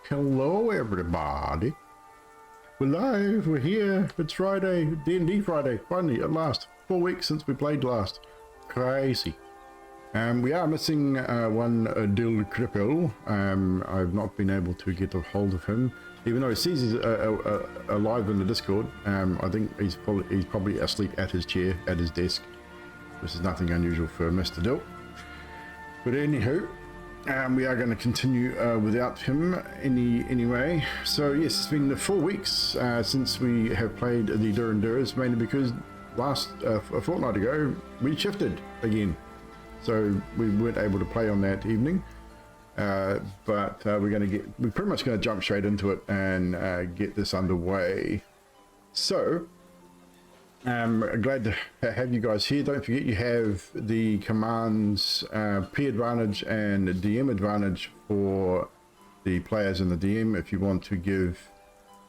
Hello everybody. We're live, we're here, it's Friday, D&D Friday, finally, at last. 4 weeks since we played last. Crazy. We are missing one Dill Cripple. I've not been able to get a hold of him, even though he sees he's alive in the Discord. I think he's probably asleep at his chair, at his desk. This is nothing unusual for Mr. Dill. But anywho, we are going to continue without him anyway. So yes, it's been 4 weeks since we have played the Durandurs, mainly because a fortnight ago we shifted again, so we weren't able to play on that evening. But we're pretty much going to jump straight into it and get this underway. So I'm glad to have you guys here. Don't forget you have the commands P advantage and DM advantage for the players and the DM if you want to give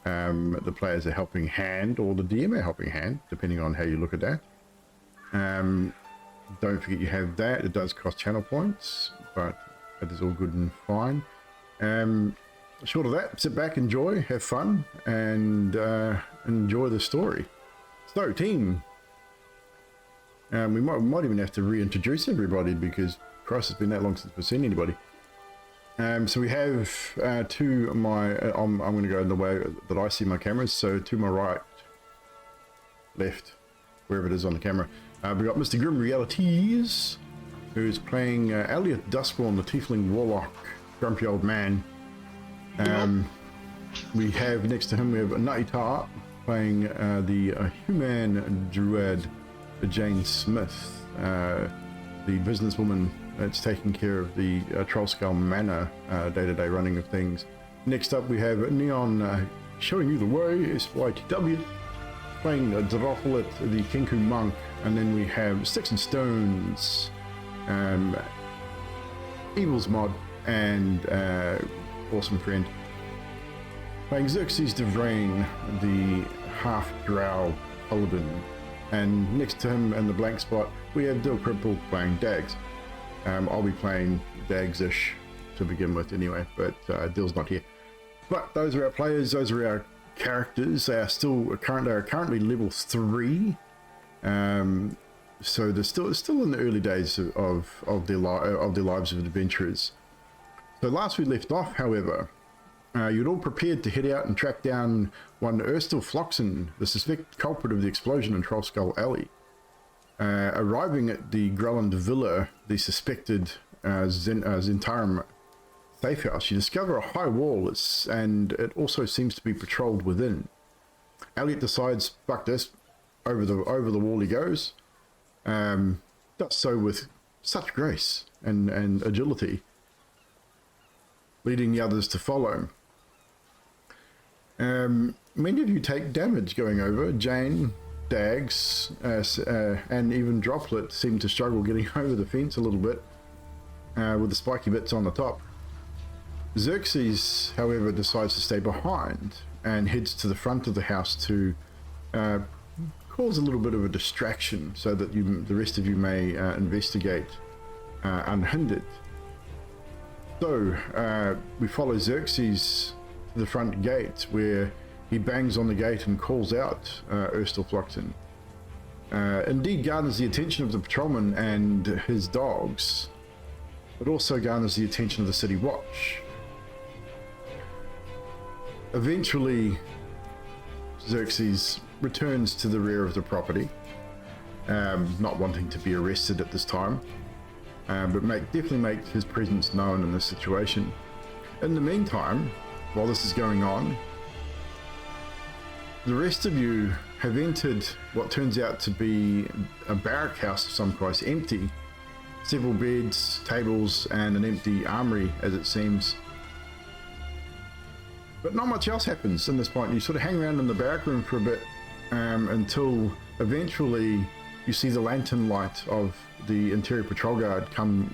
the players a helping hand, or the DM a helping hand, depending on how you look at that. Don't forget you have that. It does cost channel points, but it is all good and fine. Short of that, sit back, enjoy, have fun, and enjoy the story. So, team, we might even have to reintroduce everybody because, Christ, it's been that long since we've seen anybody. So we have to my, I'm going to go in the way that I see my cameras, so to my right, left, wherever it is on the camera, we've got Mr. Grim Realities, who's playing Elliot Dustborn, the Tiefling Warlock, grumpy old man. We have next to him, we have Nutty Tart, playing the human druid Jane Smith, the businesswoman that's taking care of the Trollskull Manor day-to-day running of things. Next up we have Neon showing you the way, SYTW, playing Drophlet, the Kinku monk, and then we have Sticks and Stones, Evil's Mod, and awesome friend, playing Xerxes Devrain, the half-drow paladin. And next to him in the blank spot, we have Dill Cripple playing Dag's. I'll be playing Dag's-ish to begin with anyway, but Dill's not here. But those are our players, those are our characters. They are currently level 3. So they're still in the early days of their lives of adventurers. So last we left off, however, you'd all prepared to head out and track down one Urstil Floxen, the suspected culprit of the explosion in Trollskull Alley. Arriving at the Gralhund Villa, the suspected Zentarum safe house, you discover a high wall, and it also seems to be patrolled within. Elliot decides, fuck this, over the wall he goes. Does so with such grace and agility, leading the others to follow. Many of you take damage going over. Jane, Dags, and even Droplet seem to struggle getting over the fence a little bit with the spiky bits on the top. Xerxes, however, decides to stay behind and heads to the front of the house to cause a little bit of a distraction so that the rest of you may investigate unhindered. So we follow Xerxes to the front gate, where he bangs on the gate and calls out Urstil Floxen. Indeed garners the attention of the patrolman and his dogs, but also garners the attention of the city watch. Eventually, Xerxes returns to the rear of the property, not wanting to be arrested at this time, but definitely make his presence known in this situation. In the meantime, while this is going on, the rest of you have entered what turns out to be a barrack house of some price, empty. Several beds, tables, and an empty armory, as it seems. But not much else happens in this point. You sort of hang around in the barrack room for a bit until eventually you see the lantern light of the interior patrol guard come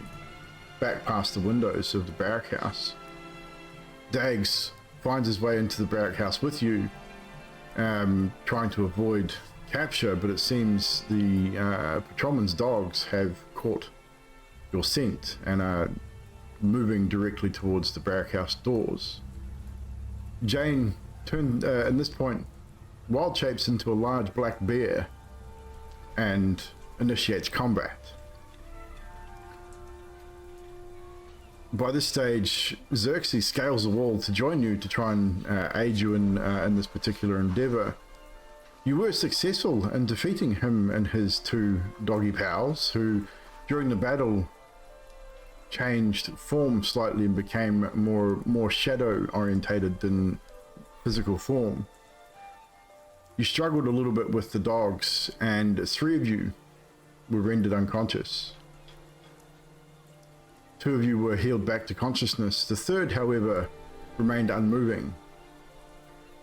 back past the windows of the barrack house. Dags finds his way into the barrack house with you, trying to avoid capture, but it seems the patrolman's dogs have caught your scent and are moving directly towards the barrack house doors. Jane turned, at this point, wild shapes into a large black bear and initiates combat. By this stage, Xerxes scales the wall to join you to try and aid you in this particular endeavor. You were successful in defeating him and his two doggy pals, who during the battle changed form slightly and became more shadow orientated than physical form. You struggled a little bit with the dogs, and 3 of you were rendered unconscious. 2 of you were healed back to consciousness. The third, however, remained unmoving.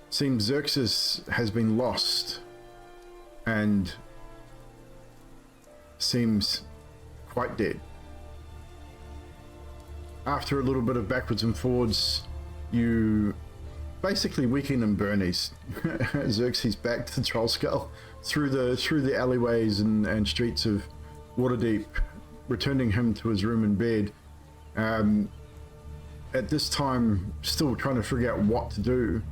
Seems Xerxes has been lost and seems quite dead. After a little bit of backwards and forwards, you basically weaken and burnies Xerxes back to the troll skull through the alleyways and streets of Waterdeep, returning him to his room and bed. At this time, still trying to figure out what to do,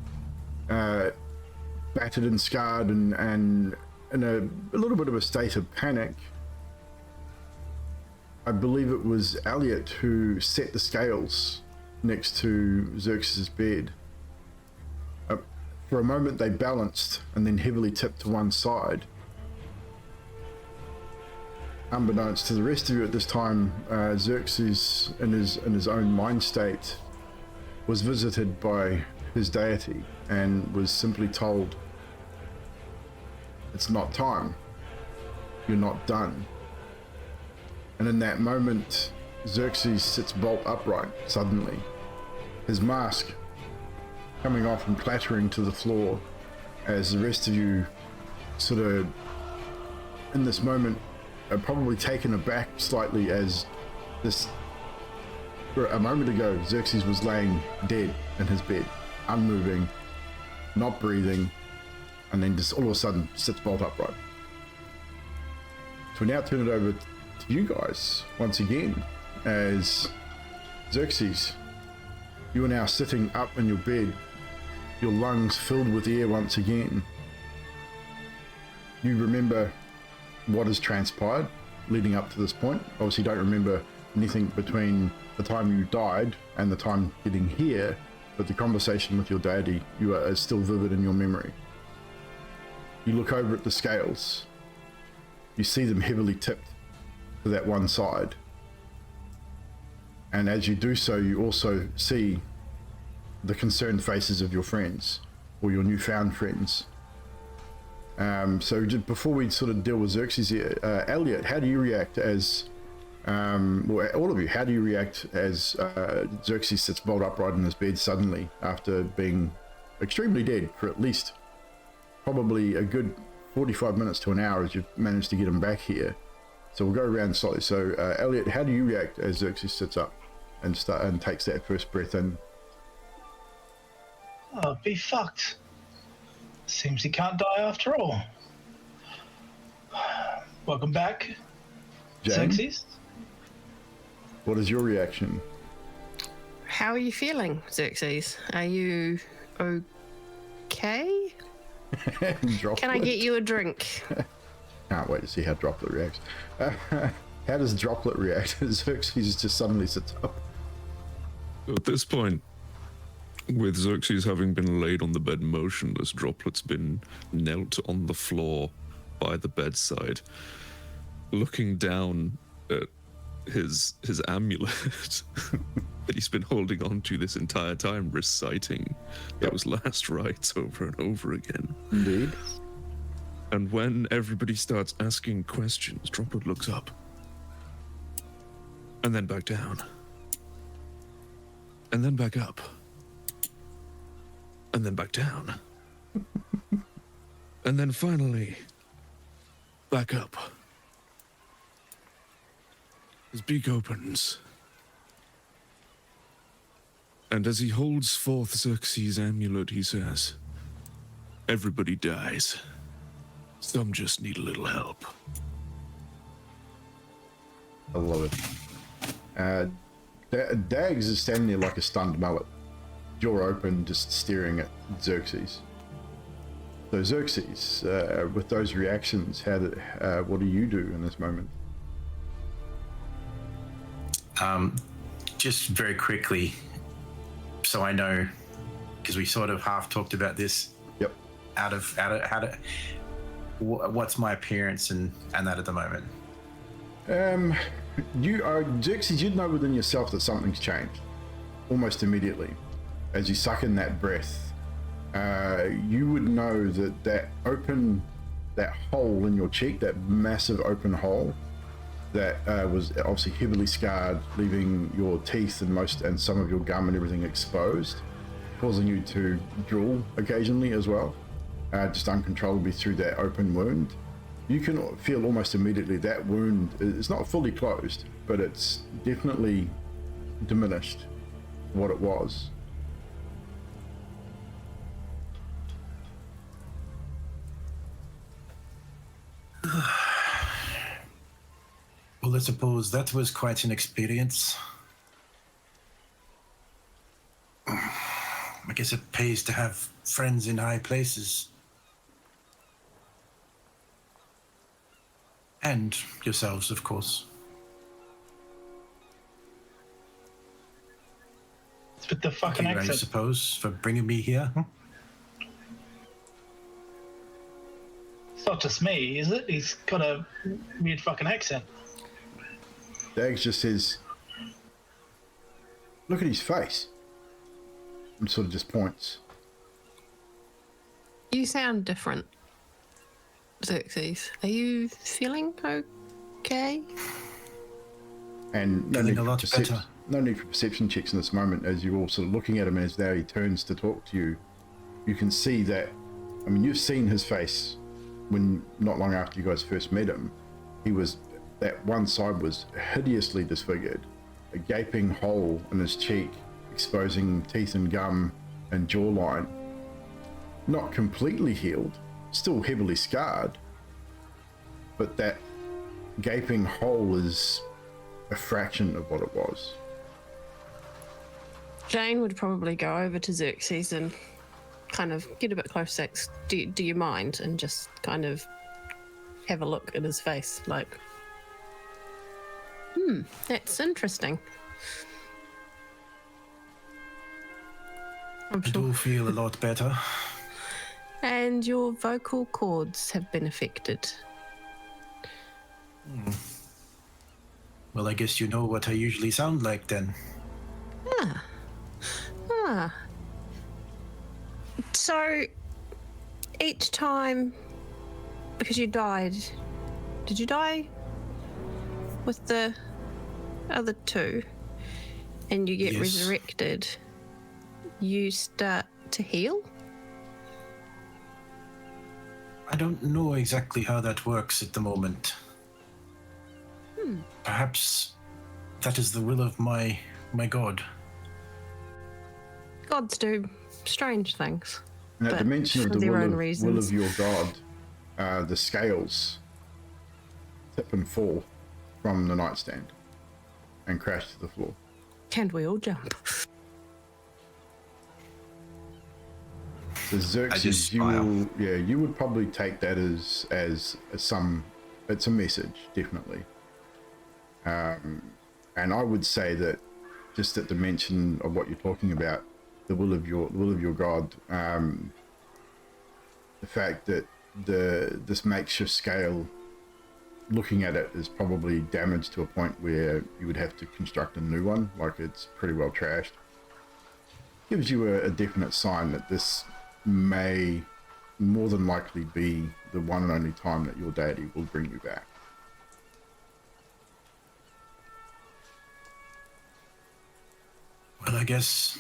battered and scarred and in a little bit of a state of panic. I believe it was Elliot who set the scales next to Xerxes' bed. For a moment they balanced and then heavily tipped to one side. Unbeknownst to the rest of you at this time, Xerxes, in his own mind state, was visited by his deity and was simply told, "It's not time. You're not done." And in that moment, Xerxes sits bolt upright suddenly, his mask coming off and clattering to the floor, as the rest of you sort of, in this moment, are probably taken aback slightly, as this, for a moment ago, Xerxes was laying dead in his bed, unmoving, not breathing, and then just all of a sudden sits bolt upright. So we now turn it over to you guys once again, as Xerxes, you are now sitting up in your bed, your lungs filled with air once again. You remember what has transpired leading up to this point. Obviously don't remember anything between the time you died and the time getting here, but the conversation with your deity is still vivid in your memory. You look over at the scales. You see them heavily tipped to that one side. And as you do so, you also see the concerned faces of your friends, or your newfound friends. So just before we sort of deal with Xerxes here, Elliot, how do you react as, well, all of you, how do you react as Xerxes sits bolt upright in his bed suddenly after being extremely dead for at least probably a good 45 minutes to an hour as you've managed to get him back here? So we'll go around slightly. So Elliot, how do you react as Xerxes sits up and takes that first breath in? Oh, be fucked. Seems he can't die after all. Welcome back, Jane, Xerxes. what is your reaction? How are you feeling, Xerxes? Are you okay? Can I get you a drink? Can't wait to see how Droplet reacts. How does Droplet react as Xerxes just suddenly sits up? At this point, with Xerxes having been laid on the bed motionless, Droplet's been knelt on the floor by the bedside, looking down at his amulet that he's been holding on to this entire time, reciting those last rites over and over again. Indeed. And when everybody starts asking questions, Droplet looks up. And then back down. And then back up. And then back down. And then finally, back up. His beak opens. And as he holds forth Xerxes' amulet, he says, "Everybody dies. Some just need a little help." I love it. Dag's is standing there like a stunned mullet. jaw open, just staring at Xerxes. So Xerxes, with those reactions, what do you do in this moment? Just very quickly, so I know, because we sort of half talked about this. Yep. What's my appearance and that at the moment? Xerxes, you'd know within yourself that something's changed almost immediately. As you suck in that breath, you would know that hole in your cheek, that massive open hole, that was obviously heavily scarred, leaving your teeth and some of your gum and everything exposed, causing you to drool occasionally as well, just uncontrollably through that open wound. You can feel almost immediately that wound is not fully closed, but it's definitely diminished what it was. Well, I suppose that was quite an experience. I guess it pays to have friends in high places. And yourselves, of course. It's with the fucking Thank you, I accent. suppose, for bringing me here. It's not just me, is it? He's got a weird fucking accent. Dags just says, "Look at his face," and sort of just points. You sound different, Xerxes. Are you feeling okay? And no Feeling need, a for lot better. no need for perception checks in this moment, as you're all sort of looking at him as now he turns to talk to you. You can see that, I mean, you've seen his face when not long after you guys first met him. That one side was hideously disfigured, a gaping hole in his cheek, exposing teeth and gum and jawline. Not completely healed, still heavily scarred, but that gaping hole is a fraction of what it was. Jane would probably go over to Xerxes and kind of get a bit close. Do you mind? And just kind of have a look at his face, like, that's interesting. I'm I do feel a lot better. And your vocal cords have been affected. Well, I guess you know what I usually sound like then. So, each time, because you died, did you die with the other two? And you get Yes. resurrected, you start to heal? I don't know exactly how that works at the moment. Perhaps that is the will of my god. Gods do strange things. In that but dimension of for the their will own of reasons. your god, the scales tip and fall from the nightstand and crash to the floor. Can we all jump? So Xerxes, just smile. you would probably take that as some, it's a message, definitely. And I would say that just at the mention of what you're talking about, the will of your god, the fact that this makeshift scale, looking at it, is probably damaged to a point where you would have to construct a new one, like it's pretty well trashed, gives you a definite sign that this may more than likely be the one and only time that your deity will bring you back. Well, I guess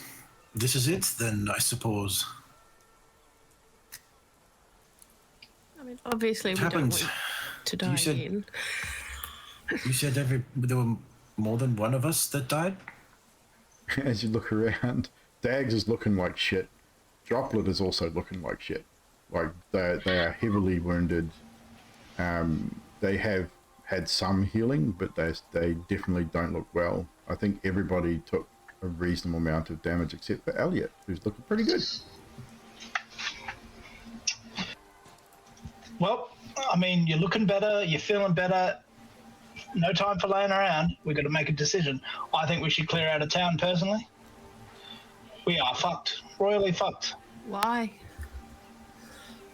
this is it then, I suppose. I mean, obviously we happened? don't want to die said- again. You said there were more than one of us that died? As you look around, Dags is looking like shit. Droplet is also looking like shit. Like they are heavily wounded. They have had some healing, but they definitely don't look well. I think everybody took a reasonable amount of damage, except for Elliot, who's looking pretty good. Well, I mean, you're looking better, you're feeling better. No time for laying around. We've got to make a decision. I think we should clear out of town, personally. We are fucked. Royally fucked. Why?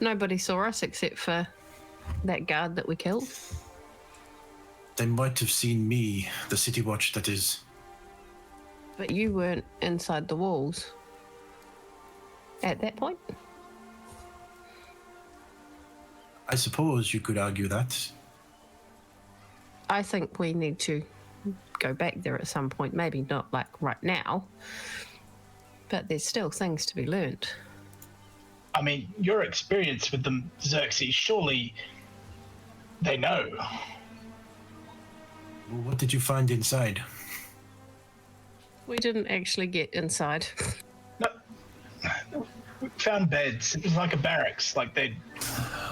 Nobody saw us except for that guard that we killed. They might have seen me, the city watch that is. But you weren't inside the walls at that point. I suppose you could argue that. I think we need to go back there at some point. Maybe not like right now, but there's still things to be learned. I mean, your experience with them, Xerxes, surely they know. Well, what did you find inside? We didn't actually get inside. No. We found beds. It was like a barracks, like they'd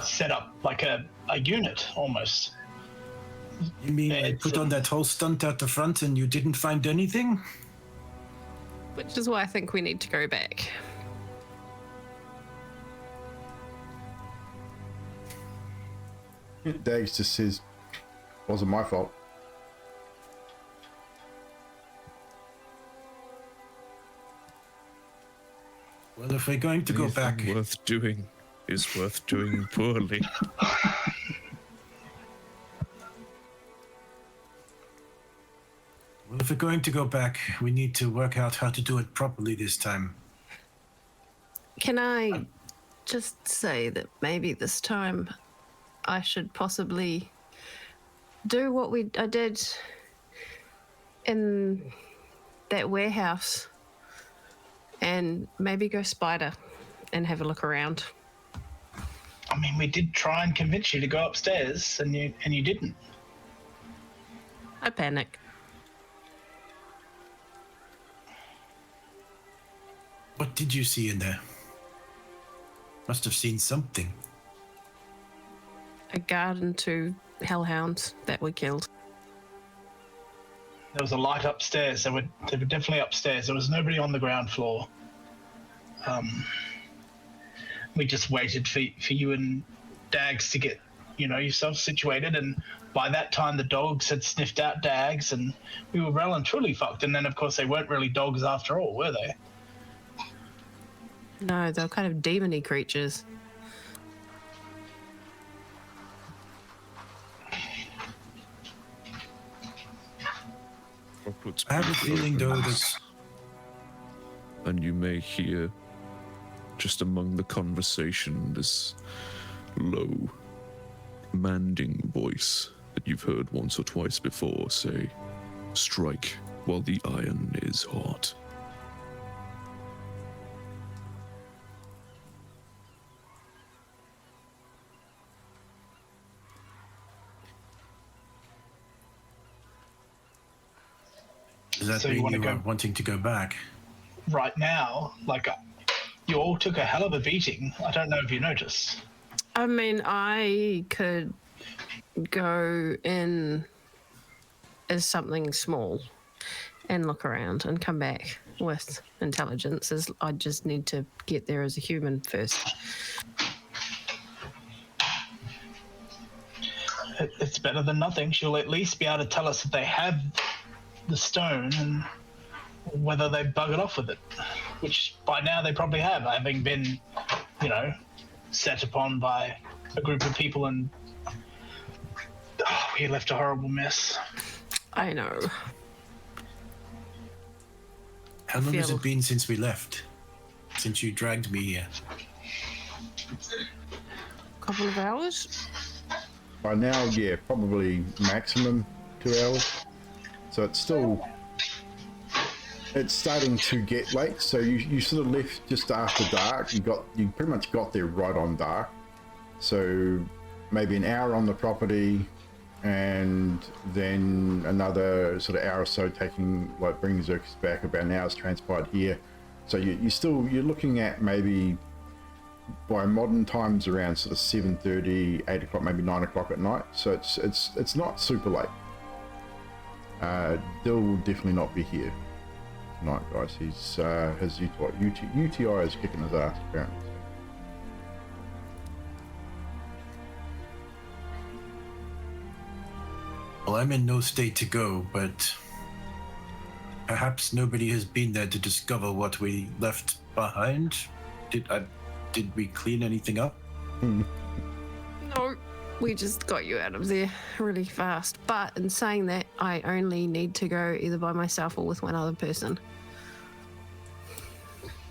set up like a unit almost. You mean I put on that whole stunt out the front and you didn't find anything? Which is why I think we need to go back. Dags just says, wasn't my fault. Well, if we're going to go back... Anything worth doing is worth doing poorly. Well, if we're going to go back, we need to work out how to do it properly this time. Can I just say that maybe this time I should possibly do what I did in that warehouse and maybe go spider and have a look around? I mean, we did try and convince you to go upstairs, and you didn't. I panic. What did you see in there? Must have seen something. A guard and 2 hellhounds that we killed. There was a light upstairs. They were definitely upstairs. There was nobody on the ground floor. We just waited for you and Dags to get, yourself situated, and by that time the dogs had sniffed out Dags, and we were well and truly fucked. And then, of course, they weren't really dogs after all, were they? No, they were kind of demon-y creatures. I have a feeling, though, that... And you may hear, just among the conversation, this low, commanding voice that you've heard once or twice before say, "Strike while the iron is hot." Does that So you mean wanna you go- are wanting to go back? Right now, you all took a hell of a beating. I don't know if you noticed. I mean, I could go in as something small and look around and come back with intelligence. I just need to get there as a human first. It's better than nothing. She'll at least be able to tell us if they have the stone and whether they buggered off with it, which by now they probably have, having been, set upon by a group of people, and we left a horrible mess. I know. How long has Feel- it been since we left? Since you dragged me here? Couple of hours? By now, yeah, probably maximum 2 hours. So it's starting to get late. So you sort of left just after dark. You pretty much got there right on dark. So maybe an hour on the property, and then another sort of hour or so bringing Xerxes back. About an hour's transpired here. So you're looking at maybe by modern times around sort of 7:30, 8 o'clock, maybe 9 o'clock at night. So it's not super late. They'll definitely not be here. tonight, guys. He's his UTI is kicking his ass apparently. Well, I'm in no state to go, but perhaps nobody has been there to discover what we left behind. Did we clean anything up? No, we just got you out of there really fast. But in saying that, I only need to go either by myself or with one other person.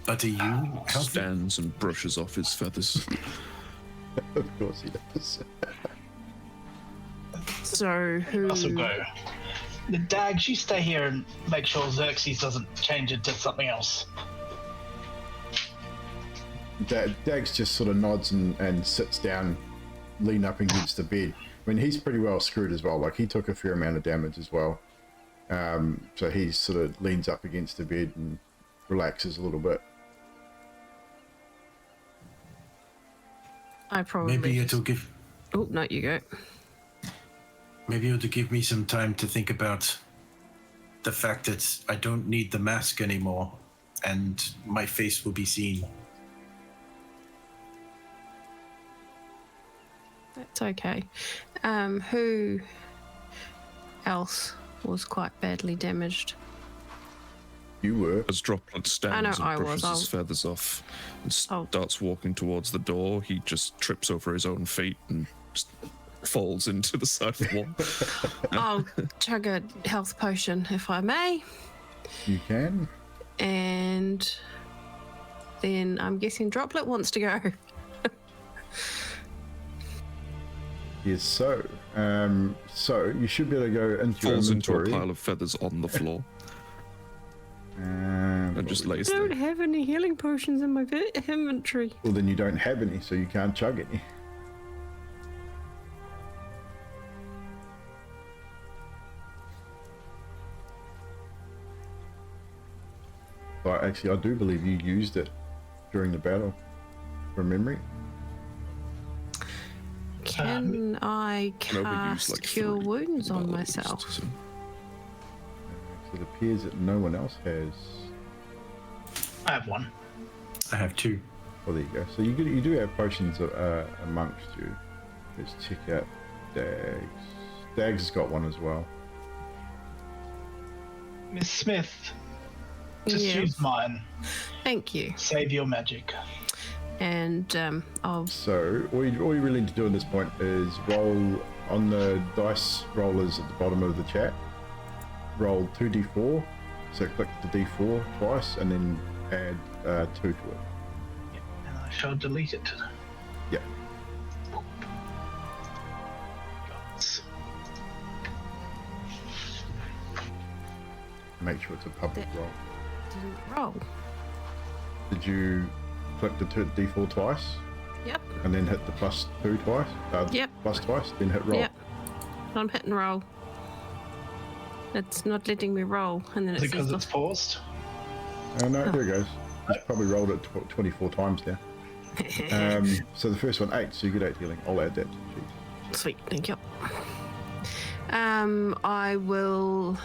But are you healthy? Stands and brushes off his feathers. Of course he does. So who? Also go. The Dags, you stay here and make sure Xerxes doesn't change into something else. Dags just sort of nods and sits down, lean up against the bed. I mean, he's pretty well screwed as well. Like, he took a fair amount of damage as well. So he sort of leans up against the bed and relaxes a little bit. I probably. Maybe it'll give. Oh no, you go. Maybe it'll give me some time to think about the fact that I don't need the mask anymore, and my face will be seen. That's okay. Who else was quite badly damaged? You were. As Droplet stands I and brushes was. his feathers off and Oh. starts walking towards the door, he just trips over his own feet and just falls into the side of the wall. I'll chug a health potion if I may. You can. And then I'm guessing Droplet wants to go. Yes, so. So you should be able to go into your Falls into a inventory. pile of feathers on the floor And and just lays I don't there. have any healing potions in my inventory. well, then you don't have any, so you can't chug any. But actually, I do believe you used it during the battle, from memory. Can I No, we used cast like Cure 3 Wounds on at myself? least, so- So it appears that no one else has. I have one. I have 2. Well, there you go. So you do have potions amongst you. Let's check out Dags. Dags has got one as well. Miss Smith, just Yes. use mine. Thank you. Save your magic. And I'll. So all you really need to do at this point is roll on the dice rollers at the bottom of the chat. Roll 2d4. So click the d4 twice and then add 2 to it. Yep. And I shall delete it. Yep. Make sure it's a public roll. Didn't roll. Did you click the d4 twice Yep. and then hit the +2 twice? Yep. Plus twice, then hit roll. Yep. I'm hitting roll. It's not letting me roll, and then it Is it because says it's paused? No, there it goes. It's probably rolled it 24 times now. So the first one, 8, so you get 8 healing. I'll add that to the sheet. Sweet, thank you. I will.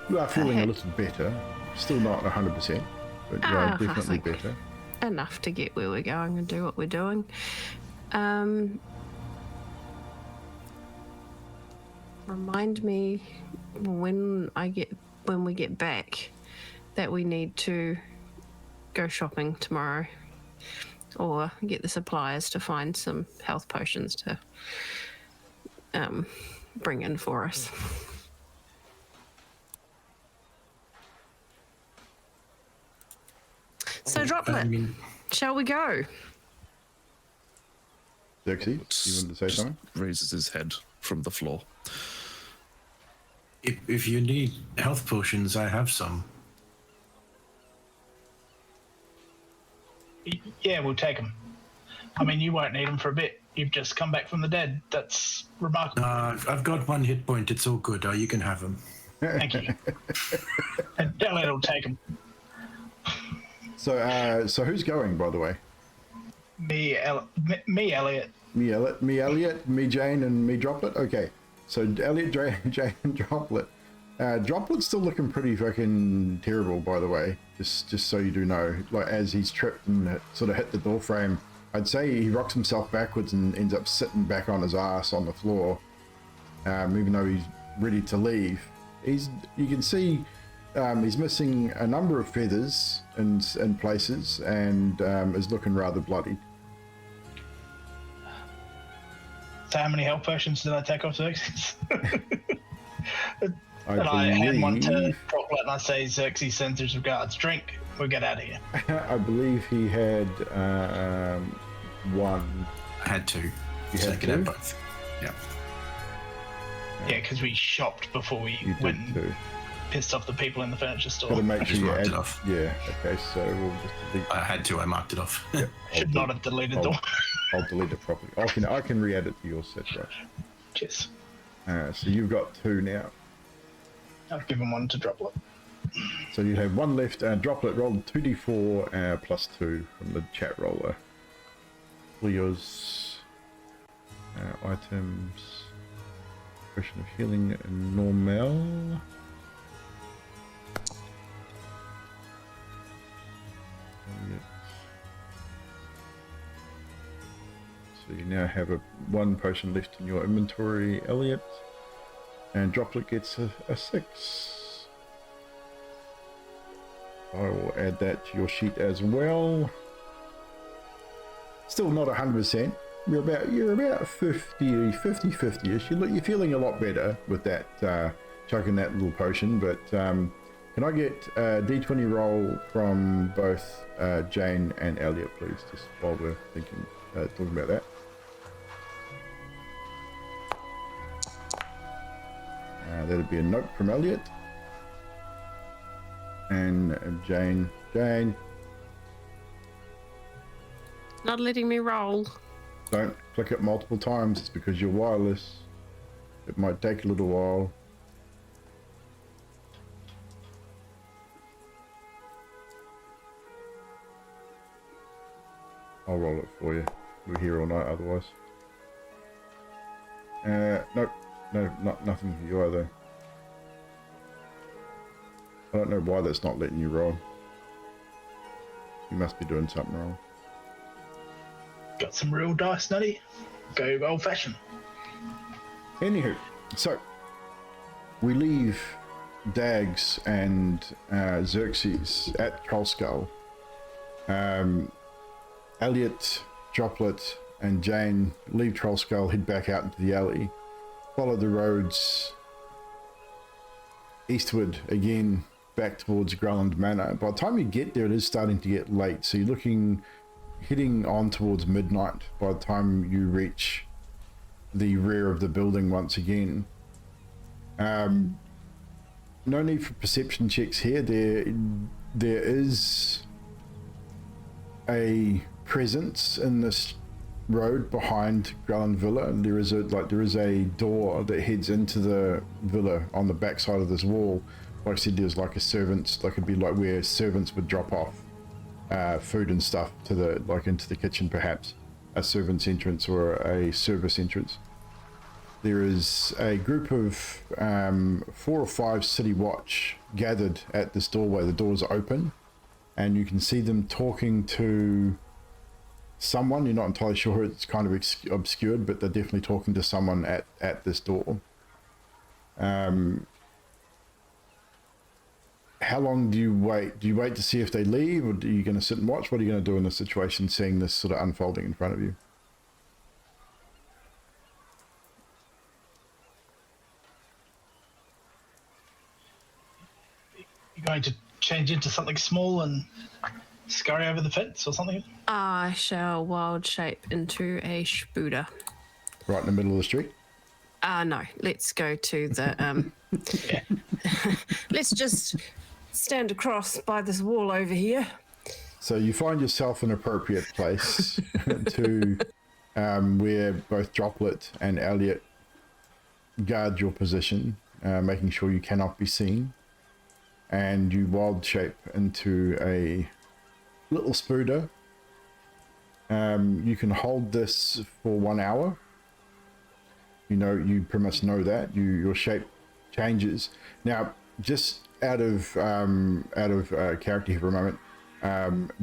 You are feeling a little better. Still not 100%, but you are definitely think better. enough to get where we're going and do what we're doing. Remind me when we get back that we need to go shopping tomorrow or get the suppliers to find some health potions to bring in for us. So Droplet, I mean, shall we go? Xerxes, you wanted to say Just something? raises his head from the floor. if you need health potions, I have some. Yeah, we'll take them. I mean, you won't need them for a bit. You've just come back from the dead. That's remarkable. I've got 1 hit point. It's all good. You can have them. Thank you. And Elliot will take them. So who's going, by the way? Me, Elliot. Me, Elliot, me, Jane, and me, Droplet? Okay. So Elliot, Jane, and Droplet. Droplet's still looking pretty fucking terrible, by the way. Just so you do know, like as he's tripped and sort of hit the door frame, I'd say he rocks himself backwards and ends up sitting back on his ass on the floor. Even though he's ready to leave, you can see he's missing a number of feathers in places and is looking rather bloody. So how many health potions did I take off Xerxes? I hand one to believe, Droplet and I say, Xerxes sends his regards. Drink, we'll get out of here. I believe he had one. I had two. You So had I could have two? both. Yeah. Yeah, because we shopped before we You went did and too. pissed off the people in the furniture store. Gotta make I sure just you marked add. it off. Yeah. Okay. So we'll just delete. I had to. I marked it off. Should not have deleted I'll- them. I'll delete it properly. I can re-add it to your set, right? Cheers. So you've got two now. I've given one to Droplet. So you have one left. Droplet rolled 2d4 plus 2 from the chat roller. Leo's items. Potion of healing and normal. So you now have one potion left in your inventory, Elliot. And Droplet gets a 6. I will add that to your sheet as well. Still not 100%. You're about 50-50-ish. You're feeling a lot better with that chugging that little potion. But can I get a d20 roll from both Jane and Elliot, please? Just while we're talking about that. That'd be a note from Elliot. And Jane. Not letting me roll. Don't click it multiple times. It's because you're wireless. It might take a little while. I'll roll it for you. We're here all night otherwise. Nope. No, nothing for you either. I don't know why that's not letting you roll. You must be doing something wrong. Got some real dice, Nutty. Go old fashioned. Anywho, so we leave Dags and Xerxes at Trollskull. Elliot, Droplet, and Jane leave Trollskull, head back out into the alley, follow the roads eastward again, back towards Gralhund Manor. By the time you get there, it is starting to get late, so you're heading on towards midnight by the time you reach the rear of the building once again. No need for perception checks here. There is a presence in this road behind Gralhund Villa. There is a door that heads into the villa on the back side of this wall. Like I said, there's like a servants, like it'd be like where servants would drop off food and stuff to into the kitchen, perhaps a servant's entrance or a service entrance. There is a group of 4 or 5 city watch gathered at this doorway. The door's open and you can see them talking to someone. You're not entirely sure, it's kind of obscured, but they're definitely talking to someone at this door. How long do you wait? Do you wait to see if they leave, or are you going to sit and watch? What are you going to do in this situation, seeing this sort of unfolding in front of you? You're going to change into something small and scurry over the fence or something? I shall wild shape into a spooder. Right in the middle of the street? No, let's go to the Yeah. let's just stand across by this wall over here. So you find yourself in an appropriate place to where both Droplet and Elliot guard your position, making sure you cannot be seen. And you wild shape into a little spooder. You can hold this for 1 hour. You pretty much know that. Your shape changes. Now, just out of character here for a moment,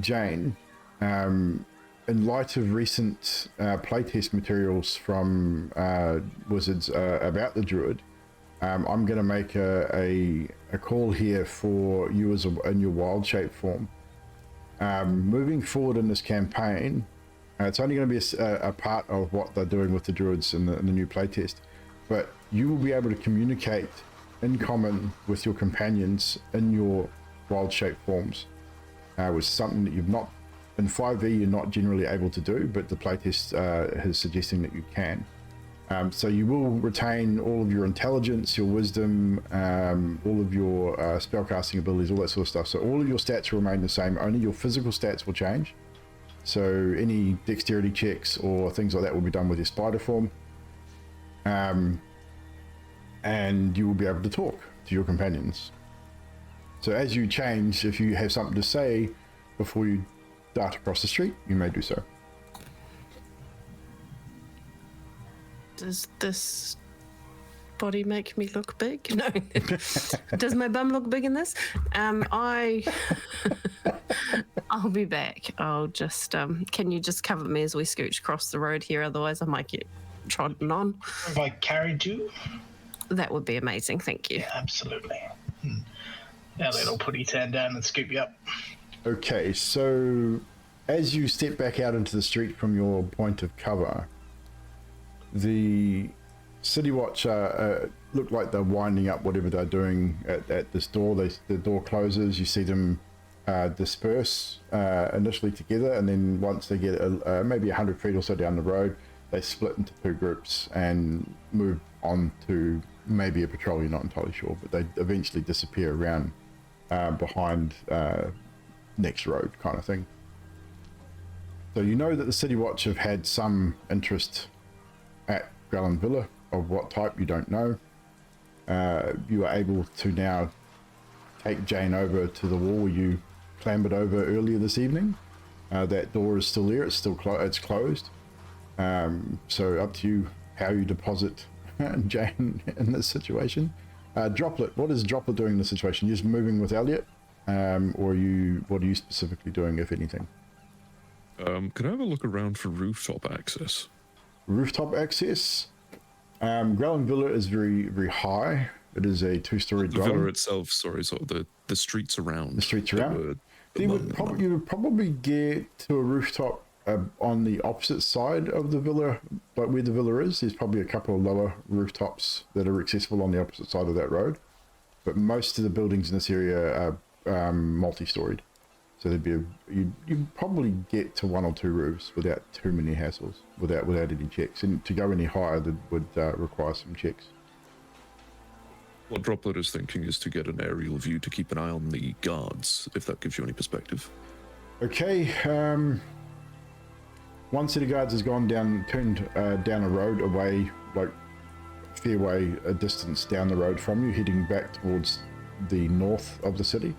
Jane, in light of recent playtest materials from Wizards about the Druid, I'm going to make a call here for you in your wild shape form. Moving forward in this campaign, it's only going to be a part of what they're doing with the Druids in the new playtest, but you will be able to communicate in common with your companions in your wild shape forms, which is something that you've not, in 5e you're not generally able to do, but the playtest is suggesting that you can. So you will retain all of your intelligence, your wisdom, all of your spellcasting abilities, all that sort of stuff. So all of your stats will remain the same, only your physical stats will change. So any dexterity checks or things like that will be done with your spider form. And you will be able to talk to your companions. So as you change, if you have something to say before you dart across the street, you may do so. Does this body make me look big? No. Does my bum look big in this? I'll be back. I'll just, can you just cover me as we scooch across the road here? Otherwise I might get trodden on. If I carried you? That would be amazing. Thank you. Yeah, absolutely. Elliot will put his hand down and scoop you up. Okay, so as you step back out into the street from your point of cover, the City Watch look like they're winding up whatever they're doing at this door. The door closes, you see them disperse initially together, and then once they get maybe 100 feet or so down the road, they split into two groups and move on to maybe a patrol, you're not entirely sure, but they eventually disappear around behind next road kind of thing. So you know that the City Watch have had some interest at Gralhund Villa. Of what type you don't know. You are able to now take Jane over to the wall where you clambered over earlier this evening. That door is still there, it's still it's closed. So up to you how you deposit Jane in this situation. Droplet, what is Droplet doing in this situation? You're just moving with Elliot, or what are you specifically doing, if anything? Can I have a look around for rooftop access? Rooftop access? Gralhund Villa is very, very high. It is a two-story dwelling. The villa itself, sorry, so the streets around. The streets around. You would probably get to a rooftop on the opposite side of the villa, like where the villa is. There's probably a couple of lower rooftops that are accessible on the opposite side of that road. But most of the buildings in this area are multi-storied. So there'd be you'd probably get to one or two roofs without too many hassles, without any checks. And to go any higher, that would require some checks. What Droplet is thinking is to get an aerial view to keep an eye on the guards, if that gives you any perspective. Okay. One set of guards has turned down a road away, like fair way a distance down the road from you, heading back towards the north of the city.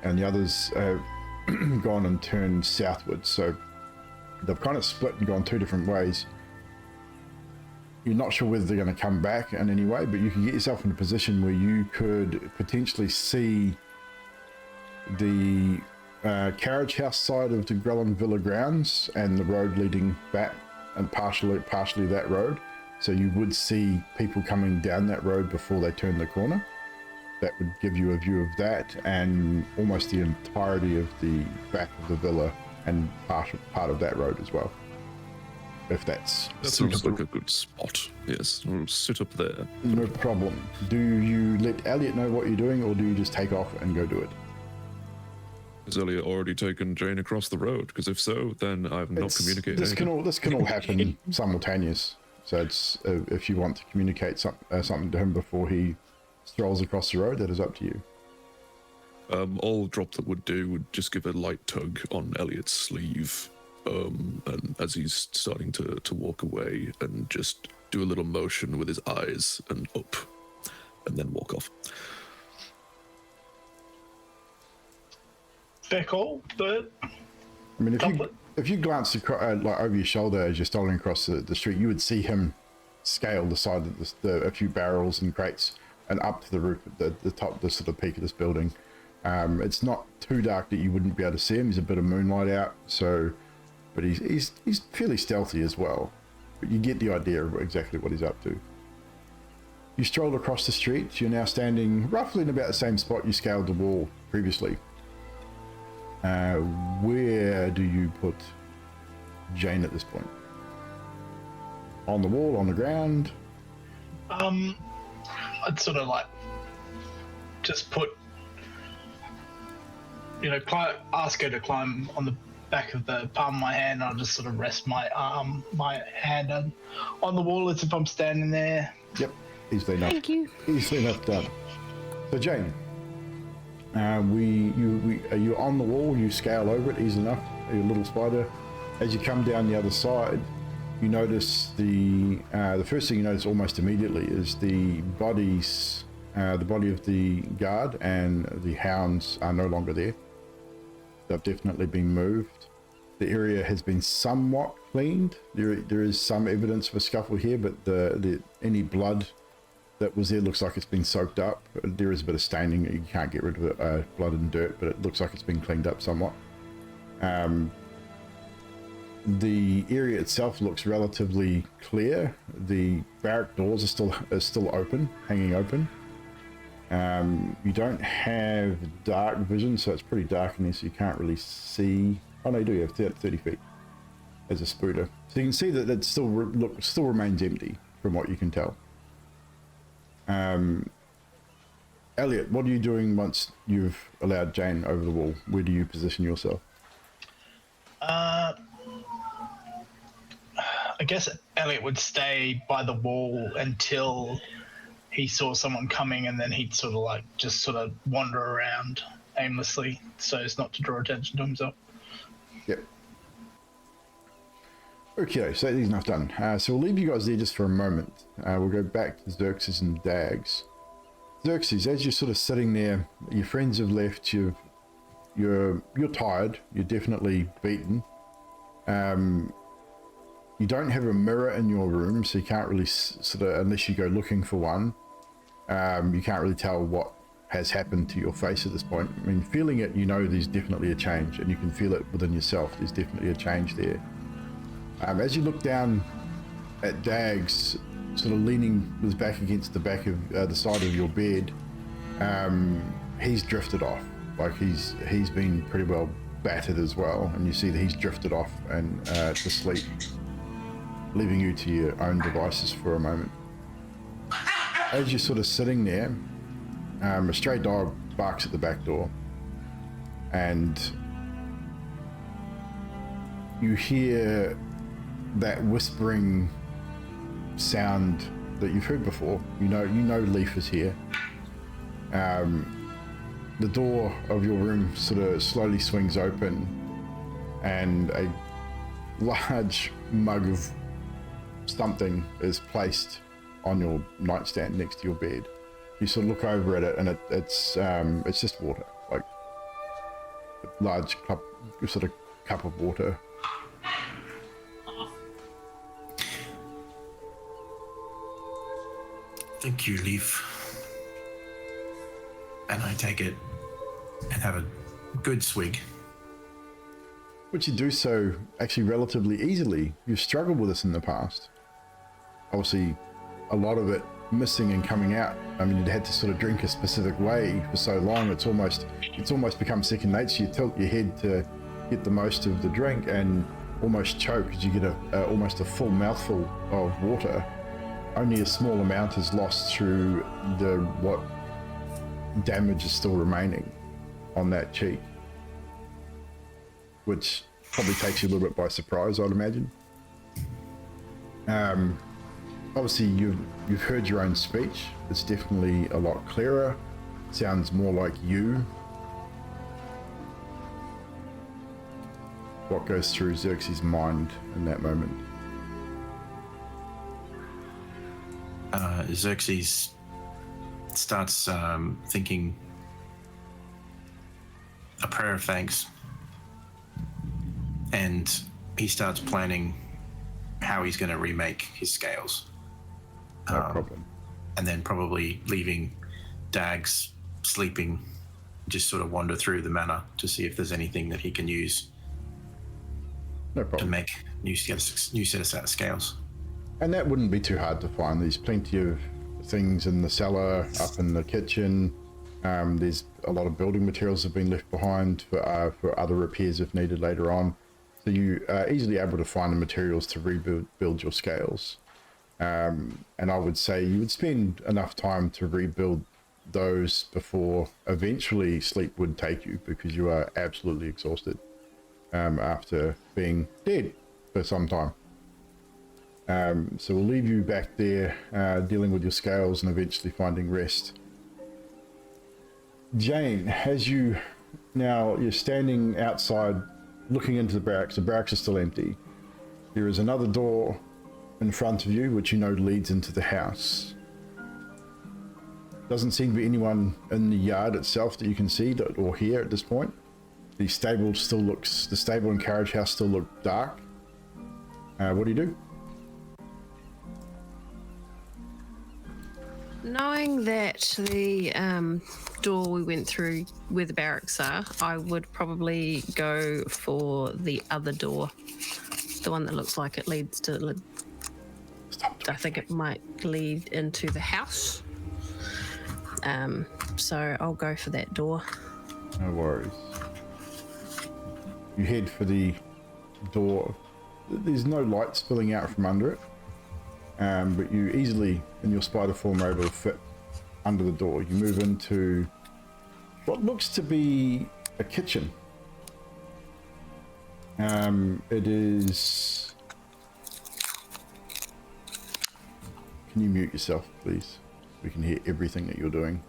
And the others have gone and turned southwards. So they've kind of split and gone two different ways. You're not sure whether they're going to come back in any way, but you can get yourself in a position where you could potentially see the carriage house side of the Gralhund Villa grounds and the road leading back, and partially that road. So you would see people coming down that road before they turn the corner. That would give you a view of that and almost the entirety of the back of the villa and part of that road as well. If that sounds like a good spot. Yes, we'll sit up there. No problem. Do you let Elliot know what you're doing, or do you just take off and go do it? Has Elliot already taken Jane across the road? Because if so, then I've not communicated anything. This can all happen simultaneous. So it's if you want to communicate something to him before he strolls across the road, that is up to you. All Droplet would do would just give a light tug on Elliot's sleeve, and as he's starting to walk away, and just do a little motion with his eyes and up, and then walk off. Fair call, but I mean, if you glanced across, like over your shoulder as you're strolling across the street, you would see him scale the side of a few barrels and crates and up to the roof, the top, the sort of peak of this building. It's not too dark that you wouldn't be able to see him. There's a bit of moonlight out, so, but he's fairly stealthy as well. But you get the idea of exactly what he's up to. You strolled across the street. You're now standing roughly in about the same spot you scaled the wall previously. Where do you put Jane at this point? On the wall, on the ground? I'd sort of like just put, ask her to climb on the back of the palm of my hand. I'll just sort of rest my hand on the wall as if I'm standing there. Yep, easily enough. Thank you. Easily enough done. So Jane, are you on the wall? You scale over it easily enough. Are you a little spider? As you come down the other side, you notice the first thing you notice almost immediately is the body of the guard and the hounds are no longer there. They've definitely been moved. The area has been somewhat cleaned. There is some evidence of a scuffle here, but any blood that was there looks like it's been soaked up. There is a bit of staining. You can't get rid of it, blood and dirt, but it looks like it's been cleaned up somewhat. The area itself looks relatively clear. The barrack doors are still open, hanging open. You don't have dark vision, so it's pretty dark in here, so you can't really see. Oh no, you do. You have 30 feet as a spooter, so you can see that it still remains empty from what you can tell. Elliot, what are you doing once you've allowed Jane over the wall? Where do you position yourself? I guess Elliot would stay by the wall until he saw someone coming, and then he'd sort of wander around aimlessly so as not to draw attention to himself. Yep. Okay, so that's enough done. So we'll leave you guys there just for a moment. We'll go back to Xerxes and Dag's. Xerxes, as you're sort of sitting there, your friends have left. You're tired. You're definitely beaten. You don't have a mirror in your room, so you can't really unless you go looking for one, you can't really tell what has happened to your face at this point. I mean, feeling it, there's definitely a change, and you can feel it within yourself. There's definitely a change there. As you look down at Dag's, sort of leaning his back against the back of the side of your bed, he's drifted off. Like he's been pretty well battered as well, and you see that he's drifted off and to sleep, leaving you to your own devices for a moment. As you're sort of sitting there, a stray dog barks at the back door, and you hear that whispering sound that you've heard before. You know Leaf is here. The door of your room sort of slowly swings open, and a large mug of something is placed on your nightstand next to your bed. You sort of look over at it, and it's just water, like a large cup of water. Thank you, Leaf. And I take it and have a good swig. Which you do so actually relatively easily. You've struggled with this in the past. Obviously, a lot of it missing and coming out. I mean, you'd had to sort of drink a specific way for so long. It's almost become second nature. You tilt your head to get the most of the drink and almost choke as you get almost a full mouthful of water. Only a small amount is lost through what damage is still remaining on that cheek, which probably takes you a little bit by surprise, I'd imagine. Obviously, you've heard your own speech. It's definitely a lot clearer. Sounds more like you. What goes through Xerxes' mind in that moment? Xerxes starts thinking a prayer of thanks, and he starts planning how he's going to remake his scales. No problem. And then probably leaving Dag's sleeping, just sort of wander through the manor to see if there's anything that he can use No to problem. make new set of scales. And that wouldn't be too hard to find. There's plenty of things in the cellar, up in the kitchen. There's a lot of building materials have been left behind for other repairs if needed later on. So you are easily able to find the materials to rebuild your scales. And I would say you would spend enough time to rebuild those before eventually sleep would take you, because you are absolutely exhausted after being dead for some time. So we'll leave you back there dealing with your scales and eventually finding rest. Jane, as you're standing outside looking into the barracks are still empty. There is another door in front of you which you know leads into the house. Doesn't seem to be anyone in the yard itself that you can see or hear at this point. The stable and carriage house still look dark. What do you do? Knowing that the door we went through where the barracks are, I would probably go for the other door. The one that looks like it leads to... I think it might lead into the house. So I'll go for that door. No worries. You head for the door. There's no light spilling out from under it. But you easily, in your spider form, are able to fit under the door. You move into what looks to be a kitchen. It is... Can you mute yourself, please? We can hear everything that you're doing.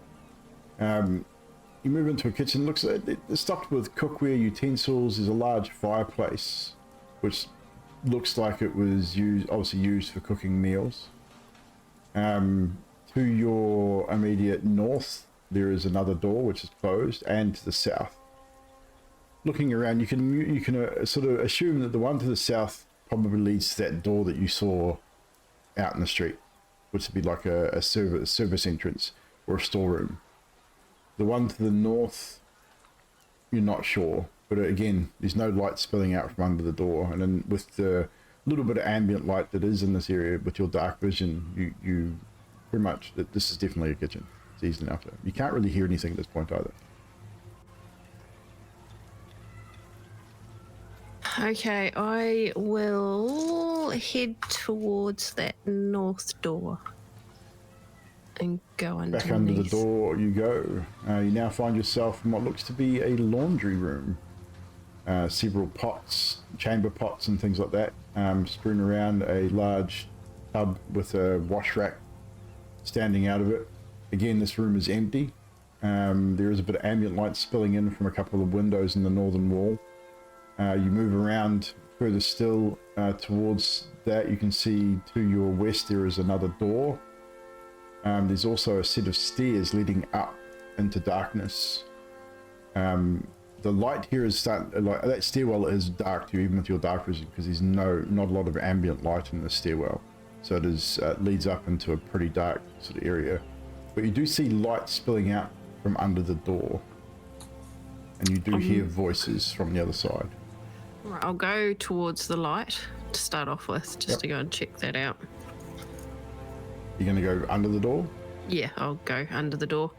You move into a kitchen. Looks like it's stocked with cookware, utensils. There's a large fireplace, which looks like it was obviously used for cooking meals. To your immediate north, there is another door which is closed, and to the south. Looking around, you can sort of assume that the one to the south probably leads to that door that you saw out in the street, which would be like a service entrance or a storeroom. The one to the north, you're not sure. But again, there's no light spilling out from under the door. And then with the little bit of ambient light that is in this area with your dark vision, you pretty much, this is definitely a kitchen. It's easy enough. You can't really hear anything at this point either. Okay, I will head towards that north door and go underneath. Back under the door you go. You now find yourself in what looks to be a laundry room. Several pots, chamber pots and things like that, strewn around, a large tub with a wash rack standing out of it. Again, this room is empty. There is a bit of ambient light spilling in from a couple of windows in the northern wall. You move around further still towards that. You can see to your west there is another door. There's also a set of stairs leading up into darkness. The light here is starting, like that stairwell is dark to you even with your dark vision, because there's not a lot of ambient light in the stairwell. So it is leads up into a pretty dark sort of area. But you do see light spilling out from under the door. And you do hear voices from the other side. Right, I'll go towards the light to start off with, just to go and check that out. You're going to go under the door? Yeah, I'll go under the door,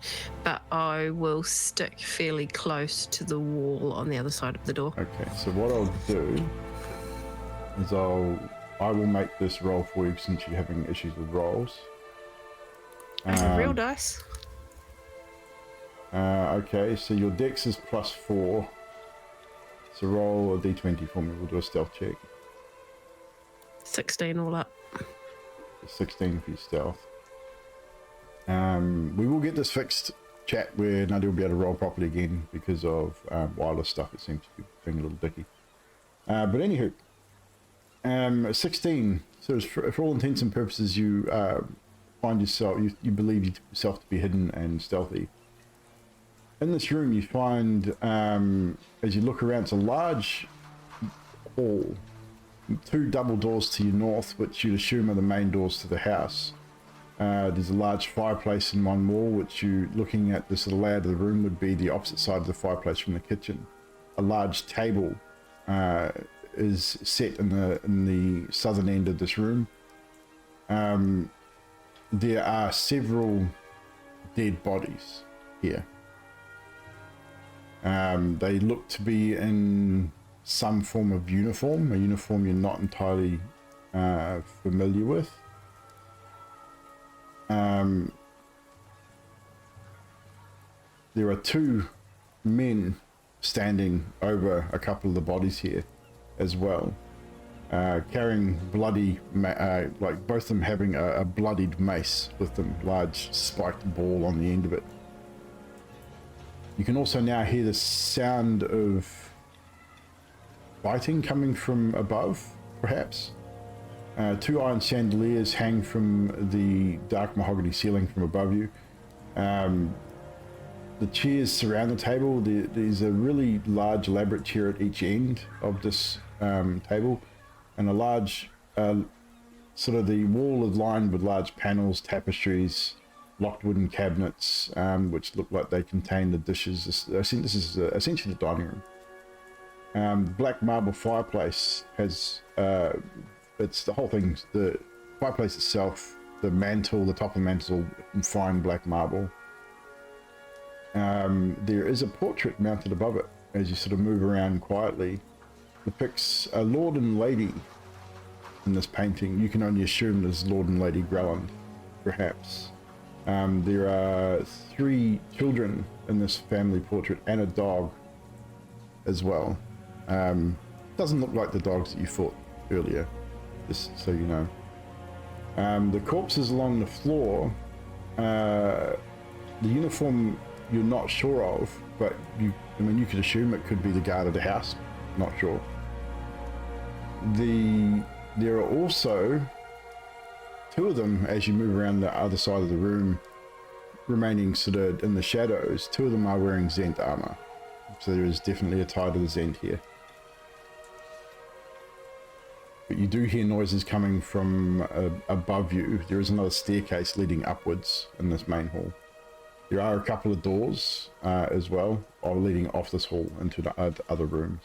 but I will stick fairly close to the wall on the other side of the door. Okay, so what I'll do is I will make this roll for you since you're having issues with rolls. Real dice. Okay, so your dex is +4. So roll a d20 for me. We'll do a stealth check. 16 all up. 16 for your stealth. We will get this fixed, chat, where Nadia will be able to roll properly again because of wireless stuff. It seems to be being a little dicky. But anywho, 16. So for all intents and purposes, you find yourself, you believe yourself to be hidden and stealthy. In this room, you find, as you look around, it's a large hall. 2 double doors to your north, which you'd assume are the main doors to the house. There's a large fireplace in one wall, which you, looking at this layout of the room, would be the opposite side of the fireplace from the kitchen. A large table is set in the southern end of this room. There are several dead bodies here. They look to be in some form of uniform, a uniform you're not entirely familiar with. There are two men standing over a couple of the bodies here as well, carrying bloody, like both of them having a bloodied mace with them, large spiked ball on the end of it. You can also now hear the sound of fighting coming from above, perhaps. Two iron chandeliers hang from the dark mahogany ceiling from above you. The chairs surround the table. There's a really large elaborate chair at each end of this table, and a large sort of the wall is lined with large panels, tapestries, locked wooden cabinets, which look like they contain the dishes. I think this is essentially the dining room. The black marble fireplace has it's the whole thing. The fireplace itself, the mantle, the top of the mantle is all in fine black marble. There is a portrait mounted above it as you sort of move around quietly. Depicts a lord and lady in this painting. You can only assume there's Lord and Lady Gralhund, perhaps. There are 3 children in this family portrait and a dog as well. Doesn't look like the dogs that you fought earlier, just so you know. The corpses along the floor, the uniform you're not sure of, but you could assume it could be the guard of the house, not sure. There are also 2 of them as you move around the other side of the room, remaining sort of in the shadows. 2 of them are wearing Zent armor, so there is definitely a tie to the Zent here. But you do hear noises coming from above you. There is another staircase leading upwards in this main hall. There are a couple of doors as well, leading off this hall into the other rooms.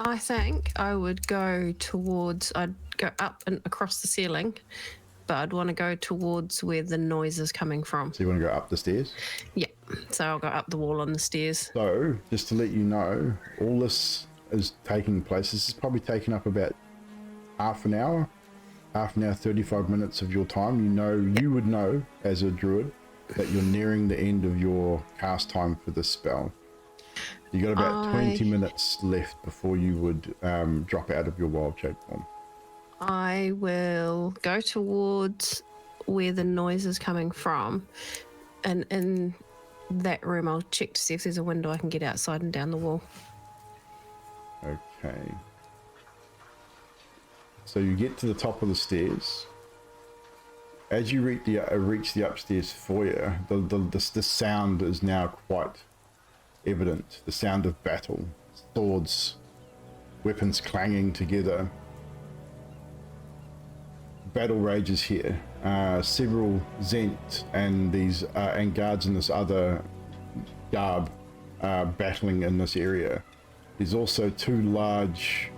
I think I would go towards, I'd go up and across the ceiling, but I'd want to go towards where the noise is coming from. So you want to go up the stairs? Yeah, so I'll go up the wall on the stairs. So, just to let you know, all this is taking place. This is probably taking up about half an hour, 35 minutes of your time. You would know as a druid that you're nearing the end of your cast time for this spell. You got about 20 minutes left before you would drop out of your wild shape form. I will go towards where the noise is coming from, and in that room I'll check to see if there's a window I can get outside and down the wall. Okay. So you get to the top of the stairs. As you reach the upstairs foyer, the sound is now quite evident. The sound of battle, swords, weapons clanging together. Battle rages here. Several Zent and and guards in this other garb battling in this area. There's also 2 large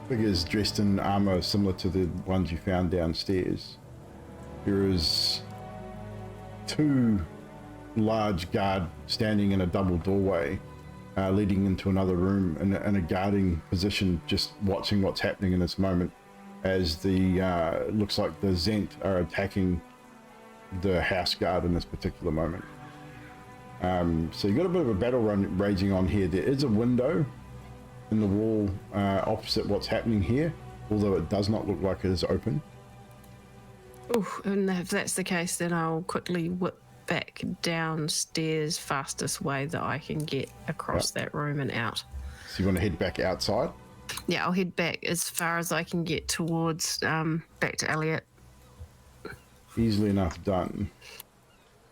figures dressed in armor similar to the ones you found downstairs. There is 2 large guard standing in a double doorway leading into another room in a guarding position, just watching what's happening in this moment as looks like the Zent are attacking the house guard in this particular moment. So you've got a bit of a battle raging on here. There is a window in the wall opposite what's happening here, although it does not look like it is open. Oh, and if that's the case, then I'll quickly whip back downstairs fastest way that I can get across that room and out. So you want to head back outside? Yeah, I'll head back as far as I can get towards back to Elliot. Easily enough done.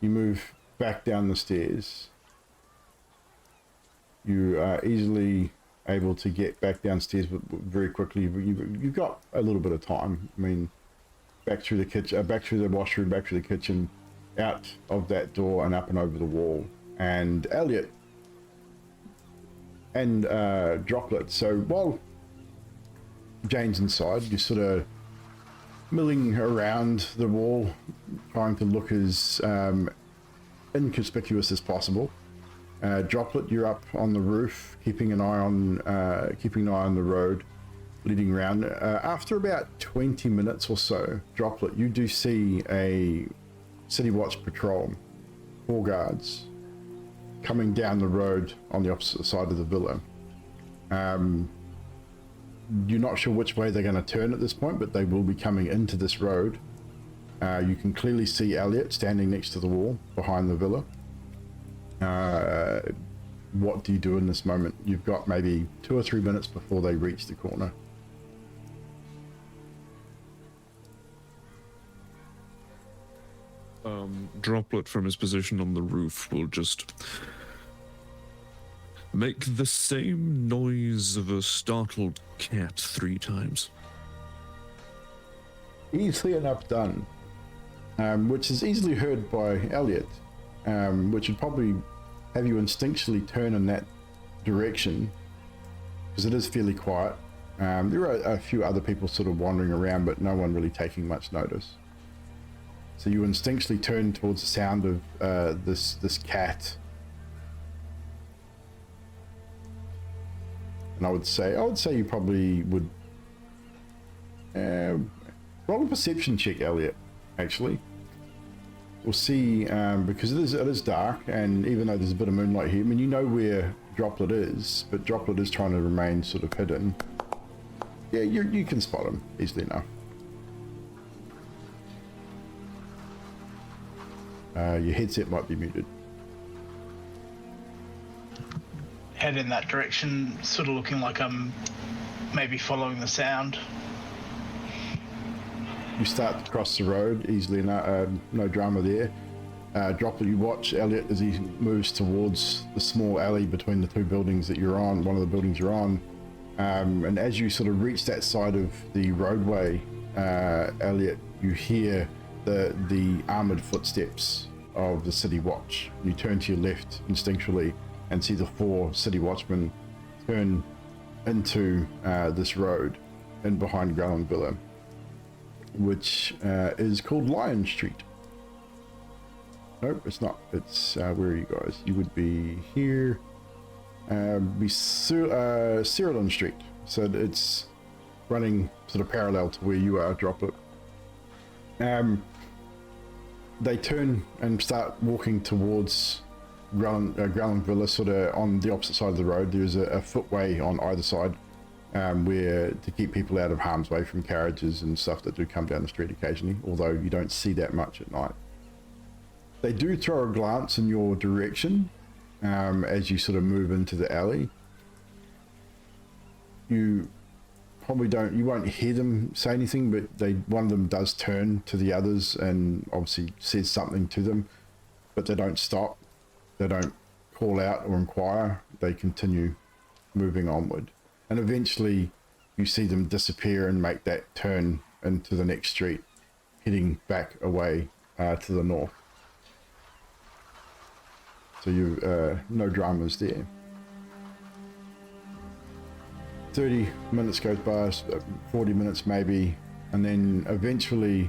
You move back down the stairs. You easily able to get back downstairs very quickly. You've got a little bit of time. I mean, back through the kitchen, back through the washroom, back through the kitchen, out of that door and up and over the wall. And Elliot and Droplet. So while Jane's inside, you're sort of milling around the wall, trying to look as inconspicuous as possible. Droplet, you're up on the roof, keeping an eye on the road leading around. After about 20 minutes or so, Droplet, you do see a City Watch patrol, 4 guards, coming down the road on the opposite side of the villa. You're not sure which way they're going to turn at this point, but they will be coming into this road. You can clearly see Elliot standing next to the wall behind the villa. What do you do in this moment? You've got maybe 2 or 3 minutes before they reach the corner. Droplet from his position on the roof will just make the same noise of a startled cat 3 times. Easily enough done, which is easily heard by Elliot, which would probably have you instinctually turn in that direction because it is fairly quiet. There are a few other people sort of wandering around, but no one really taking much notice. So you instinctually turn towards the sound of this cat, and I would say you probably would roll a perception check, Elliot. Actually, we'll see, because it is dark, and even though there's a bit of moonlight here, I mean, you know where Droplet is, but Droplet is trying to remain sort of hidden. Yeah, you can spot him easily enough. Your headset might be muted. Head in that direction, sort of looking like I'm maybe following the sound. You start to cross the road easily enough, no drama there. Droplet, you watch Elliot as he moves towards the small alley between the 2 buildings that you're on, one of the buildings you're on. And as you sort of reach that side of the roadway, Elliot, you hear the armored footsteps of the City Watch. You turn to your left instinctually and see the 4 City Watchmen turn into this road in behind Gralhund Villa, which is called Lion Street. Nope, it's not. It's where are you guys? You would be here. Be Cyrillin Street. So it's running sort of parallel to where you are, Droplet. They turn and start walking towards Gralhund Villa, sort of on the opposite side of the road. There's a footway on either side, where to keep people out of harm's way from carriages and stuff that do come down the street occasionally, although you don't see that much at night. They do throw a glance in your direction as you sort of move into the alley. You probably you won't hear them say anything, but one of them does turn to the others and obviously says something to them, but they don't stop. They don't call out or inquire. They continue moving onward. And eventually you see them disappear and make that turn into the next street, heading back away to the north. So no dramas there. 30 minutes goes by, 40 minutes maybe, and then eventually,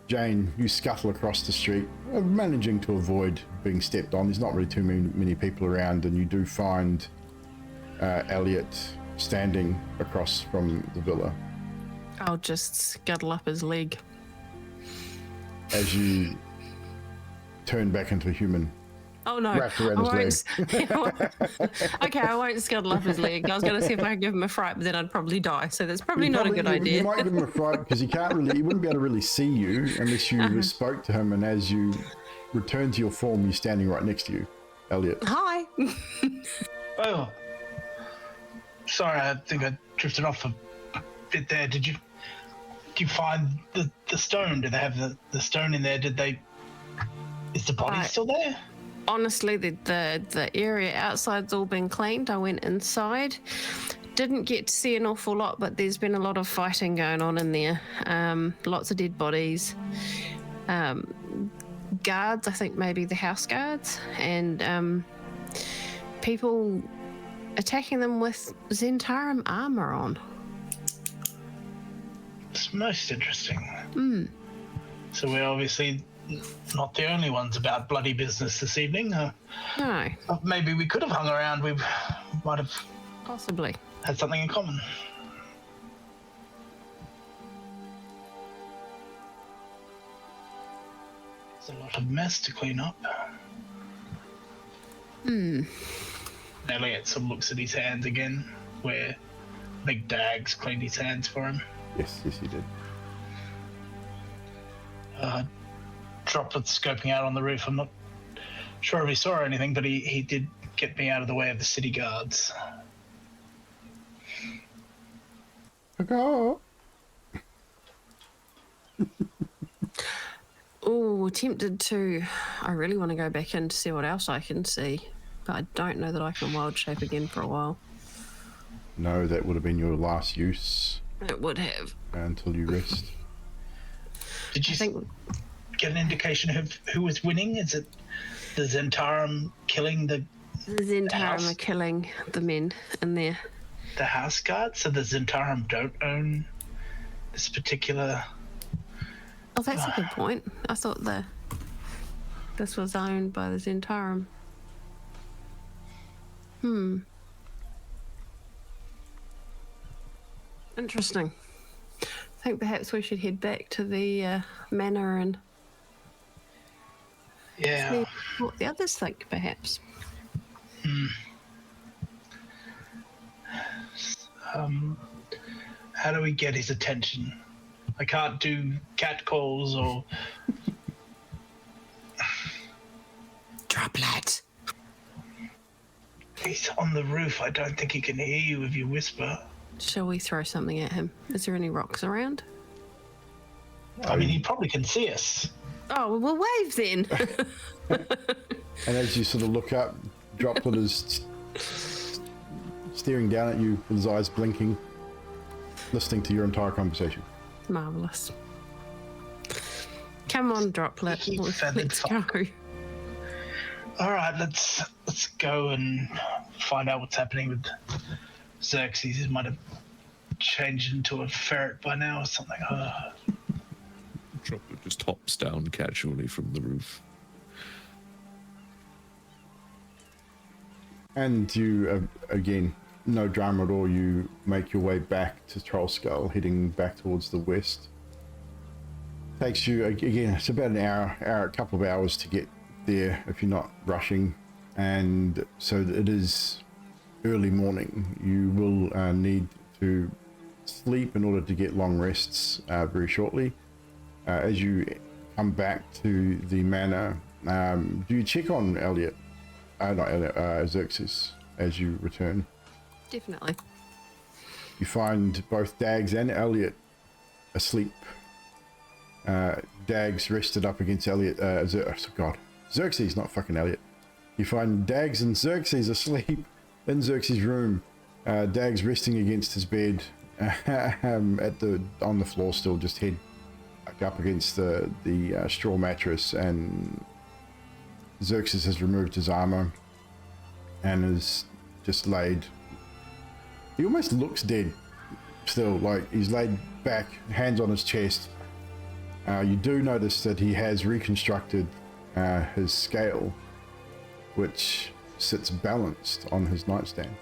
Jane, you scuttle across the street, managing to avoid being stepped on. There's not really too many people around, and you do find Elliot standing across from the villa. I'll just scuttle up his leg. As you turn back into a human. Oh no, Wrapped around his leg. Okay, I won't scuttle up his leg. I was going to see if I could give him a fright, but then I'd probably die. So that's probably not a good idea. You might give him a fright because he wouldn't be able to really see you unless you spoke to him, and as you return to your form, he's standing right next to you, Elliot. Hi. Oh, sorry, I think I drifted off a bit there. Did you find the stone? Do they have the stone in there? Is the body still there? honestly, the area outside's all been cleaned. I went inside. Didn't get to see an awful lot, but there's been a lot of fighting going on in there. Lots of dead bodies. Guards, I think maybe the house guards, and people attacking them with Zentarum armor on. It's most interesting. So we're obviously not the only ones about bloody business this evening. No, Maybe we could have hung around. We might have possibly. had something in common. There's a lot of mess to clean up. Elliot sort of looks at his hands again, where Big Dag's cleaned his hands for him. Yes, he did. Droplet scoping out on the roof. I'm not sure if he saw anything, but he did get me out of the way of the city guards. Go. Oh, tempted to. I really want to go back in to see what else I can see, but I don't know that I can wild shape again for a while. No, that would have been your last use It would have. until you rest. Did you get an indication of who was winning? Is it the Zentarum killing the Zentarum are killing the men in there. the house guards? So the Zentarum don't own this particular... Oh, that's a good point. I thought this was owned by the Zentarum. Interesting. I think perhaps we should head back to the manor and Yeah. see what the others think, perhaps. How do we get his attention? I can't do cat calls or... Droplet. He's on the roof. I don't think he can hear you if you whisper. Shall we throw something at him? Is there any rocks around? I mean, he probably can see us. Oh, well, we'll wave then. And as you sort of look up, Droplet is staring down at you with his eyes blinking, listening to your entire conversation. Marvellous. Come on, Droplet. Keep feathered Let's go. All right, let's go and find out what's happening with Xerxes. He might have changed into a ferret by now or something. Droplet just hops down casually from the roof. And you, again, no drama at all, you make your way back to Troll Skull, heading back towards the west. Takes you, again, it's about an hour, a couple of hours to get there if you're not rushing. And so it is early morning. You will need to sleep in order to get long rests very shortly. As you come back to the manor, do you check on Elliot? Xerxes as you return? Definitely. You find both Dag's and Elliot asleep. Dag's rested up against Elliot. Xerxes, not fucking Elliot. You find Dag's and Xerxes asleep in Xerxes' room. Dag's resting against his bed on the floor still, just head up against the straw mattress, and Xerxes has removed his armor and is just laid. He almost looks dead still, like he's laid back, hands on his chest. You do notice that he has reconstructed his scale, which sits balanced on his nightstand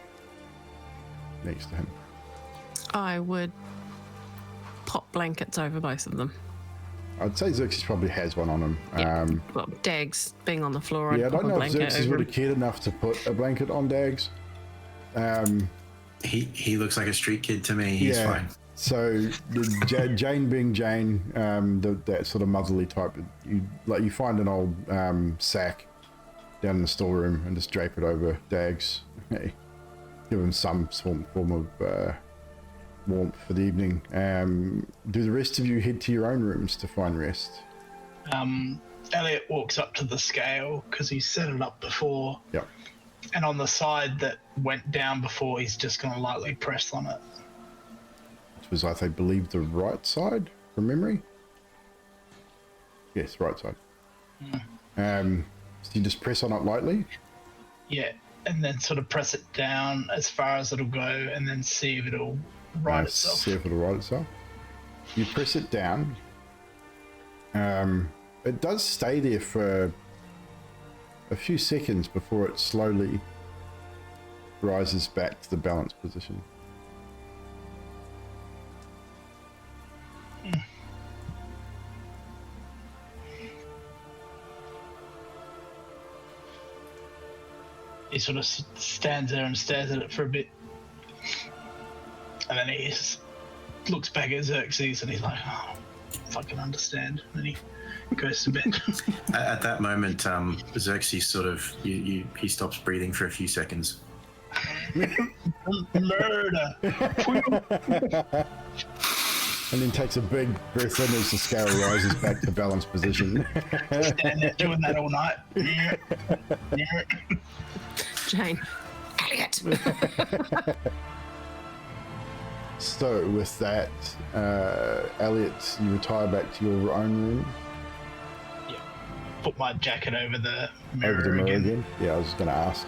next to him. I would pop blankets over both of them. I'd say Xerxes probably has one on him. Yeah. Well, Dag's being on the floor. I'd I pop don't a know if blanket Xerxes over would him. have cared enough to put a blanket on Dag's. He looks like a street kid to me. He's fine. So Jane being Jane, that sort of motherly type, you find an old sack down in the storeroom and just drape it over Dag's. Hey, give him some form of warmth for the evening. Do the rest of you head to your own rooms to find rest? Elliot walks up to the scale because he's set it up before, Yep. and on the side that went down before, he's just going to lightly press on it. Which was, I think, believe the right side from memory. Yes, right side. So you just press on it lightly. Yeah, and then sort of press it down as far as it'll go, and then see if it'll right itself. See if it'll right itself. You press it down. It does stay there for a few seconds before it slowly rises back to the balance position. He sort of stands there and stares at it for a bit, and then he just looks back at Xerxes and he's like, "Oh, fucking understand." And then he goes to bed. At that moment, Xerxes sort of he stops breathing for a few seconds. Murder. And then takes a big breath in as the scale rises back to balance position. Stand there doing that all night. Jane. Elliot. So with that, Elliot, you retire back to your own room. Yeah. Put my jacket over the mirror, Over the mirror again. Yeah, I was just going to ask.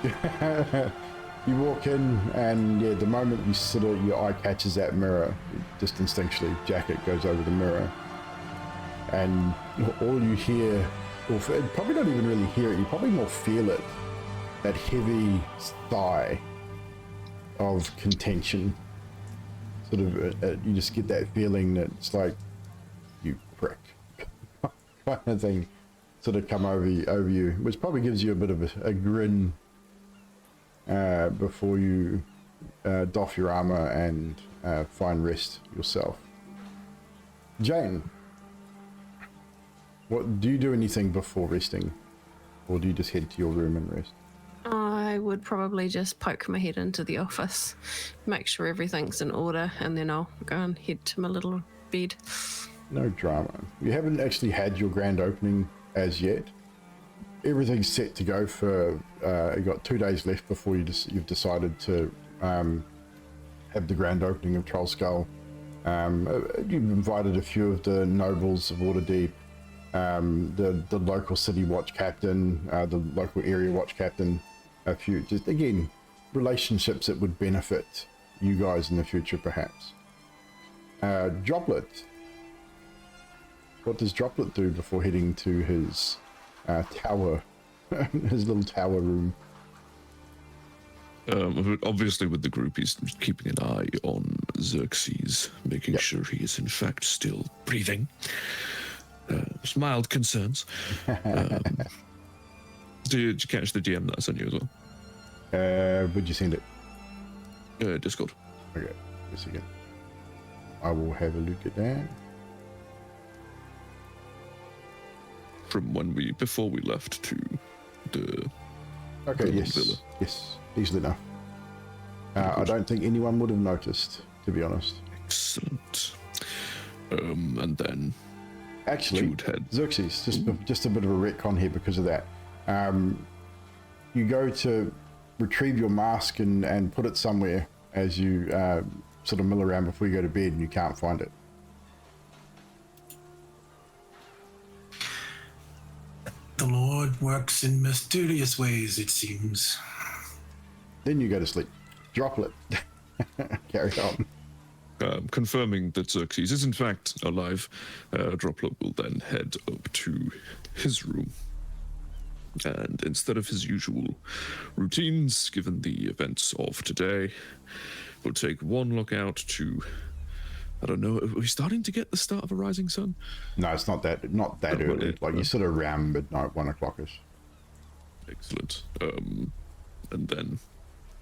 You walk in, and yeah, the moment you sort of your eye catches that mirror, just instinctually, jacket goes over the mirror, and all you hear, or probably not even really hear it, you probably more feel it, that heavy sigh of contention. Sort of, you just get that feeling that it's like, you prick, kind of thing, sort of come over you, which probably gives you a bit of a grin. Before you doff your armor and find rest yourself. Jane, what do you do anything before resting, or do you just head to your room and rest? I would probably just poke my head into the office, make sure everything's in order, and then I'll go and head to my little bed. No drama. You haven't actually had your grand opening as yet. Everything's set to go for, you got 2 days left before you've decided to have the grand opening of Troll Skull. You've invited a few of the nobles of Waterdeep, the local city watch captain, the local area watch captain, a few, just again, relationships that would benefit you guys in the future perhaps. Droplet. What does Droplet do before heading to his tower, his little tower room? Obviously, with the group, he's keeping an eye on Xerxes, making sure he is in fact still breathing. Mild concerns. Did you catch the DM that I sent you as well? Would you send it? Discord. Okay, just a second. I will have a look at that. From before we left to the Gralhund Villa. Yes, easily enough. I don't think anyone would have noticed, to be honest. Excellent. And then actually, Xerxes, just a bit of a retcon here because of that. You go to retrieve your mask and put it somewhere as you sort of mill around before you go to bed, and you can't find it. The Lord works in mysterious ways, it seems. Then you go to sleep. Droplet. Carry on. Confirming that Xerxes is in fact alive, Droplet will then head up to his room. And instead of his usual routines, given the events of today, we'll take one look out to, I don't know, are we starting to get the start of a rising sun? No, it's not that early. Like you sort of around midnight, 1 o'clock-ish. Excellent. And then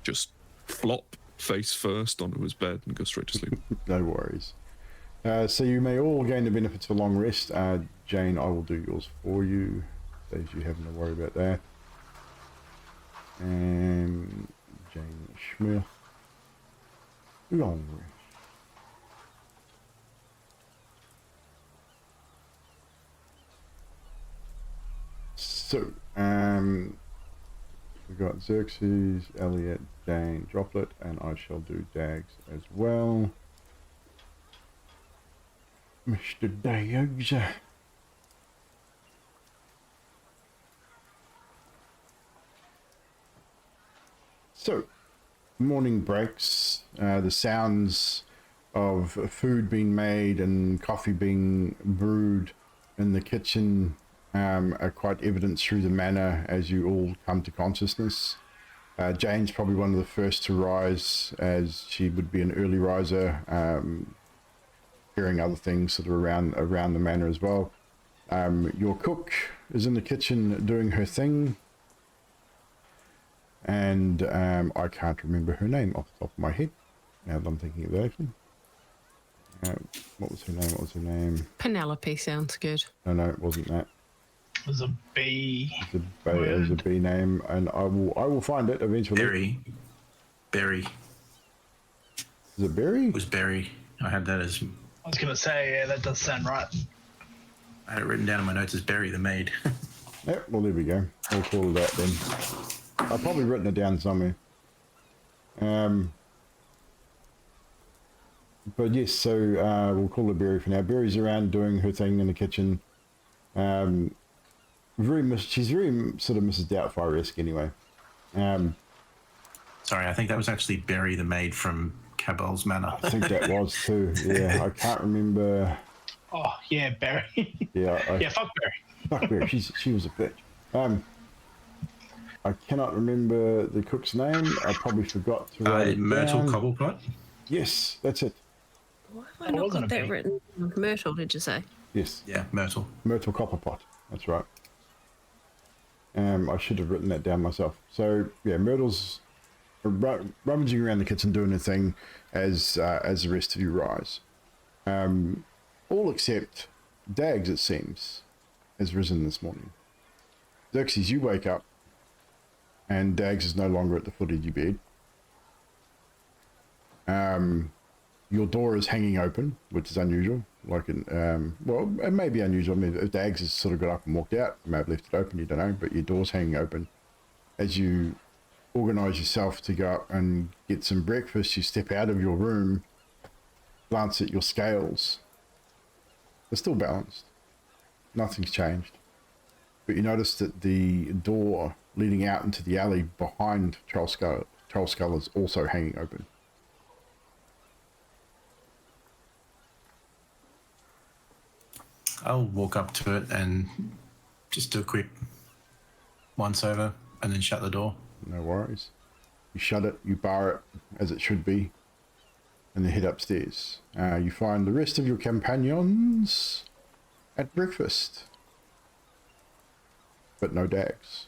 just flop face first onto his bed and go straight to sleep. No worries. So you may all gain the benefits of a long rest. Jane, I will do yours for you, so you having to worry about that. And Jane Smith, long rest. So, we've got Xerxes, Elliot, Jane, Droplet, and I shall do Dags as well. Mr. Dags. So, morning breaks, the sounds of food being made and coffee being brewed in the kitchen are quite evident through the manor as you all come to consciousness. Jane's probably one of the first to rise, as she would be an early riser, hearing other things sort of around the manor as well. Your cook is in the kitchen doing her thing, and I can't remember her name off the top of my head now that I'm thinking of it actually. What was her name? Penelope sounds good. No, it wasn't that. It was a B. It was a B name, and I will find it eventually. Berry. Is it Berry? It was Berry. I had that as... I was going to say, yeah, that does sound right. I had it written down in my notes as Berry the maid. Yep, well there we go. We'll call it that then. I've probably written it down somewhere. But yes, so we'll call her Berry for now. Berry's around doing her thing in the kitchen. She's very sort of Mrs. Doubtfire-esque anyway. Sorry, I think that was actually Berry the maid from Cabal's Manor. I think that was too. Yeah, I can't remember. Oh, yeah, Barry. Yeah, Yeah, fuck Barry. fuck Berry. She was a bitch. I cannot remember the cook's name. I probably forgot to write it Myrtle down. Cobblepot? Yes, that's it. Why have I not wasn't got a that bee. written? Myrtle, did you say? Yes, Yeah, Myrtle. Myrtle Copperpot. That's right. I should have written that down myself. So yeah, Myrtle's rummaging around the kitchen doing her thing as the rest of you rise. All except Dags, it seems, has risen this morning. Xerxes, you wake up, and Dags is no longer at the foot of your bed. Your door is hanging open, which is unusual. Like, well, it may be unusual. I mean, if Dags has sort of got up and walked out, you may have left it open, you don't know, but your door's hanging open. As you organise yourself to go up and get some breakfast, you step out of your room, glance at your scales. They're still balanced. Nothing's changed. But you notice that the door leading out into the alley behind Troll Skull is also hanging open. I'll walk up to it and just do a quick once over and then shut the door. No worries. You shut it, you bar it as it should be, and then head upstairs. You find the rest of your companions at breakfast, but no Dags.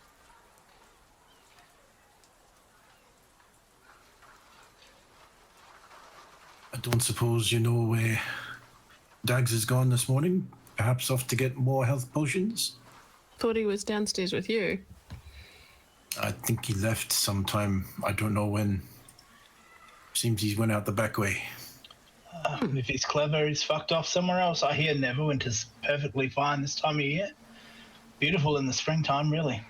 I don't suppose you know where Dags is gone this morning? Perhaps off to get more health potions? Thought he was downstairs with you. I think he left sometime. I don't know when. Seems he went out the back way. If he's clever, he's fucked off somewhere else. I hear Neverwinter's perfectly fine this time of year. Beautiful in the springtime, really.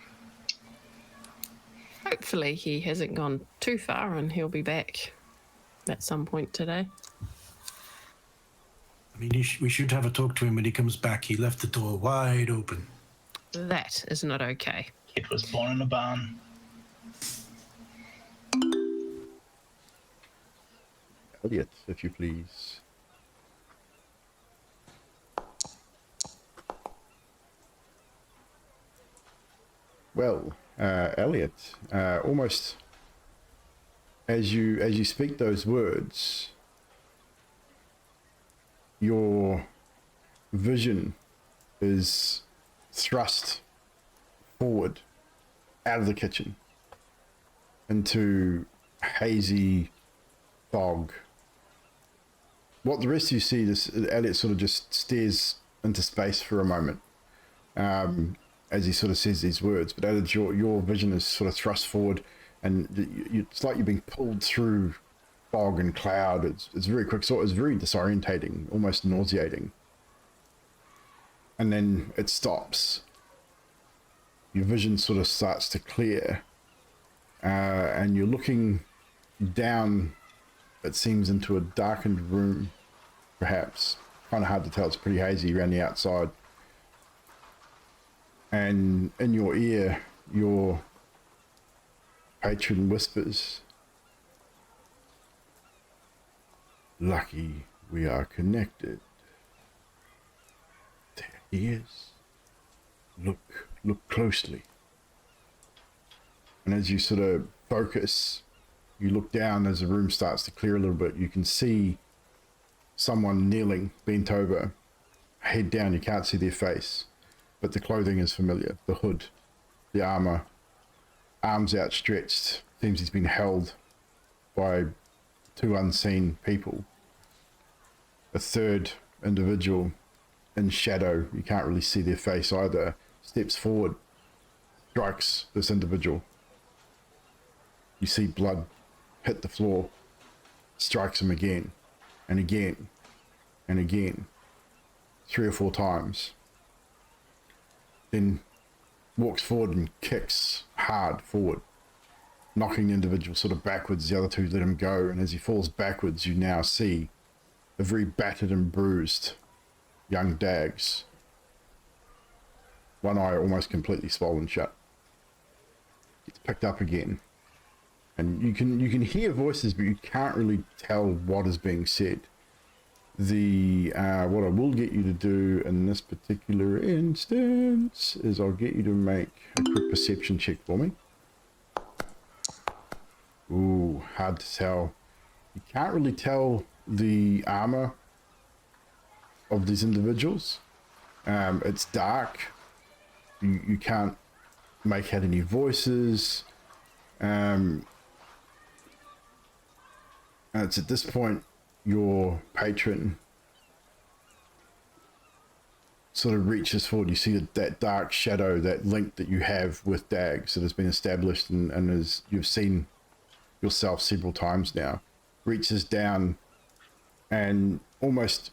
Hopefully he hasn't gone too far and he'll be back at some point today. I mean, we should have a talk to him when he comes back. He left the door wide open. That is not okay. Kid was born in a barn. Elliot, if you please. Well, Elliot, almost as you speak those words, your vision is thrust forward out of the kitchen into hazy fog. What the rest of you see, this Elliot sort of just stares into space for a moment as he sort of says these words. But Elliot, your vision is sort of thrust forward, and it's like you're being pulled through fog and cloud. It's very quick, so it's very disorientating, almost nauseating. And then it stops. your vision sort of starts to clear, and you're looking down, it seems, into a darkened room, perhaps. Kind of hard to tell, it's pretty hazy around the outside. And in your ear, your patron whispers, "Lucky we are connected. There he is. Look closely." And as you sort of focus, you look down as the room starts to clear a little bit. You can see someone kneeling, bent over, head down. You can't see their face, but the clothing is familiar. The hood, the armor, arms outstretched. Seems he's been held by two unseen people. A third individual in shadow, you can't really see their face either, steps forward, strikes this individual. You see blood hit the floor, strikes him again and again and again, 3 or 4 times. Then walks forward and kicks hard forward, knocking the individual sort of backwards. The other two let him go, and as he falls backwards, you now see a very battered and bruised young Dag's. One eye almost completely swollen shut. Gets picked up again, and you can hear voices, but you can't really tell what is being said. The what I will get you to do in this particular instance is I'll get you to make a quick perception check for me. Ooh, hard to tell. You can't really tell the armor of these individuals. It's dark. You can't make out any voices. And it's at this point your patron sort of reaches forward. You see that dark shadow, that link that you have with Dag's that has been established and as you've seen yourself several times now, reaches down and almost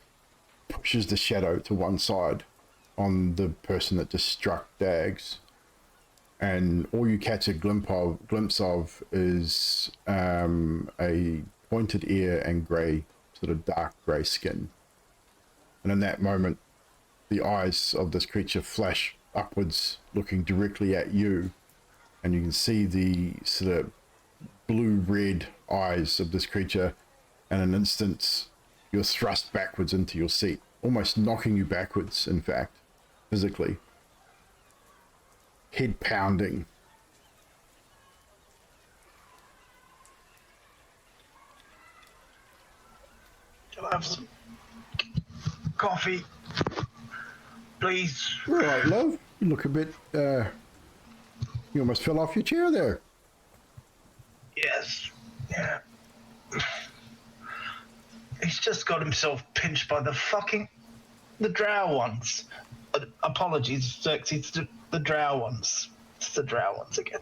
pushes the shadow to one side on the person that just struck Dag's, and all you catch a glimpse of is a pointed ear and grey, sort of dark grey skin. And in that moment, the eyes of this creature flash upwards, looking directly at you, and you can see the sort of blue-red eyes of this creature, and in an instant, you're thrust backwards into your seat, almost knocking you backwards, in fact, physically. Head pounding. Can I have some coffee, please? All right, love. You look a bit, you almost fell off your chair there. Yes. Yeah. He's just got himself pinched by the drow ones. Apologies, Xerxes, the drow ones. It's the drow ones again.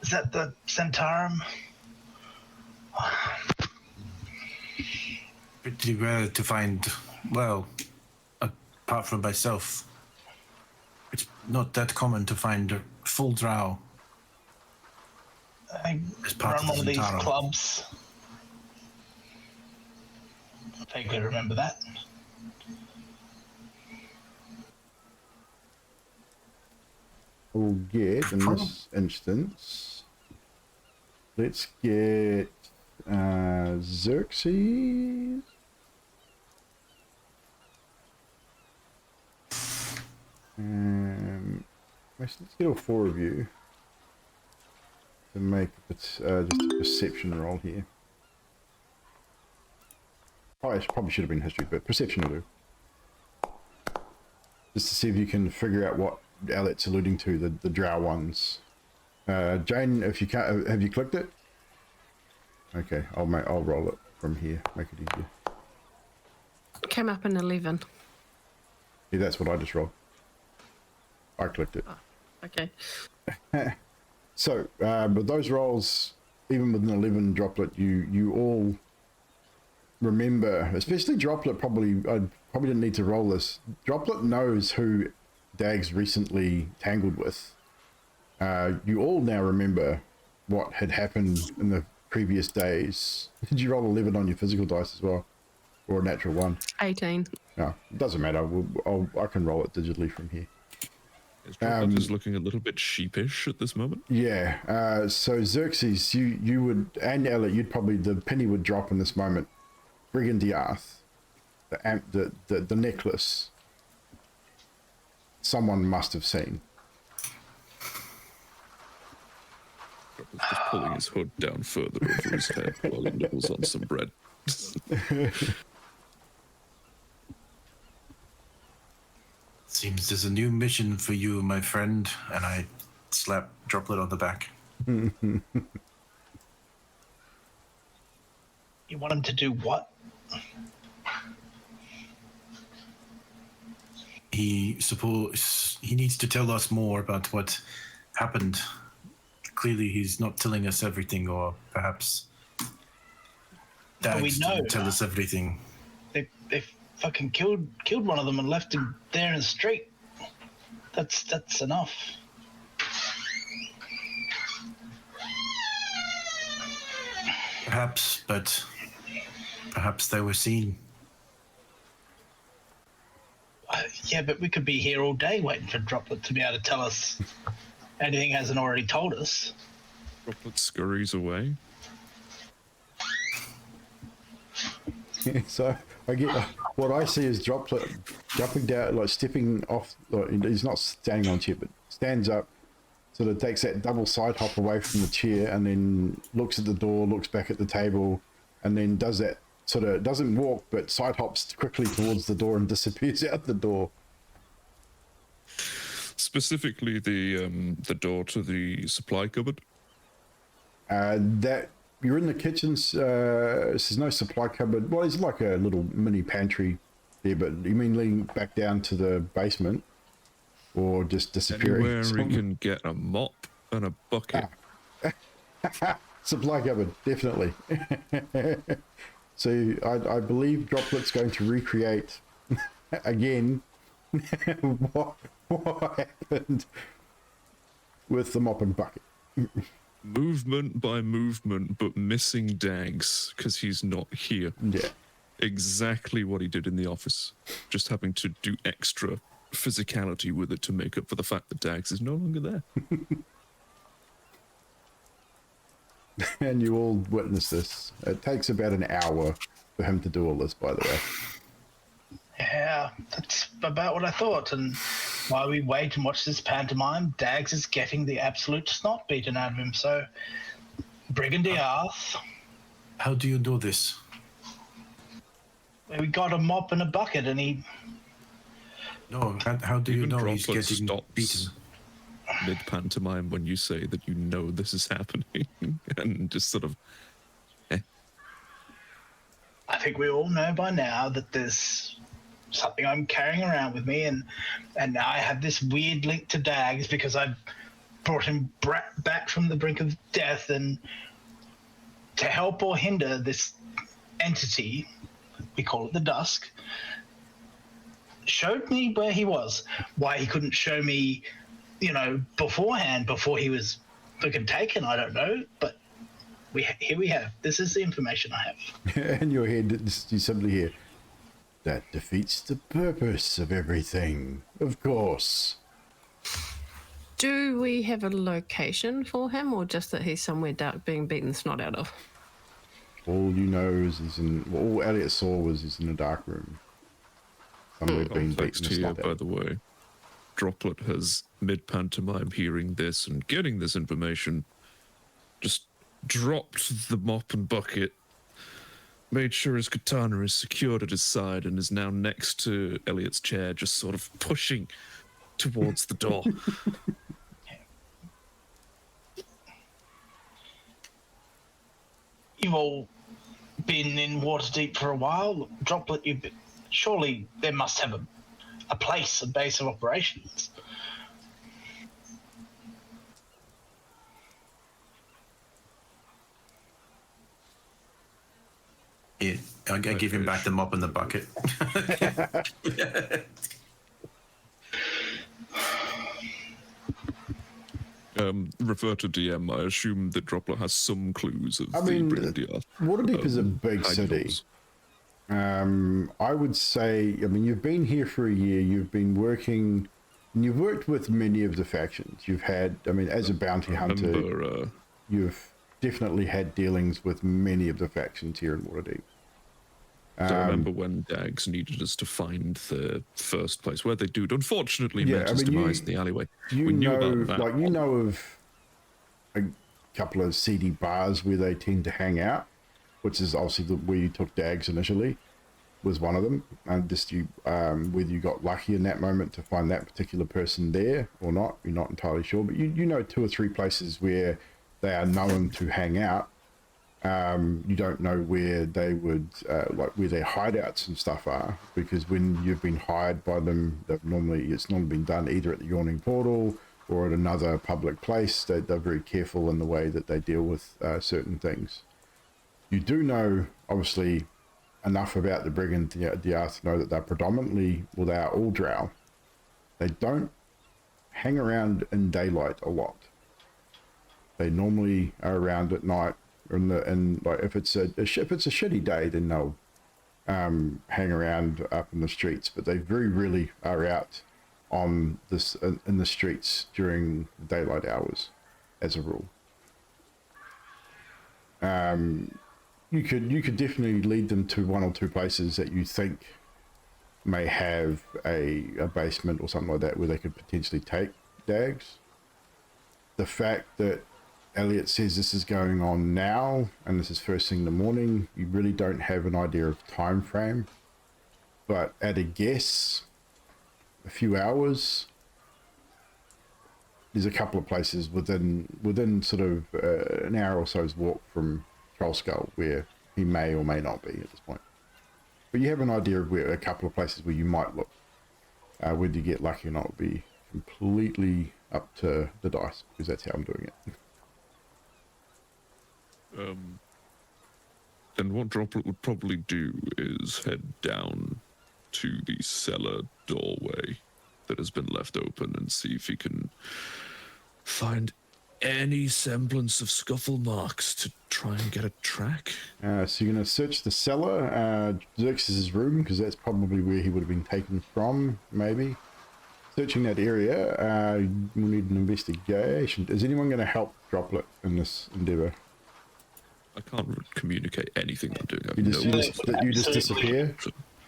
Is that the Centaurum? Pretty rare to find, well, apart from myself, it's not that common to find a full drow. I As part run of one of the these Centaurum. clubs. I vaguely remember that. We'll get, in this instance, let's get Xerxes. Let's get all 4 of you to make just a perception roll here. Probably should have been history, but perception will do. Just to see if you can figure out what Alet's alluding to, the drow ones. Jane, if you can't, have you clicked it? Okay, I'll roll it from here, make it easier. Came up in 11. Yeah, that's what I just rolled. I clicked it. Oh, okay. So, with those rolls, even with an 11 droplet, you all remember, especially droplet. I probably didn't need to roll this. Droplet knows who Dag's recently tangled with, you all now remember what had happened in the previous days. Did you roll 11 on your physical dice as well? Or a natural 1? 18. No, it doesn't matter. I can roll it digitally from here. Droplet is looking a little bit sheepish at this moment. Yeah, so Xerxes, you would, and Elliot, you'd probably, the penny would drop in this moment. Brigandiath, the necklace, someone must have seen. Droplet's just pulling his hood down further over his head while he nibbles on some bread. Seems there's a new mission for you, my friend, and I slap Droplet on the back. You want him to do what? He needs to tell us more about what happened. Clearly, he's not telling us everything, or perhaps Dags didn't tell us everything. They fucking killed one of them and left him there in the street. That's enough. Perhaps, but perhaps they were seen. Yeah, but we could be here all day waiting for Droplet to be able to tell us anything he hasn't already told us. Droplet scurries away. So I get what I see is Droplet jumping down, like stepping off. Like, he's not standing on a chair, but stands up, sort of takes that double side hop away from the chair, and then looks at the door, looks back at the table, and then does that sort of, doesn't walk, but side hops quickly towards the door and disappears out the door. Specifically, the door to the supply cupboard. That you're in the kitchens. There's no supply cupboard. Well, it's like a little mini pantry there, but you mean leading back down to the basement, or just disappearing? Anywhere we can get a mop and a bucket. Supply cupboard, definitely. So I believe Droplet's going to recreate again what happened with the mop and bucket. Movement by movement, but missing Dags because he's not here. Yeah. Exactly what he did in the office. Just having to do extra physicality with it to make up for the fact that Dags is no longer there. And you all witness this. It takes about an hour for him to do all this, by the way. Yeah, that's about what I thought. And while we wait and watch this pantomime, Dags is getting the absolute snot beaten out of him. So, Brigandiath. How do you do this? We got a mop and a bucket, and he. No, how do you Even know he's Droplet getting stops beaten? mid-pantomime when you say that you know this is happening and just sort of I think we all know by now that there's something I'm carrying around with me, and now I have this weird link to Dags because I brought him back from the brink of death, and to help or hinder this entity, we call it the Dusk, showed me where he was. Why he couldn't show me, beforehand, before he was fucking taken, I don't know, but here we have. This is the information I have. In your head, you simply hear, that defeats the purpose of everything, of course. Do we have a location for him, or just that he's somewhere dark being beaten the snot out of? All you know is all Elliot saw was he's in a dark room. Somewhere being thanks beaten to the you, snot by out. the way. Droplet has, mid-pantomime, hearing this and getting this information, just dropped the mop and bucket, made sure his katana is secured at his side, and is now next to Elliot's chair, just sort of pushing towards the door. You've all been in Waterdeep for a while. Droplet, surely there must have a place, a base of operations. Yeah, I give him back the mop and the bucket. Refer to DM. I assume that Droplet has some clues of I the mean, Brigadier. Waterdeep is a big hiding city. holes. I would say, I mean, you've been here for a year, you've been working, and you've worked with many of the factions. You've had, I mean, as a bounty hunter, Remember, you've definitely had dealings with many of the factions here in Waterdeep. I remember when Dags needed us to find the first place where they do. Unfortunately, Yeah, met I his mean, demise in the alleyway. You We knew know, about that. like, you know of a couple of seedy bars where they tend to hang out, which is obviously where you took Dags initially, was one of them. And just whether you got lucky in that moment to find that particular person there or not, you're not entirely sure. But you know 2 or 3 places where they are known to hang out. You don't know where they would, like where their hideouts and stuff are, because when you've been hired by them, it's normally been done either at the Yawning Portal or at another public place. They're very careful in the way that they deal with certain things. You do know, obviously, enough about the Brigand to know that they're predominantly, well, they are all drow. They don't hang around in daylight a lot. They normally are around at night, and like if it's a shitty day, then they'll hang around up in the streets. But they very rarely are out on this in the streets during daylight hours, as a rule. You could definitely lead them to 1 or 2 places that you think may have a basement or something like that where they could potentially take Dags. The fact that Elliot says this is going on now and this is first thing in the morning, you really don't have an idea of time frame. But at a guess, a few hours, there's a couple of places within sort of an hour or so's walk from Trollskull where he may or may not be at this point. But you have an idea of where a couple of places where you might look. Whether you get lucky or not will be completely up to the dice, because that's how I'm doing it. Then what Droplet would probably do is head down to the cellar doorway that has been left open and see if he can find any semblance of scuffle marks to try and get a track. So you're going to search the cellar, Xerxes' room, because that's probably where he would have been taken from, maybe. Searching that area, we'll need an investigation. Is anyone going to help Droplet in this endeavor? I can't communicate anything I'm doing. You just disappear?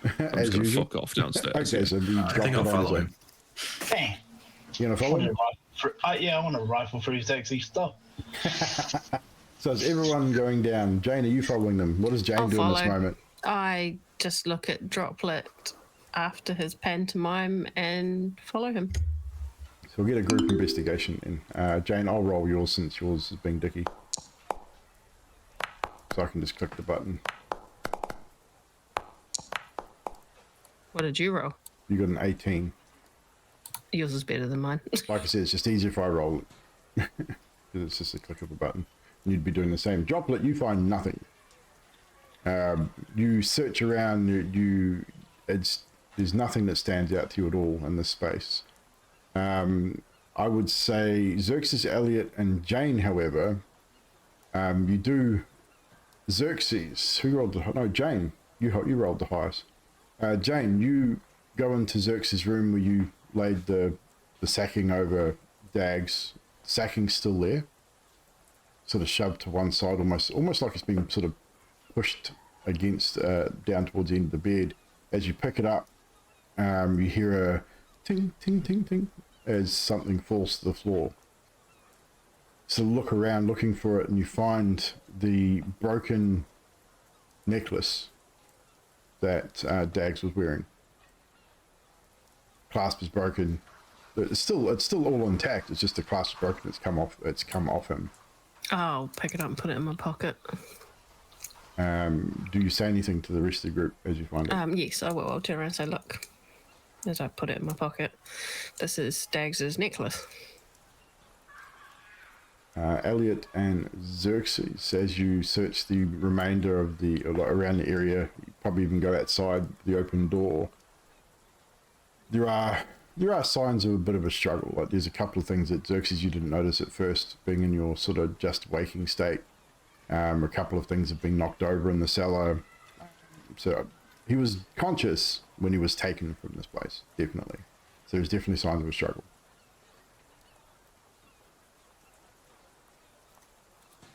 I'm just going to fuck off downstairs. Okay, so you I think I'll follow him. Bang. You going to follow him? Yeah, I want to rifle through sexy stuff. So is everyone going down? Jane, are you following them? What does Jane I'll do in this follow. moment? I just look at Droplet after his pantomime and follow him. So we'll get a group investigation in. Jane, I'll roll yours since yours is being dicky. So I can just click the button. What did you roll? You got an 18. Yours is better than mine. Like I said, it's just easier if I roll it. Because it's just a click of a button. And you'd be doing the same. Droplet, you find nothing. You search around, there's nothing that stands out to you at all in this space. I would say Xerxes, Elliot, and Jane, however, you do... Xerxes, who rolled the... No, Jane, you rolled the highest. Jane, you go into Xerxes' room where you laid the sacking over Dags. Sacking's still there. Sort of shoved to one side, almost like it's been sort of pushed against, down towards the end of the bed. As you pick it up, you hear a ting, ting, ting, ting, as something falls to the floor. So look around looking for it, and you find the broken necklace that Dags was wearing. Clasp is broken. It's still all intact. It's just the clasp is broken. It's come off him. I'll pick it up and put it in my pocket. Do you say anything to the rest of the group as you find it? Yes, I will. I'll turn around and say, look, as I put it in my pocket, this is Dags' necklace. Elliot and Xerxes, as you search the remainder of around the area, you probably even go outside the open door. There are there are signs of a bit of a struggle. Like there's a couple of things that Xerxes you didn't notice at first, being in your sort of just waking state. A couple of things have been knocked over in the cellar. So he was conscious when he was taken from this place, definitely. So there's definitely signs of a struggle.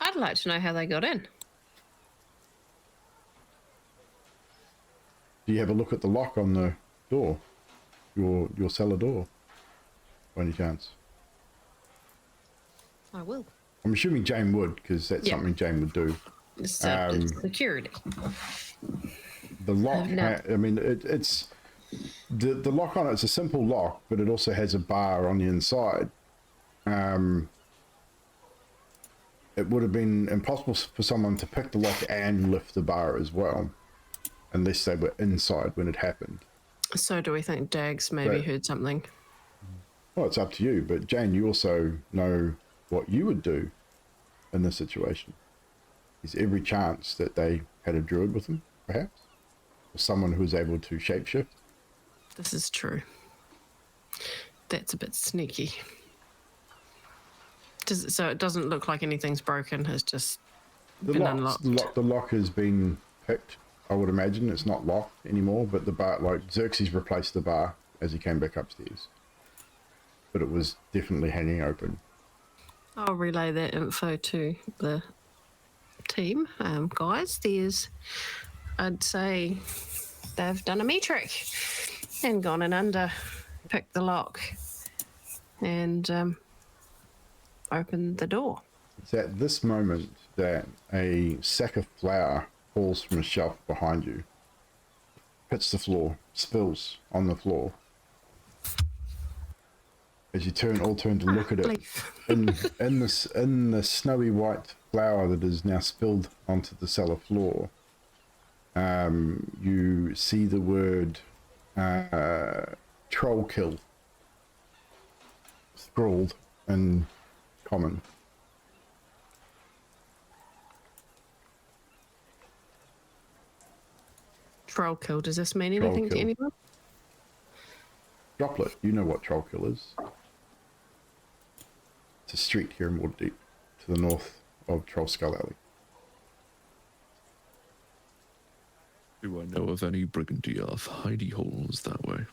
I'd like to know how they got in. Do you have a look at the lock on the door? Your cellar door? By any chance? I will. I'm assuming Jane would, because that's Yeah. something Jane would do. It's security. The lock, No. I mean, it's the lock on it's a simple lock, but it also has a bar on the inside. It would have been impossible for someone to pick the lock and lift the bar as well, unless they were inside when it happened. So do we think Dags maybe Right. heard something? Well, it's up to you, but Jane, you also know what you would do in this situation. There's every chance that they had a druid with them, perhaps, or someone who was able to shapeshift. This is true. That's a bit sneaky. So it doesn't look like anything's broken. It's just been unlocked. The lock has been picked. I would imagine it's not locked anymore, but the bar, like Xerxes replaced the bar as he came back upstairs, but it was definitely hanging open. I'll relay that info to the team. Guys, I'd say they've done a metric and gone in under, picked the lock, and opened the door. It's at this moment that a sack of flour falls from a shelf behind you, hits the floor, spills on the floor. As you all turn to look at it, in the snowy white flour that is now spilled onto the cellar floor, you see the word troll kill scrawled in common. Troll kill. Does this mean Troll anything to kill. anyone? Droplet, you know what troll kill is. It's a street here in Waterdeep, to the north of Troll Skull Alley. Do I know of any Brigandiath hidey holes that way?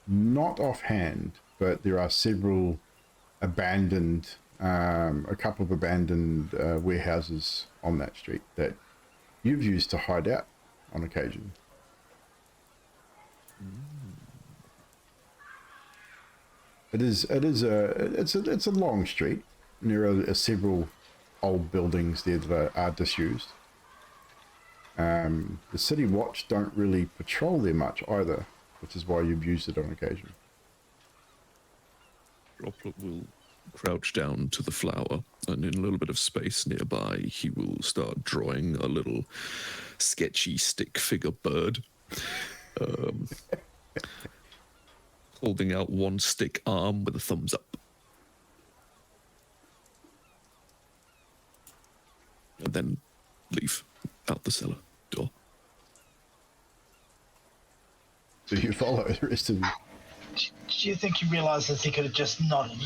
Not offhand, but there are several abandoned, a couple of abandoned warehouses on that street that you've used to hide out on occasion. It's a long street. And there are several old buildings there that are disused. The City Watch don't really patrol there much either, which is why you've used it on occasion. Droplet will crouch down to the flower, and in a little bit of space nearby, he will start drawing a little sketchy stick figure bird, holding out one stick arm with a thumbs up. And then leave out the cellar door. So you follow the rest of you. Do you think he realizes he could have just nodded?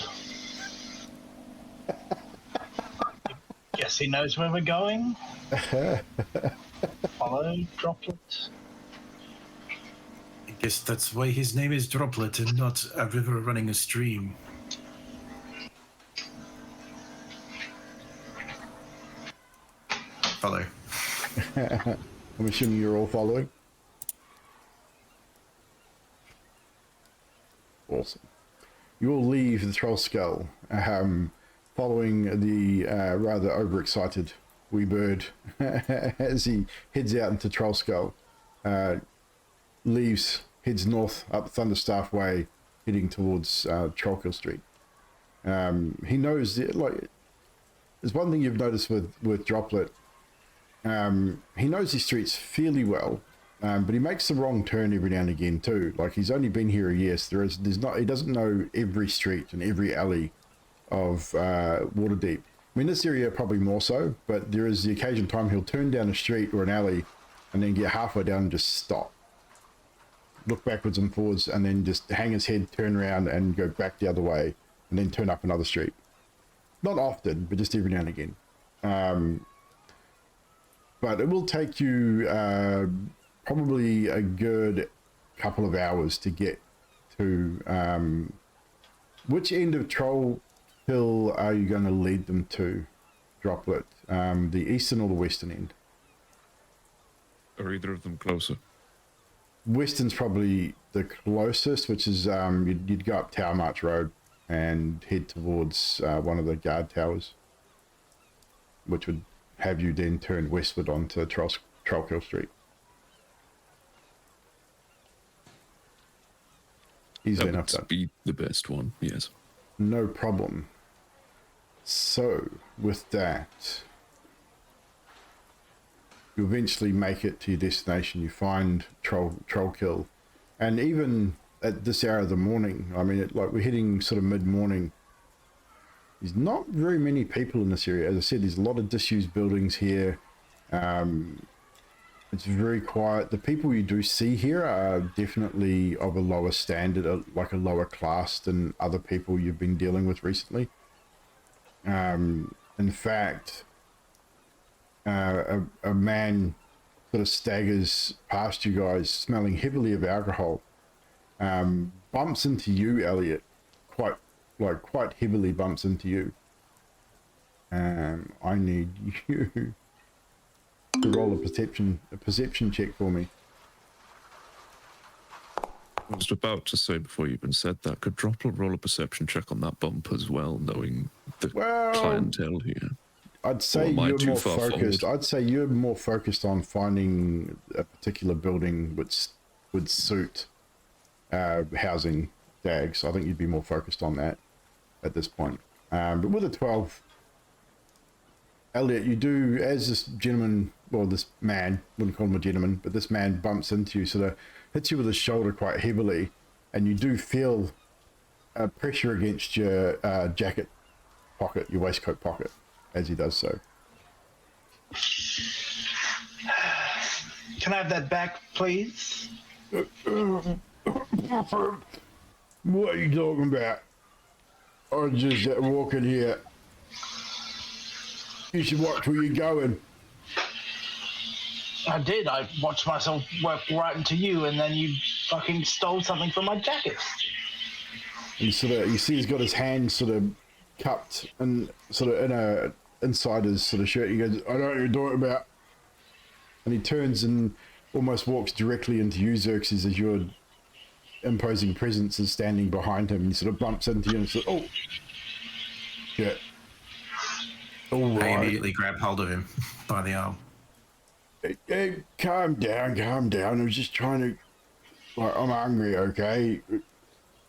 Guess he knows where we're going. Follow Droplet. I guess that's why his name is Droplet and not a river running a stream. Follow. I'm assuming you're all following. Awesome. You will leave the Troll Skull, following the rather overexcited wee bird as he heads out into Troll Skull. Heads north up Thunderstaff Way, heading towards Trollkill Street. He knows that, like, there's one thing you've noticed with Droplet. He knows these streets fairly well, but he makes the wrong turn every now and again too. Like, he's only been here a year, so he doesn't know every street and every alley of Waterdeep. I mean, this area probably more so, but there is the occasion time he'll turn down a street or an alley and then get halfway down and just stop. look backwards and forwards, and then just hang his head, turn around, and go back the other way, and then turn up another street. Not often, but just every now and again. But it will take you probably a good couple of hours to get to. Which end of Troll Hill are you going to lead them to, Droplet? The eastern or the western end? Are either of them closer? Western's probably the closest, which is you'd go up Tower March Road and head towards one of the guard towers, which would have you then turn westward onto Trollkill Street. Easily enough done. That would be the best one, yes. No problem. So, with that, you eventually make it to your destination. You find Trollkill, and even at this hour of the morning, I mean, like we're hitting sort of mid-morning. There's not very many people in this area. As I said, there's a lot of disused buildings here. It's very quiet. The people you do see here are definitely of a lower standard, like a lower class than other people you've been dealing with recently. In fact, a man sort of staggers past you guys, smelling heavily of alcohol, bumps into you, Elliot, quite heavily bumps into you. I need you to roll a perception check for me. I was about to say before you even said that, could Droplet roll a perception check on that bump as well, knowing the clientele here? I'd say you're more focused. I'd say you're more focused on finding a particular building which would suit housing Dags. I think you'd be more focused on that at this point. But with a 12, Elliot, you do, as this gentleman, well, this man, wouldn't call him a gentleman, but this man bumps into you, sort of hits you with his shoulder quite heavily, and you do feel pressure against your jacket pocket, your waistcoat pocket, as he does so. Can I have that back, please? What are you talking about? I just walking here. You should watch where you're going. I did. I watched myself walk right into you, and then you fucking stole something from my jacket. And you see he's got his hand sort of cupped and sort of inside his sort of shirt. He goes, I don't know what you're talking about. And he turns and almost walks directly into you, Xerxes, as your imposing presence is standing behind him. And he sort of bumps into you and says, oh. Yeah. All right. I immediately grab hold of him by the arm. Hey, calm down. I was just trying to, I'm hungry, okay?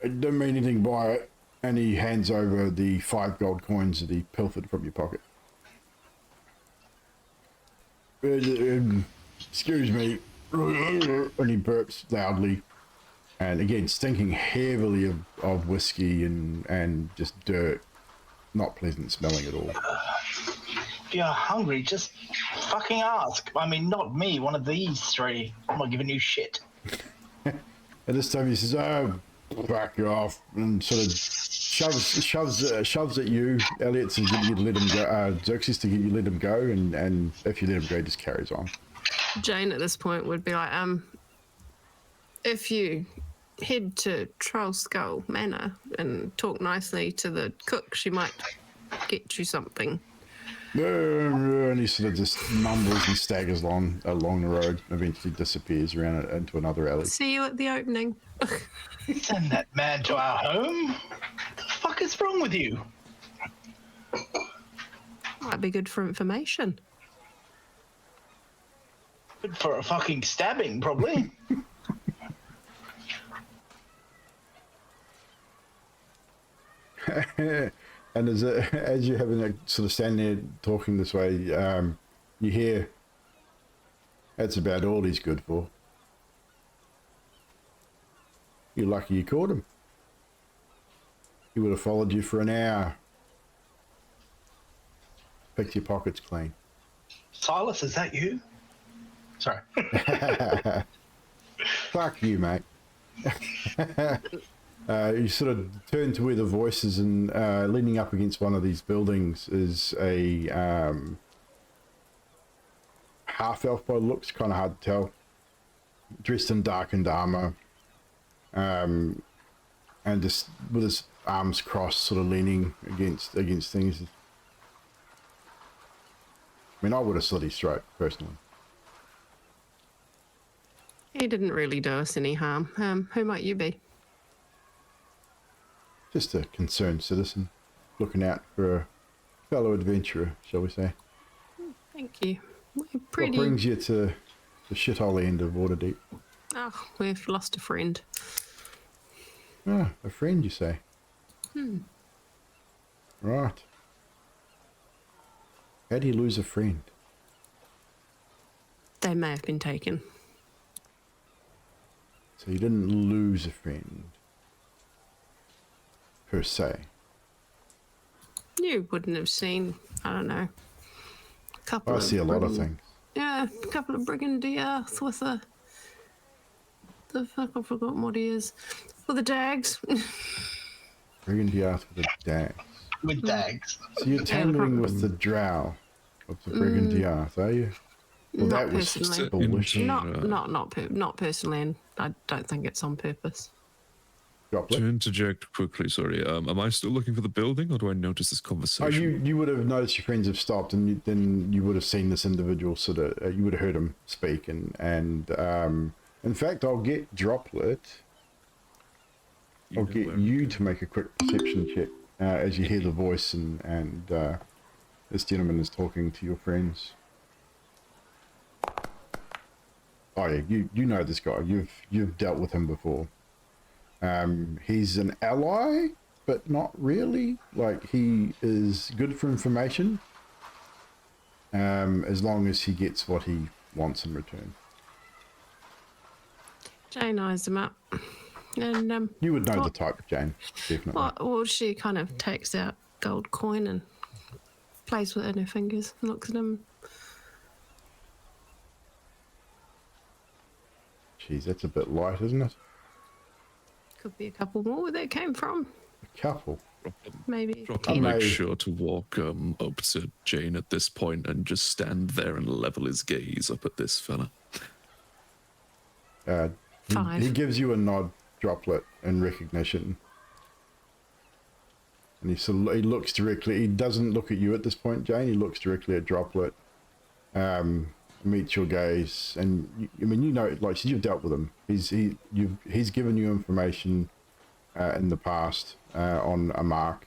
I didn't mean anything by it. And he hands over the 5 gold coins that he pilfered from your pocket. Excuse me. And he burps loudly. And again, stinking heavily of whiskey and just dirt. Not pleasant smelling at all. If you're hungry, just fucking ask. I mean, not me, one of these three. I'm not giving you shit. And this time he says, oh, back off, and sort of shoves at you, Elliot, to get you to let him go, Xerxes, to get you to let him go, and if you let him go, he just carries on. Jane at this point would be like, if you head to Troll Skull Manor and talk nicely to the cook, she might get you something. And he sort of just mumbles and staggers along the road, eventually disappears around it into another alley. See you at the opening. Send that man to our home? What the fuck is wrong with you? Might be good for information. Good for a fucking stabbing, probably. And as you're having a sort of standing there talking this way, you hear, that's about all he's good for. You're lucky you caught him. He would have followed you for an hour. Picked your pockets clean. Silas, is that you? Sorry. Fuck you, mate. You sort of turn to where the voice is, and leaning up against one of these buildings is a half elf by the looks, kind of hard to tell, dressed in darkened armor, and just with his arms crossed, sort of leaning against things. I mean, I would have slit his throat personally. He didn't really do us any harm. Who might you be? Just a concerned citizen, looking out for a fellow adventurer, shall we say. Thank you. We're What pretty. brings you to the shithole end of Waterdeep? Oh, we've lost a friend. Ah, a friend, you say? Right. How do you lose a friend? They may have been taken. So you didn't lose a friend, per se. You wouldn't have seen, I don't know, a couple I of... see a lot of things. Yeah, a couple of brigadier with a... The fuck, I've forgotten what he is. With the Dags. Brigand Diath with a dag. With Dags. So you're tangling with the drow of the Brigand Diath, are you? Well, Not that was personally. bullshit. Not personally, and I don't think it's on purpose. Droplet. To interject quickly, sorry. Am I still looking for the building, or do I notice this Oh, conversation? you would have noticed your friends have stopped, and then you would have seen this individual sort of. You would have heard him speak, and in fact, I'll get Droplet. I'll know get where- you to make a quick perception check as you hear the voice, and this gentleman is talking to your friends. Oh yeah, you know this guy. You've dealt with him before. He's an ally, but not really. Like, he is good for information, as long as he gets what he wants in return. Jane eyes him up. And You would know the what- type, Jane, definitely. well, she kind of takes out gold coin and plays with it in her fingers and looks at him. Jeez, that's a bit light, isn't it? Could be a couple more where that came from. A couple. Maybe. I'll Ten. may- make sure to walk up to Jane at this point and just stand there and level his gaze up at this fella. He 5. gives you a nod, Droplet, in recognition. And he looks directly. He doesn't look at you at this point, Jane. He looks directly at Droplet. Meets your gaze, and I mean, you know, like, you've dealt with him. He's given you information in the past on a mark.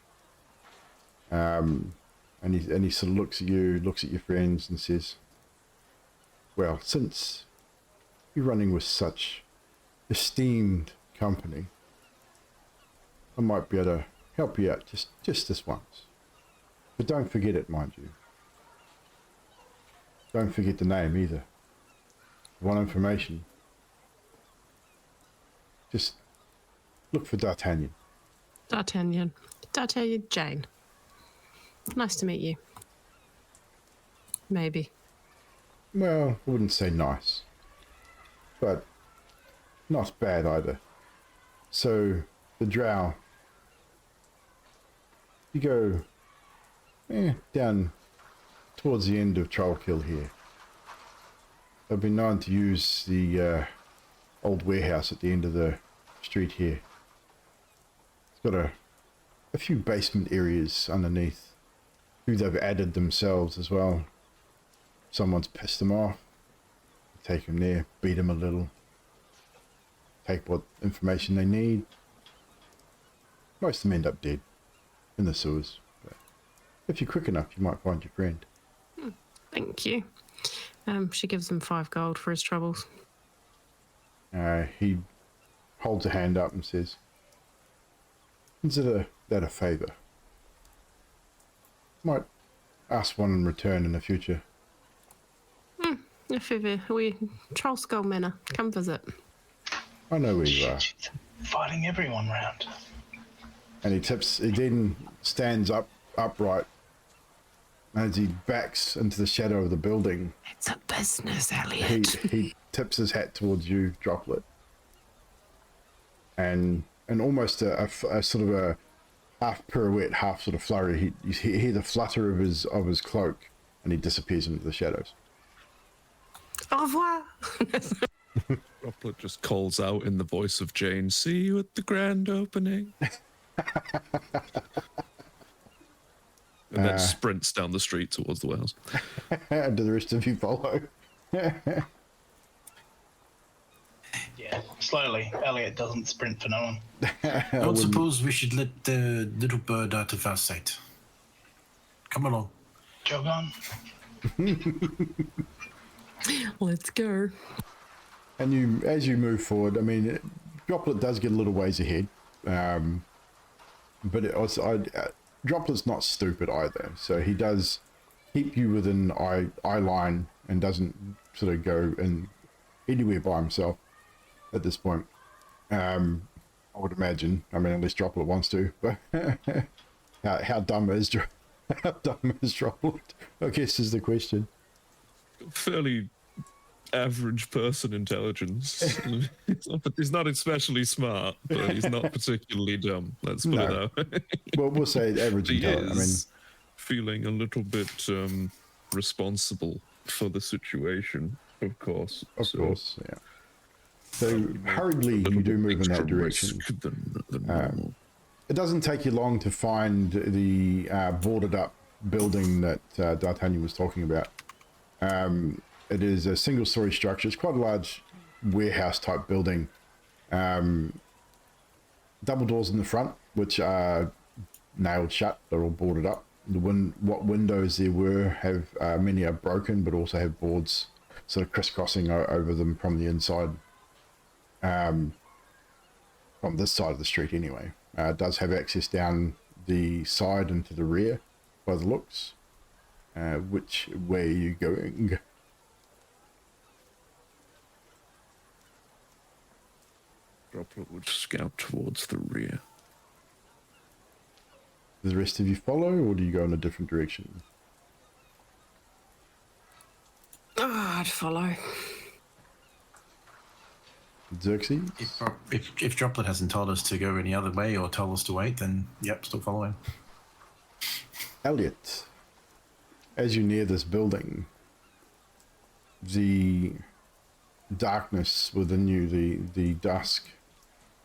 And he sort of looks at you, looks at your friends, and says, "Well, since you're running with such esteemed company, I might be able to help you out just this once. But don't forget it, mind you. Don't forget the name either. Want information? Just look for D'Artagnan." D'Artagnan. D'Artagnan Jane. Nice to meet you. Maybe. Well, I wouldn't say nice, but not bad either. So, the drow, you go down towards the end of Trollkill here. They've been known to use the old warehouse at the end of the street here. It's got a few basement areas underneath, who they've added themselves as well. Someone's pissed them off. Take them there, beat them a little, take what information they need. Most of them end up dead in the sewers. But if you're quick enough, you might find your friend. Thank you. She gives him 5 gold for his troubles. He holds a hand up and says, "Consider that a favour. Might ask one in return in the future." If ever we Troll Skull Manor, come visit. I know where you are. She's fighting everyone round. And he then stands upright as he backs into the shadow of the building. It's a business, Elliot. He tips his hat towards you, Droplet. and almost a sort of a half pirouette, half sort of flurry. You hear the flutter of his cloak, and he disappears into the shadows. Au revoir. Droplet just calls out in the voice of Jane, "See you at the grand opening." And then sprints down the street towards the warehouse. And do the rest of you follow? Yeah, slowly. Elliot doesn't sprint for no one. I don't suppose we should let the little bird out of our sight. Come along. Jog on. Let's go. And as you move forward, I mean, Droplet does get a little ways ahead, but Droplet's not stupid either, so he does keep you within eye line and doesn't sort of go in anywhere by himself at this point. I would imagine. I mean, unless Droplet wants to, but how dumb is Droplet? I guess is the question. Fairly average person intelligence. He's not especially smart, but he's not particularly dumb. Let's put it that way. Well, we'll say average He intelligence. I mean, is feeling a little bit responsible for the situation, of course. of course, yeah. So hurriedly, you do move in that direction. Than normal. It doesn't take you long to find the boarded up building that D'Artagnan was talking about. It is a single story structure. It's quite a large warehouse type building. Double doors in the front, which are nailed shut. They're all boarded up. What windows there were have many are broken, but also have boards sort of crisscrossing over them from the inside. From this side of the street anyway. It does have access down the side and to the rear by the looks. Which way are you going? Droplet would scout towards the rear. Do the rest of you follow, or do you go in a different direction? Oh, I'd follow. Xerxes? If Droplet hasn't told us to go any other way or told us to wait, then yep, still following. Elliot, as you near this building, the darkness within you, the dusk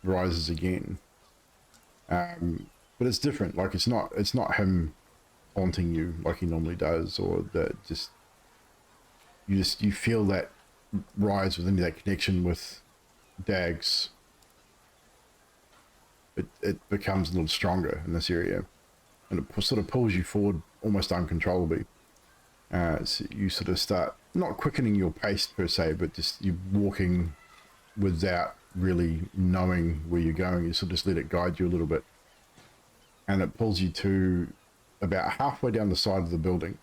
rises again. But it's different. Like it's not him haunting you like he normally does, or that you feel that rise within you, that connection with Dag's. It becomes a little stronger in this area, and it sort of pulls you forward almost uncontrollably. So you sort of start not quickening your pace per se, but just you walking without really knowing where you're going. You sort of just let it guide you a little bit, and it pulls you to about halfway down the side of the building,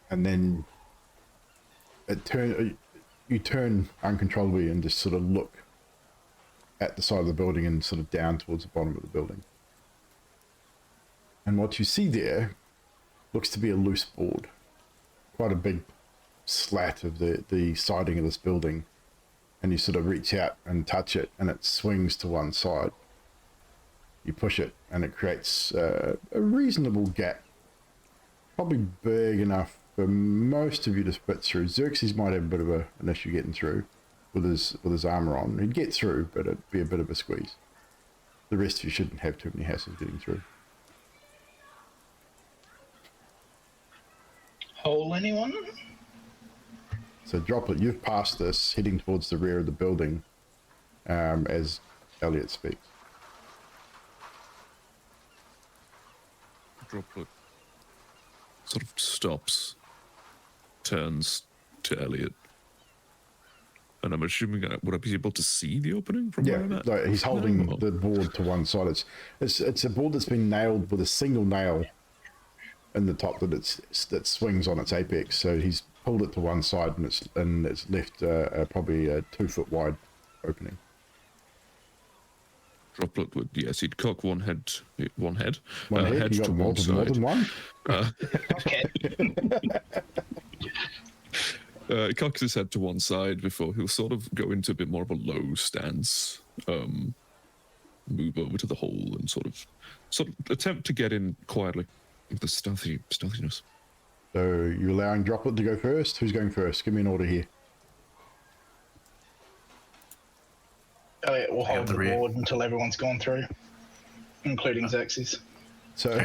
and then you turn uncontrollably and just sort of look at the side of the building and sort of down towards the bottom of the building. And what you see there looks to be a loose board, quite a big slat of the siding of this building, and you sort of reach out and touch it, and it swings to one side. You push it, and it creates a reasonable gap, probably big enough for most of you to fit through. Xerxes might have a bit of an issue getting through with his armor on. He'd get through, but it'd be a bit of a squeeze. The rest of you shouldn't have too many hassles getting through. Hole anyone? So Droplet, you've passed this, heading towards the rear of the building, as Elliot speaks. Droplet sort of stops, turns to Elliot, and I'm assuming would I be able to see the opening from where I'm at? Like he's holding the board to one side. It's a board that's been nailed with a single nail in the top that swings on its apex. So he's pulled it to one side, and it's left probably a 2 foot wide opening. Droplet would, yes, he'd cock one head One head. head You to got one more side. than one. Okay. He cocks his head to one side before he'll sort of go into a bit more of a low stance move over to the hole and sort of attempt to get in quietly with the stealthiness. So you're allowing Droplet to go first? Who's going first? Give me an order here. Elliot will hold the the rear. board until everyone's gone through, including Xerxes. So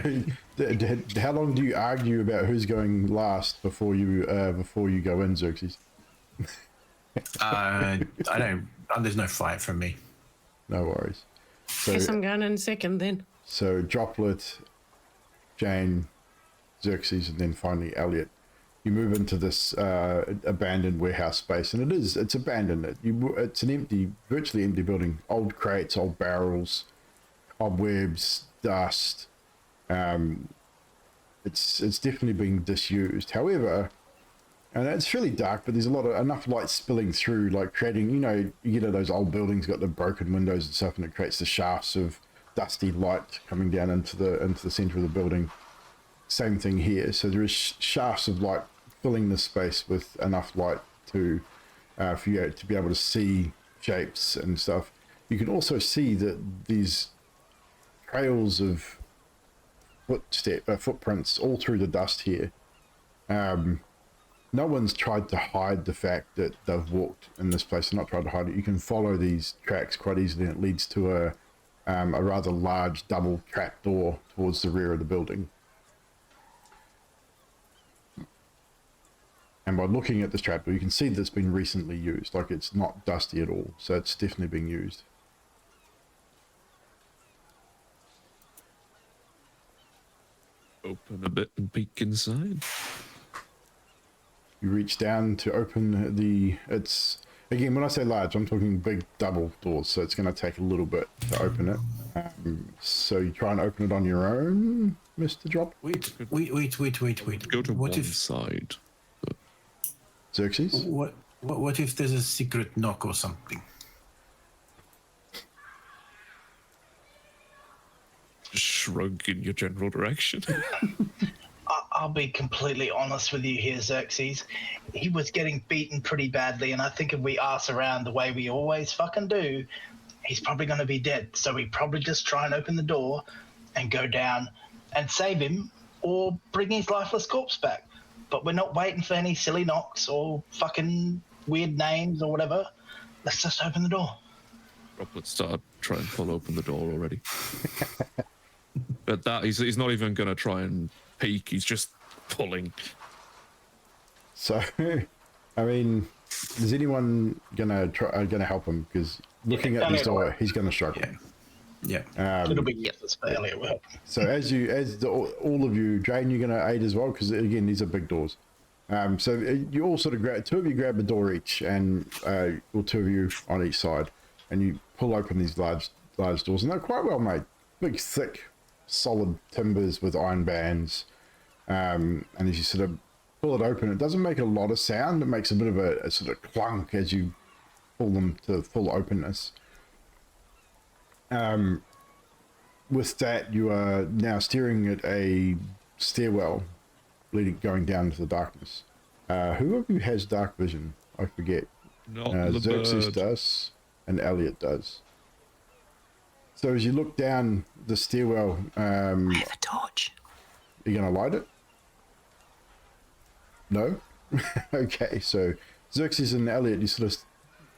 how long do you argue about who's going last before you go in, Xerxes? I don't. There's no fight from me. No worries. So, Guess I'm going in second then. so Droplet, Jane, Xerxes, and then finally Elliot. You move into this abandoned warehouse space, and it's abandoned. It's an virtually empty building. Old crates, old barrels, cobwebs, dust. It's definitely being disused. However, and it's really dark, but there's enough light spilling through, like creating, you get those old buildings got the broken windows and stuff, and it creates the shafts of dusty light coming down into the center of the building. Same thing here. So there is shafts of light filling the space with enough light for you to be able to see shapes and stuff. You can also see that these trails of footprints all through the dust here. No one's tried to hide the fact that they've walked in this place. They're not tried to hide it. You can follow these tracks quite easily, and it leads to a rather large double trap door towards the rear of the building. And by looking at this trapdoor, you can see that it's been recently used. Like, it's not dusty at all, so it's definitely being used. Open a bit and peek inside. You reach down to open it's, again, when I say large, I'm talking big double doors, so it's going to take a little bit to open it. So you try and open it on your own, Mr. Drop? Wait. Go to what one if side. Xerxes? what if there's a secret knock or something? Shrug in your general direction. I'll be completely honest with you here, Xerxes. He was getting beaten pretty badly, and I think if we ass around the way we always fucking do, he's probably going to be dead. So we probably just try and open the door and go down and save him, or bring his lifeless corpse back. But we're not waiting for any silly knocks or fucking weird names or whatever. Let's just open the door. Droplet start trying to pull open the door already. But that he's not even going to try and peek. He's just pulling. So, I mean, is anyone gonna help him? Because looking at this door, he's gonna struggle. Yeah. It'll be useless for Elliot. Will help. So all of you, Jane, you're gonna aid as well, because again, these are big doors. So you all sort of two of you grab a door each, and or two of you on each side, and you pull open these large doors, and they're quite well made, big, thick, solid timbers with iron bands. And as you sort of pull it open, it doesn't make a lot of sound. It makes a bit of a sort of clunk as you pull them to full openness. With that, you are now staring at a stairwell going down into the darkness. Who of you has dark vision? I forget. Not the Xerxes bird. does, and Elliot does. So as you look down the stairwell, I have a torch. you're gonna light it? No? Okay, so Xerxes and Elliot, you sort of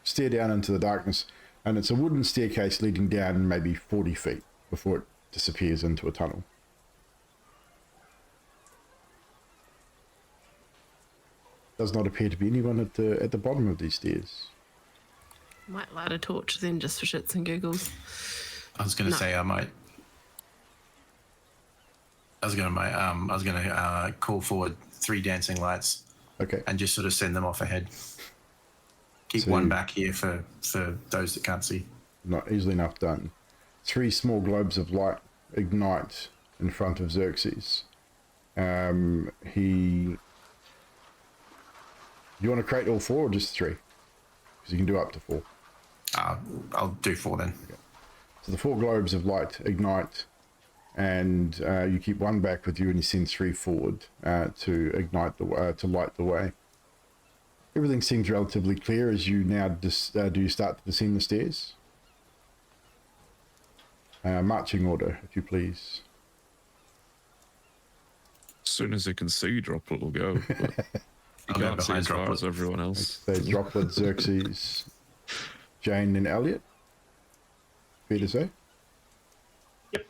stare down into the darkness, and it's a wooden staircase leading down maybe 40 feet before it disappears into a tunnel. Does not appear to be anyone at the bottom of these stairs. Might light a torch then, just for shits and giggles. I was gonna say I might. I was gonna call forward 3 dancing lights Okay. and just sort of send them off ahead. Keep So- one back here for those that can't see. Not easily enough done. 3 small globes of light ignite in front of Xerxes. You want to create all 4 or just 3? Because you can do up to 4. I'll do 4 then. So the 4 globes of light ignite, and you keep 1 back with you, and you send 3 forward to ignite to light the way. Everything seems relatively clear as you now do you start to descend the stairs? Marching order, if you please. As soon as he can see, Droplet will go. But he I'll go can't see behind as far Droplet. as everyone else. So Droplet, Xerxes, Jane, and Elliot. Fair to say? Yep.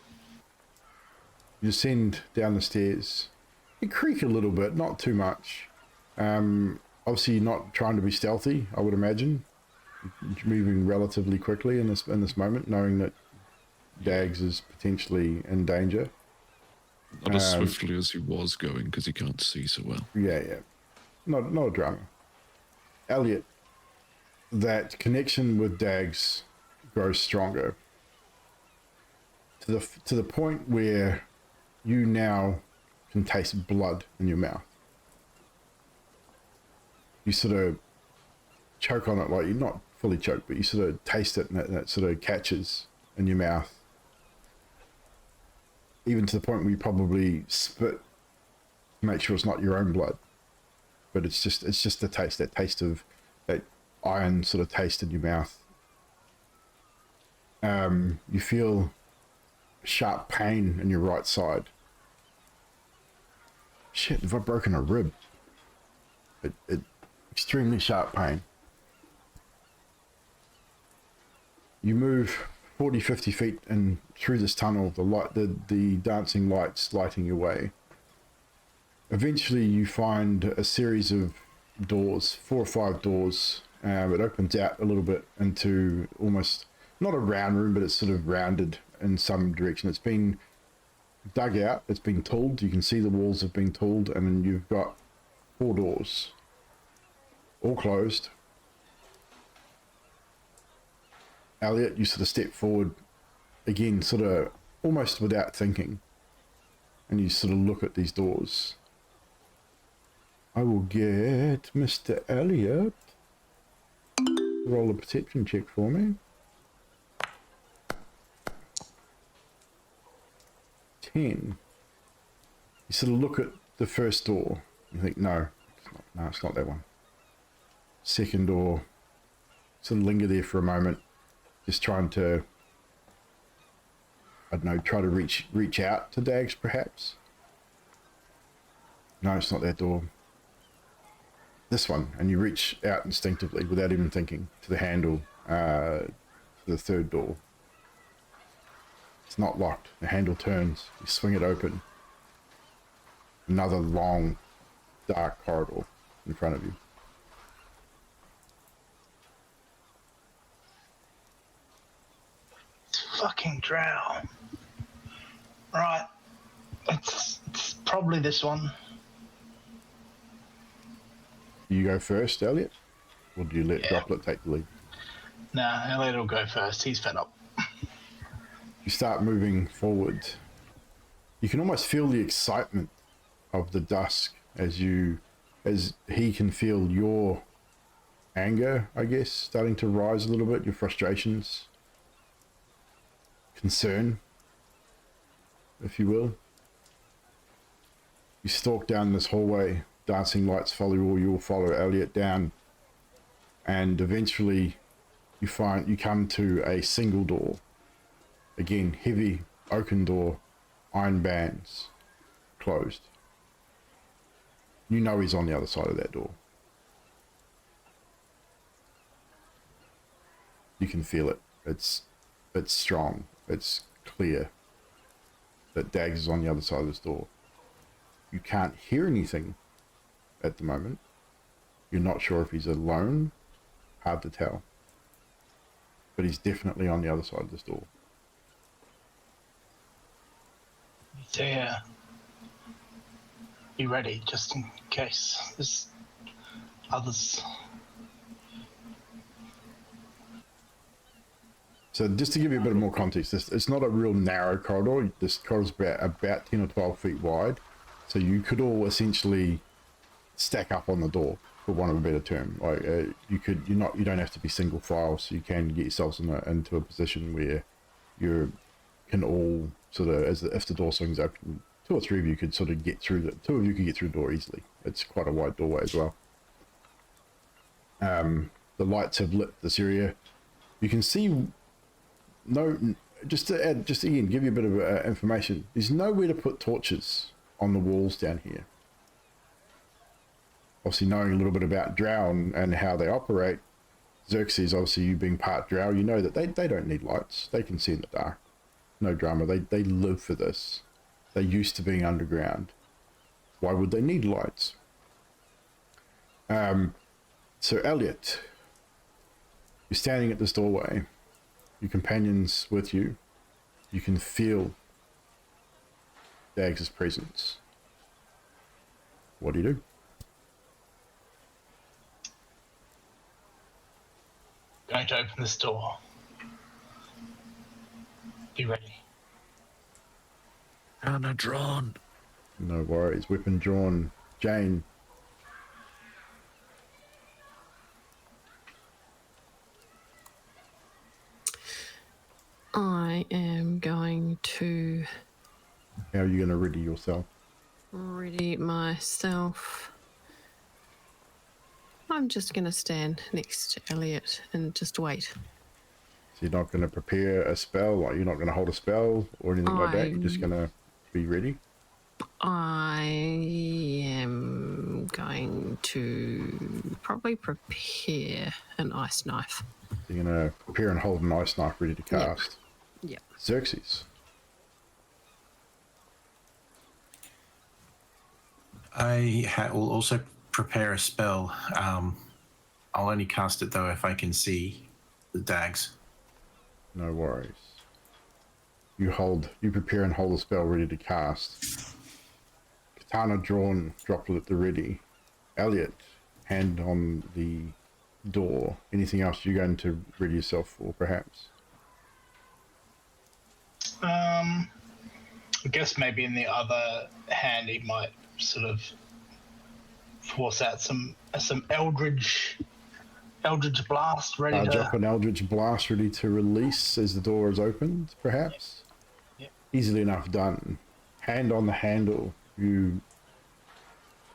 You descend down the stairs. You creak a little bit, not too much. Obviously, you're not trying to be stealthy, I would imagine. You're moving relatively quickly in this moment, knowing that Dags is potentially in danger. Not as swiftly as he was going because he can't see so well. Yeah. Not a drama. Elliot, that connection with Dags grows stronger to the point where you now can taste blood in your mouth. You sort of choke on it, like you're not fully choked, but you sort of taste it, and that sort of catches in your mouth. Even to the point where you probably spit to make sure it's not your own blood. But it's just the taste, that taste of that iron sort of taste in your mouth. You feel sharp pain in your right side. Shit, have I broken a rib? It extremely sharp pain. You move 40, 50 feet and through this tunnel, the dancing lights lighting your way. Eventually you find a series of doors, 4 or 5 doors. It opens out a little bit into almost, not a round room, but it's sort of rounded in some direction. It's been dug out, it's been tooled. You can see the walls have been tooled, and then you've got 4 doors, all closed. Elliot, you sort of step forward again, sort of almost without thinking, and you sort of look at these doors. I will get Mr. Elliot to roll a perception check for me. 10. You sort of look at the first door. You think, no, it's not that one. Second door. Sort of linger there for a moment, just trying to, I don't know, try to reach out to Dags perhaps. No, it's not that door. This one, and you reach out instinctively without even thinking to the handle, to the third door. It's not locked. The handle turns. You swing it open. Another long, dark corridor in front of you. Fucking drow. Right. It's probably this one. Do you go first, Elliot? Or do you let Droplet take the lead? Nah, Elliot will go first. He's fed up. You start moving forward. You can almost feel the excitement of the dusk as he can feel your anger, I guess, starting to rise a little bit, your frustrations, concern, if you will. You stalk down this hallway, dancing lights follow you, or you'll follow Elliot down, and eventually you come to a single door. Again, heavy oaken door, iron bands, closed. You know he's on the other side of that door. You can feel it. It's strong. It's clear that Dags is on the other side of this door. You can't hear anything at the moment. You're not sure if he's alone. Hard to tell. But he's definitely on the other side of this door. So yeah, be ready just in case there's others. So just to give you a bit of more context, it's not a real narrow corridor. This corridor's about 10 or 12 feet wide. So you could all essentially stack up on the door, for want of a better term. Like you don't have to be single file, so you can get yourselves into a position where you can all sort of, if the door swings open, 2 or 3 of you could sort of get through the 2 of you could get through the door easily. It's quite a wide doorway as well. The lights have lit this area. You can see just to add, just again, give you a bit of information. There's nowhere to put torches on the walls down here. Obviously, knowing a little bit about Drow and how they operate, Xerxes, obviously you being part Drow, you know that they don't need lights. They can see in the dark. No drama. They live for this. They're used to being underground. Why would they need lights? So Elliot, you're standing at this doorway. Your companions with you. You can feel Dag's presence. What do you do? Going to open this door. Be ready. Anna drawn. No worries. Weapon drawn. Jane. I am going to How are you going to ready yourself? ready myself. I'm just going to stand next to Elliot and just wait. So you're not going to prepare a spell, like you're not going to hold a spell or anything like that. You're just going to be ready. I am going to probably prepare an ice knife. You're going to prepare and hold an ice knife ready to cast. Yep. Xerxes. Will also prepare a spell. I'll only cast it though if I can see the dags. No worries. You prepare and hold a spell ready to cast. Katana drawn, droplet at the ready. Elliot, hand on the door. Anything else you're going to ready yourself for, perhaps? I guess maybe in the other hand he might sort of force out some Eldritch blast ready to Drop an Eldritch blast ready to release as the door is opened, perhaps? Yep. Easily enough done. Hand on the handle. You,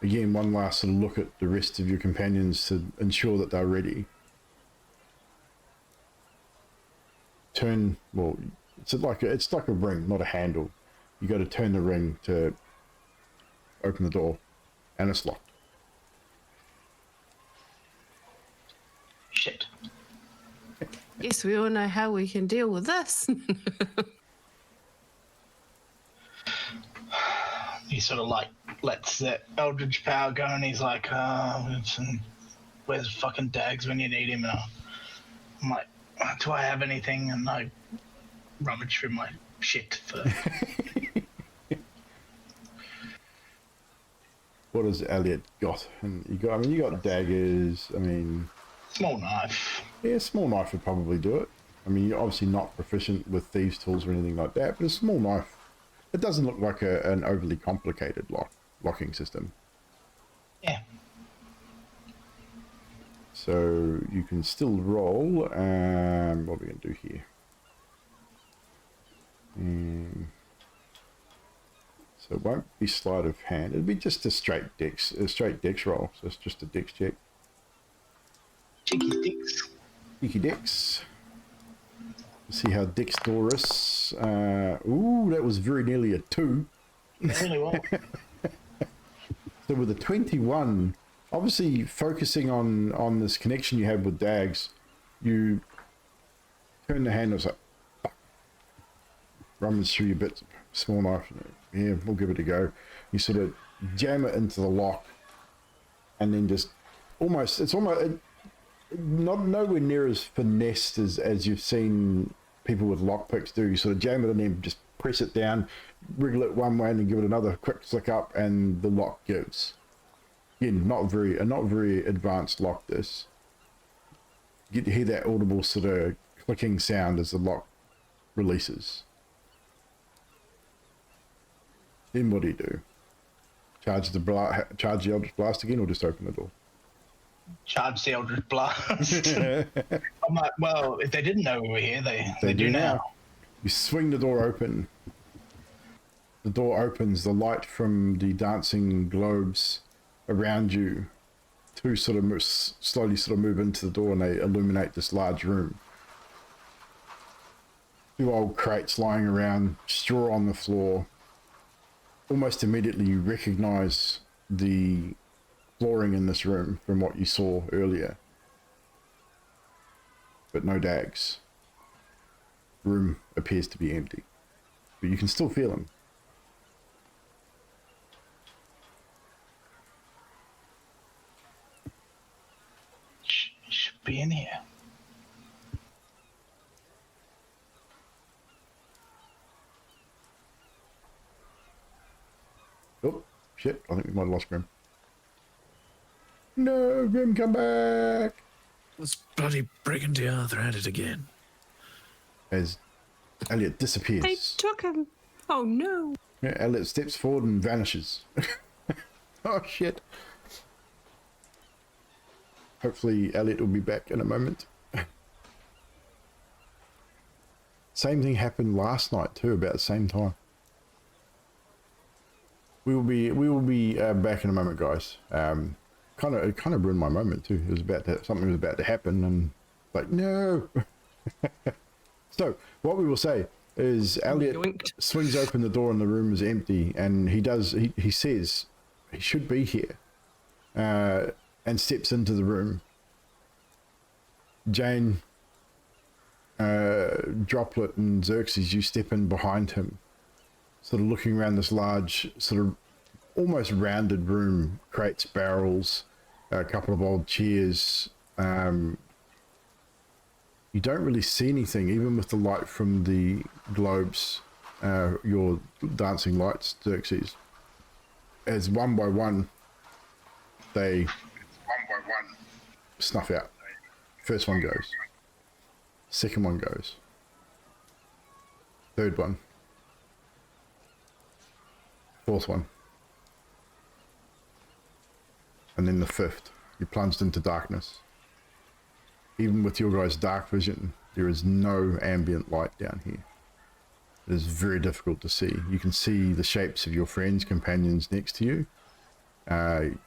again, one last sort of look at the rest of your companions to ensure that they're ready. Turn, well, it's like a ring, not a handle. You got to turn the ring to open the door, and it's locked. shit. Yes, we all know how we can deal with this. He sort of like lets the Eldritch power go, and he's like, "Where's fucking Dags when you need him?" And I'm like, "Do I have anything?" And I rummage through my shit for. What has Elliot got? And you got daggers. I mean, Small knife. yeah, small knife would probably do it. I mean, you're obviously not proficient with thieves' tools or anything like that, but a small knife. It doesn't look like an overly complicated locking system. Yeah. So you can still roll. What are we going to do here? So it won't be sleight of hand. It'll be just a straight dex roll. So it's just a dex check. Cheeky sticks. Cheeky dex. See how dexterous. Ooh, that was very nearly a 2. Really well. So with a 21, obviously focusing on this connection you have with Dags, you turn the handle, like, rummage through your bits, small knife. Yeah, we'll give it a go. You sort of jam it into the lock, and then just it's almost not nowhere near as finessed as you've seen people with lockpicks do. You sort of jam it and then just press it down, wriggle it one way, and then give it another quick flick up, and the lock gives. Again, not very advanced lock. This you hear that audible sort of clicking sound as the lock releases. Then what do you do? Charge the Eldritch Blast again, or just open the door? Charge the Eldritch Blast. I'm like, well, if they didn't know we were here, they do now. You swing the door open. The door opens. The light from the dancing globes around you, two sort of slowly sort of move into the door, and they illuminate this large room. Two old crates lying around, straw on the floor. Almost immediately you recognize the flooring in this room from what you saw earlier. But no Dags. Room appears to be empty. But you can still feel them. Should be in here. Oh, shit. I think we might have lost Grim. No, Grim, come back! Let's bloody brigandine at it again. As Elliot disappears. They took him. Oh no. Yeah, Elliot steps forward and vanishes. Oh, shit. Hopefully Elliot will be back in a moment. Same thing happened last night too, about the same time. We will be back in a moment, guys. It kind of ruined my moment too. It was something was about to happen, and like no. So what we will say is Elliot Yoinked. swings open the door and the room is empty, and he says he should be here, and steps into the room. Jane, Droplet, and Xerxes, you step in behind him, sort of looking around this large, sort of almost rounded room, crates, barrels, a couple of old chairs. You don't really see anything, even with the light from the globes, your dancing lights, Xerxes. As one by one, they snuff out. First one goes. Second one goes. Third one. Fourth one. And then the fifth. You plunged into darkness. Even with your guys' dark vision, there is no ambient light down here. It is very difficult to see. You can see the shapes of your friends, companions next to you. You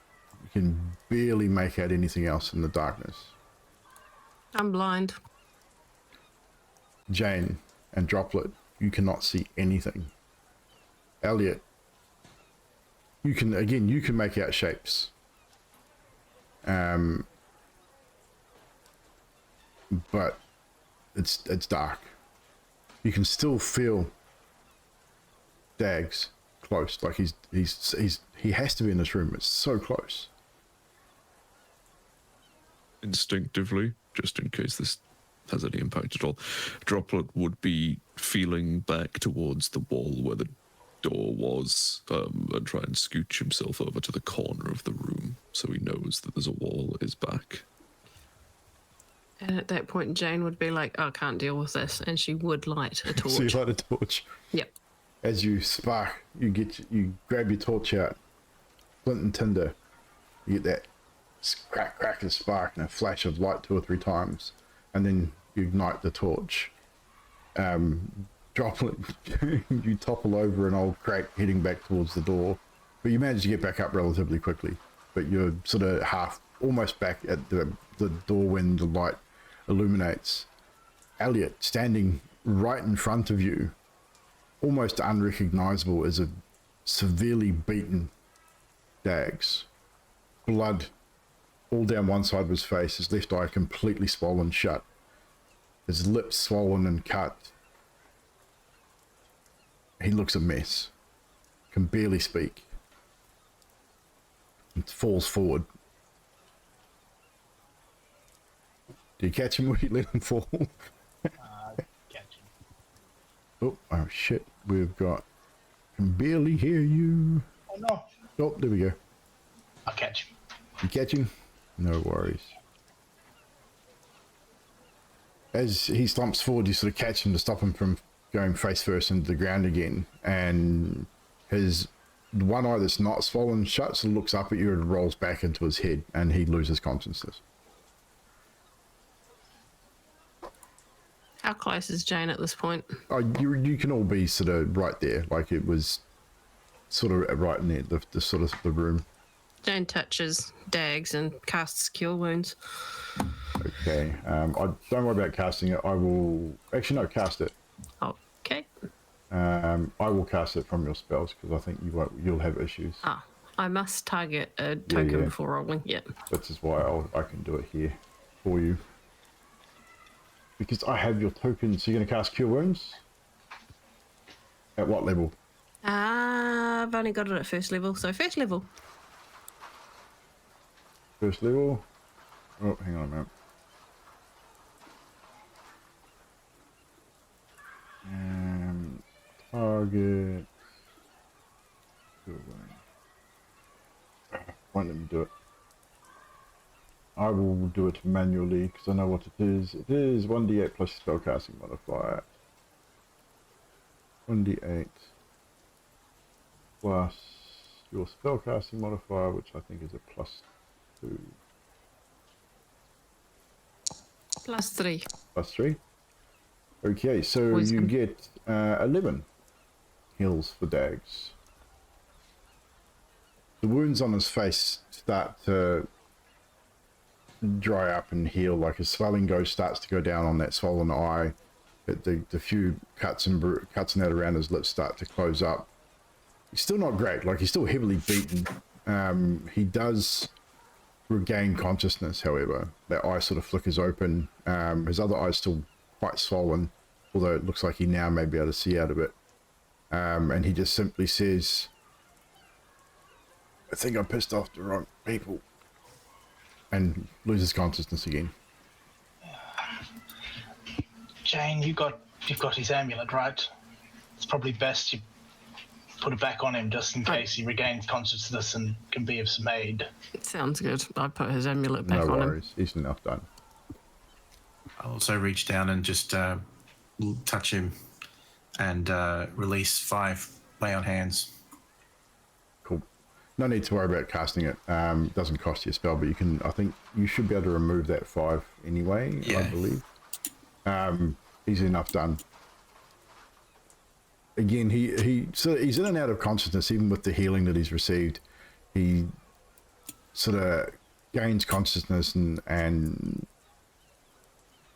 can barely make out anything else in the darkness. I'm blind. Jane and Droplet, you cannot see anything. Elliot, you can make out shapes. But it's dark. You can still feel Dag's close, like he has to be in this room. It's so close. Instinctively, just in case this has any impact at all, Droplet would be feeling back towards the wall where the door was, and try and scooch himself over to the corner of the room so he knows that there's a wall at his back. And at that point, Jane would be like, oh, I can't deal with this. And she would light a torch. So you light a torch. Yep. As you spark, you grab your torch out, flint and tinder. You get that crack of spark and a flash of light 2 or 3 times, and then you ignite the torch. Droplet, you topple over an old crate heading back towards the door, but you manage to get back up relatively quickly. But you're sort of almost back at the door when the light illuminates. Elliot, standing right in front of you, almost unrecognizable, as a severely beaten Dag's. Blood all down one side of his face, his left eye completely swollen shut, his lips swollen and cut. He looks a mess, can barely speak, and falls forward. Do you catch him or do you let him fall? Catch him. Oh shit, we've got, can barely hear you. Oh no. Oh, there we go. I'll catch him. You catch him? No worries. As he slumps forward, you sort of catch him to stop him from going face first into the ground again, and his one eye that's not swollen shut sort of looks up at you and rolls back into his head, and he loses consciousness. How close is Jane at this point? Oh, you can all be sort of right there, like it was sort of right in there, the sort of the room. Jane touches Dags and casts Cure Wounds. Okay, I don't worry about casting it. I will actually no, cast it. Okay. I will cast it from your spells because I think you'll have issues. Ah, I must target a token yeah. before rolling. Yep. This is why I can do it here for you. Because I have your token. So you're going to cast Cure Wounds? At what level? I've only got it at first level, so first level. First level. Oh, hang on a minute. Target. Won't let me do it. I will do it manually because I know what it is. It is 1d8 plus spellcasting modifier. 1d8 plus your spellcasting modifier, which I think is a +2. +3. +3. Okay, so Wisdom. you get 11 heals for Dags. The wounds on his face start to dry up and heal, like his swelling starts to go down on that swollen eye. The few cuts and that around his lips start to close up. He's still not great, like he's still heavily beaten. He does regain consciousness, however. That eye sort of flickers open. His other eye's still quite swollen, although it looks like he now may be able to see out of it. And he just simply says, I think I pissed off the wrong people. And loses consciousness again. Jane, you've got his amulet, right? It's probably best you put it back on him just in case he regains consciousness and can be of some aid. It sounds good. I put his amulet back No on him. worries, he's enough done. I'll also reach down and just touch him and release 5 lay on hands. Cool. No need to worry about casting it. Doesn't cost you a spell, but you can. I think you should be able to remove that 5 anyway. Yeah. I believe. Easy enough done. Again, he's in and out of consciousness even with the healing that he's received. He sort of gains consciousness and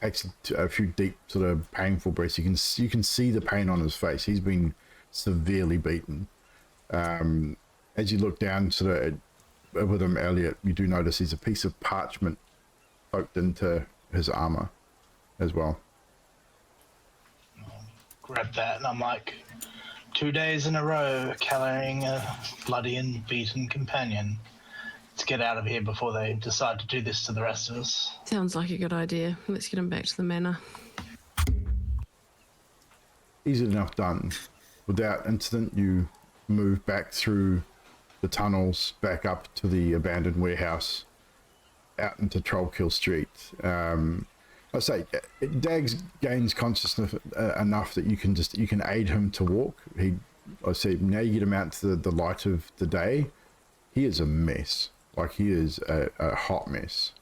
takes a few deep sort of painful breaths. You can see the pain on his face. He's been severely beaten. As you look down sort of with him, Elliot, you do notice there's a piece of parchment poked into his armor as well. Grab that, and I'm like, 2 days in a row carrying a bloody and beaten companion. Let's get out of here before they decide to do this to the rest of us. Sounds like a good idea. Let's get him back to the manor. Easy enough done. Without incident, you move back through the tunnels, back up to the abandoned warehouse, out into Trollkill Street. I say, Dags gains consciousness enough that you can aid him to walk. Now you get him out to the light of the day. He is a mess. Like, he is a hot mess.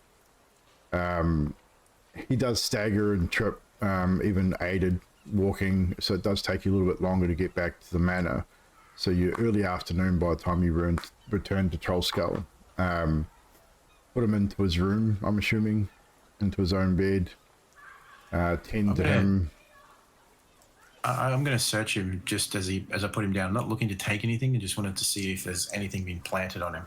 He does stagger and trip, even aided walking, so it does take you a little bit longer to get back to the manor. So you're early afternoon by the time you return to Trollskull. Put him into his room, I'm assuming, into his own bed. Tend to him. I'm going to search him just as I put him down. I'm not looking to take anything. I just wanted to see if there's anything being planted on him.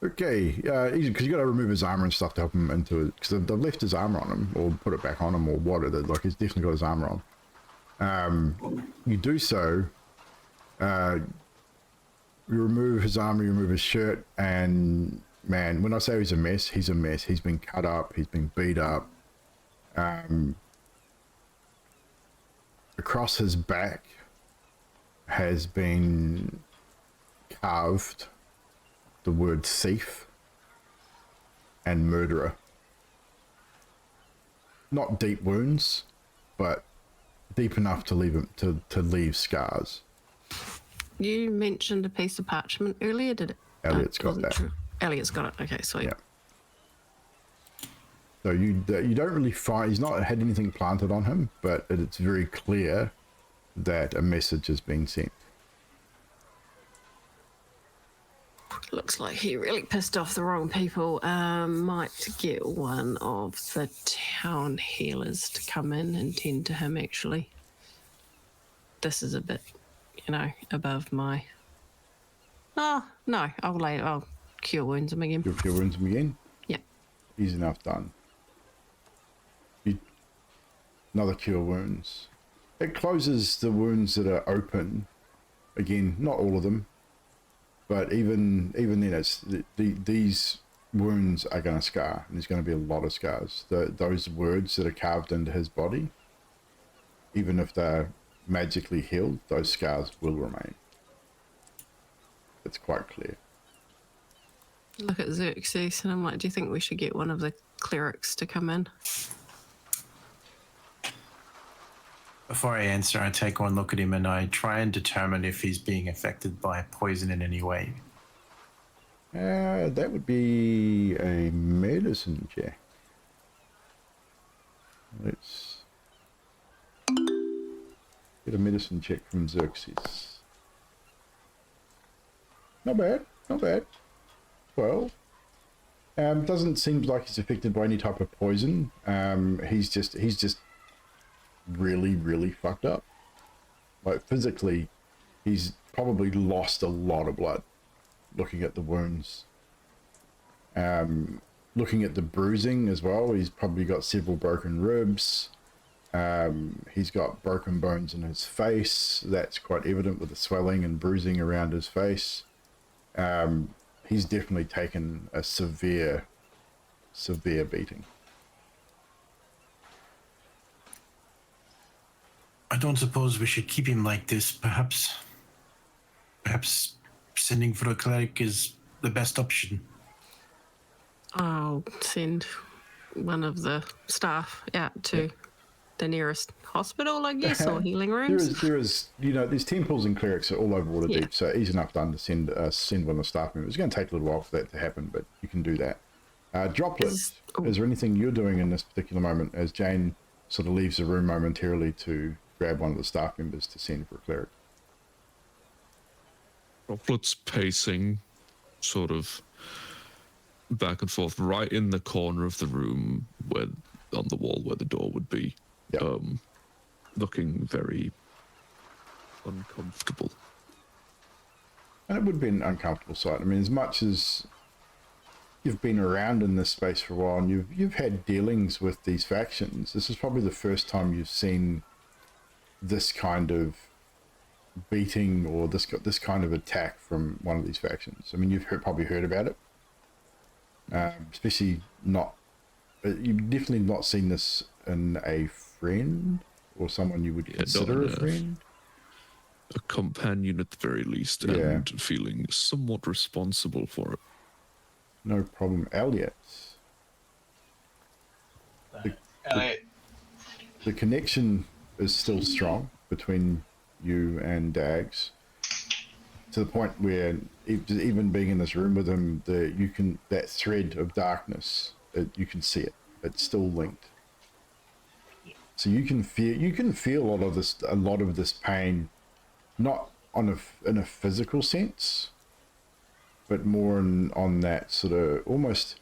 Okay, easy, because you got to remove his armor and stuff to help him into it. Because they've left his armor on him, or put it back on him, or whatever. Like, he's definitely got his armor on. You do so. You remove his armor, you remove his shirt, and man, when I say he's a mess, he's a mess. He's been cut up, he's been beat up. Across his back has been carved the word thief and murderer. Not deep wounds, but deep enough to leave him to leave scars. You mentioned a piece of parchment earlier, did it? Elliot's got that. True. Elliot's got it. Okay, sweet. Yeah. So you don't really find, he's not had anything planted on him, but it's very clear that a message has been sent. Looks like he really pissed off the wrong people. Might get one of the town healers to come in and tend to him, actually. this is a bit, above my. Oh no, I'll cure wounds him again. You'll cure wounds him again. Yeah. Easy enough done. Another cure wounds. It closes the wounds that are open. Again, not all of them, but even then, it's these wounds are going to scar, and there's going to be a lot of scars. Those words that are carved into his body, even if they're magically healed, those scars will remain. It's quite clear. Look at Xerxes, and I'm like, do you think we should get one of the clerics to come in? Before I answer, I take one look at him and I try and determine if he's being affected by poison in any way. That would be a medicine check. Let's get a medicine check from Xerxes. Not bad, not bad. 12. Doesn't seem like he's affected by any type of poison. He's just really, really fucked up. Like physically, he's probably lost a lot of blood. Looking at the wounds, looking at the bruising as well, he's probably got several broken ribs. He's got broken bones in his face. That's quite evident with the swelling and bruising around his face. He's definitely taken a severe beating. I don't suppose we should keep him like this. Perhaps sending for a cleric is the best option. I'll send one of the staff out to the nearest hospital, I guess, or healing rooms. There is, there's temples and clerics all over Waterdeep, Yeah. so easy enough done to send one of the staff members. It's going to take a little while for that to happen, but you can do that. Droplet, is there anything you're doing in this particular moment as Jane sort of leaves the room momentarily to grab one of the staff members to send for a cleric? Droplet's pacing sort of back and forth right in the corner of the room on the wall where the door would be. Yep. Looking very uncomfortable. And it would be an uncomfortable sight. I mean, as much as you've been around in this space for a while and you've had dealings with these factions, this is probably the first time you've seen this kind of beating or this kind of attack from one of these factions. I mean, you've probably heard about it, especially you've definitely not seen this in a friend or someone you would consider a friend. A companion at the very least, and feeling somewhat responsible for it. No problem. Elliot. The connection is still strong between you and Dag's, to the point where even being in this room with him, that thread of darkness, you can see it. It's still linked. So you can feel a lot of this pain, not in a physical sense, but more on that sort of almost,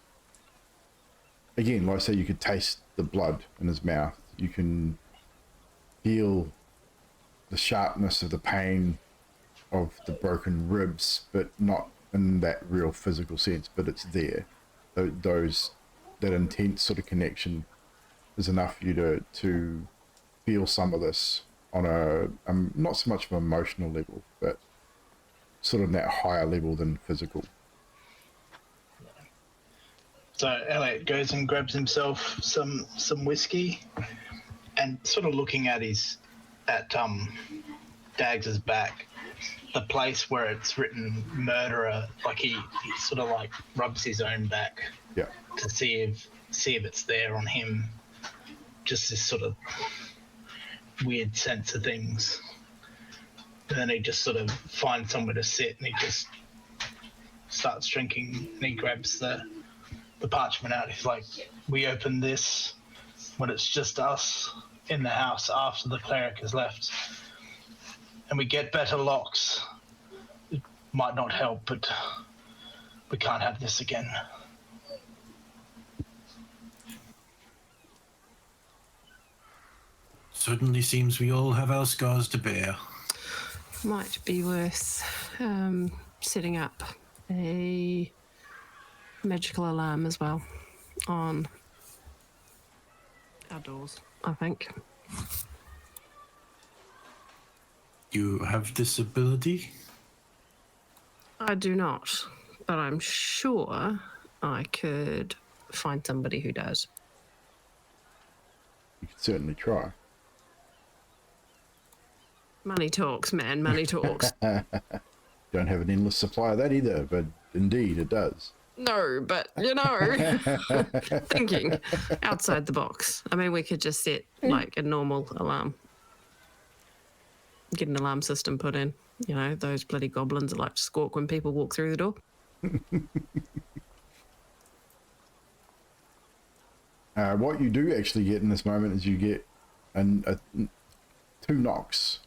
again, like I say, you could taste the blood in his mouth. You can feel the sharpness of the pain of the broken ribs, but not in that real physical sense, but it's there. That intense sort of connection is enough for you to feel some of this on a not so much of an emotional level, but sort of that higher level than physical. So Elliot goes and grabs himself some whiskey, and sort of looking at Dags's back, the place where it's written murderer, like he sort of like rubs his own back to see if it's there on him. Just this sort of weird sense of things. And then he just sort of finds somewhere to sit and he just starts drinking and he grabs the parchment out. He's like, we open this when it's just us in the house after the cleric has left. And we get better locks. It might not help, but we can't have this again. Certainly seems we all have our scars to bear. Might be worth setting up a magical alarm as well on our doors, I think. You have this ability? I do not, but I'm sure I could find somebody who does. You could certainly try. Money talks, man. Money talks. Don't have an endless supply of that either, but indeed it does. No, but you know, thinking outside the box. I mean, we could just set like a normal alarm. Get an alarm system put in. You know, those bloody goblins that like to squawk when people walk through the door. What you do actually get in this moment is you get two knocks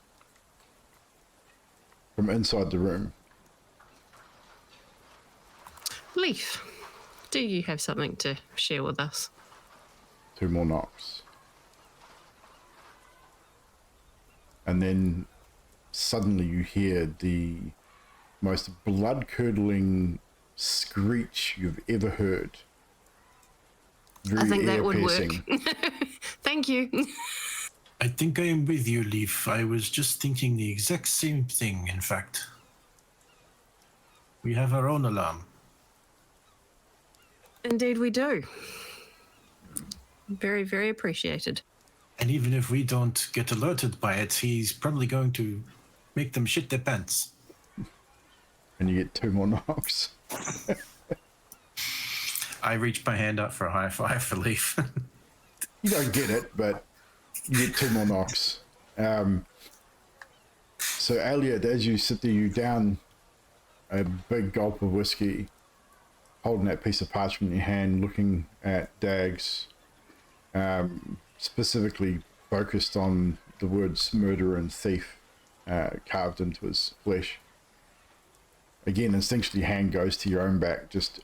from inside the room. Leaf, do you have something to share with us? 2 more knocks. And then suddenly you hear the most blood-curdling screech you've ever heard. Very I think that would ear-piercing. work. Thank you. I think I am with you, Leaf. I was just thinking the exact same thing, in fact. We have our own alarm. Indeed we do. Very, very appreciated. And even if we don't get alerted by it, he's probably going to make them shit their pants. And you get 2 more knocks. I reach my hand up for a high five for Leaf. You don't get it, but you get 2 more knocks. So Elliot, as you sit there, you down a big gulp of whiskey, holding that piece of parchment in your hand, looking at Dag's, specifically focused on the words murderer and thief carved into his flesh. Again, instinctually, your hand goes to your own back, just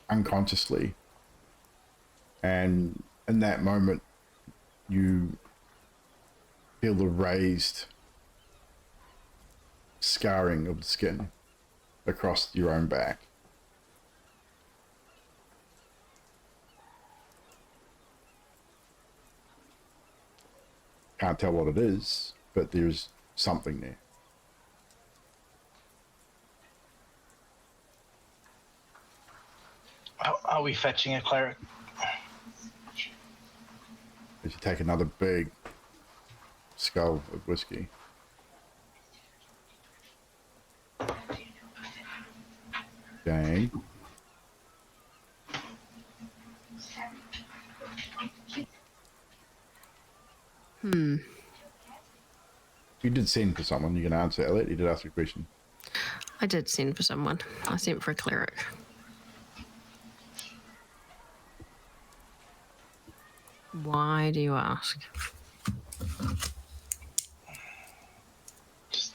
unconsciously. And in that moment, you feel the raised scarring of the skin across your own back. Can't tell what it is, but there's something there. Are we fetching a cleric? As you take another big skull of whiskey. Okay. You did send for someone. You can answer, Elliot. You did ask a question. I did send for someone. I sent for a cleric. Why do you ask? Just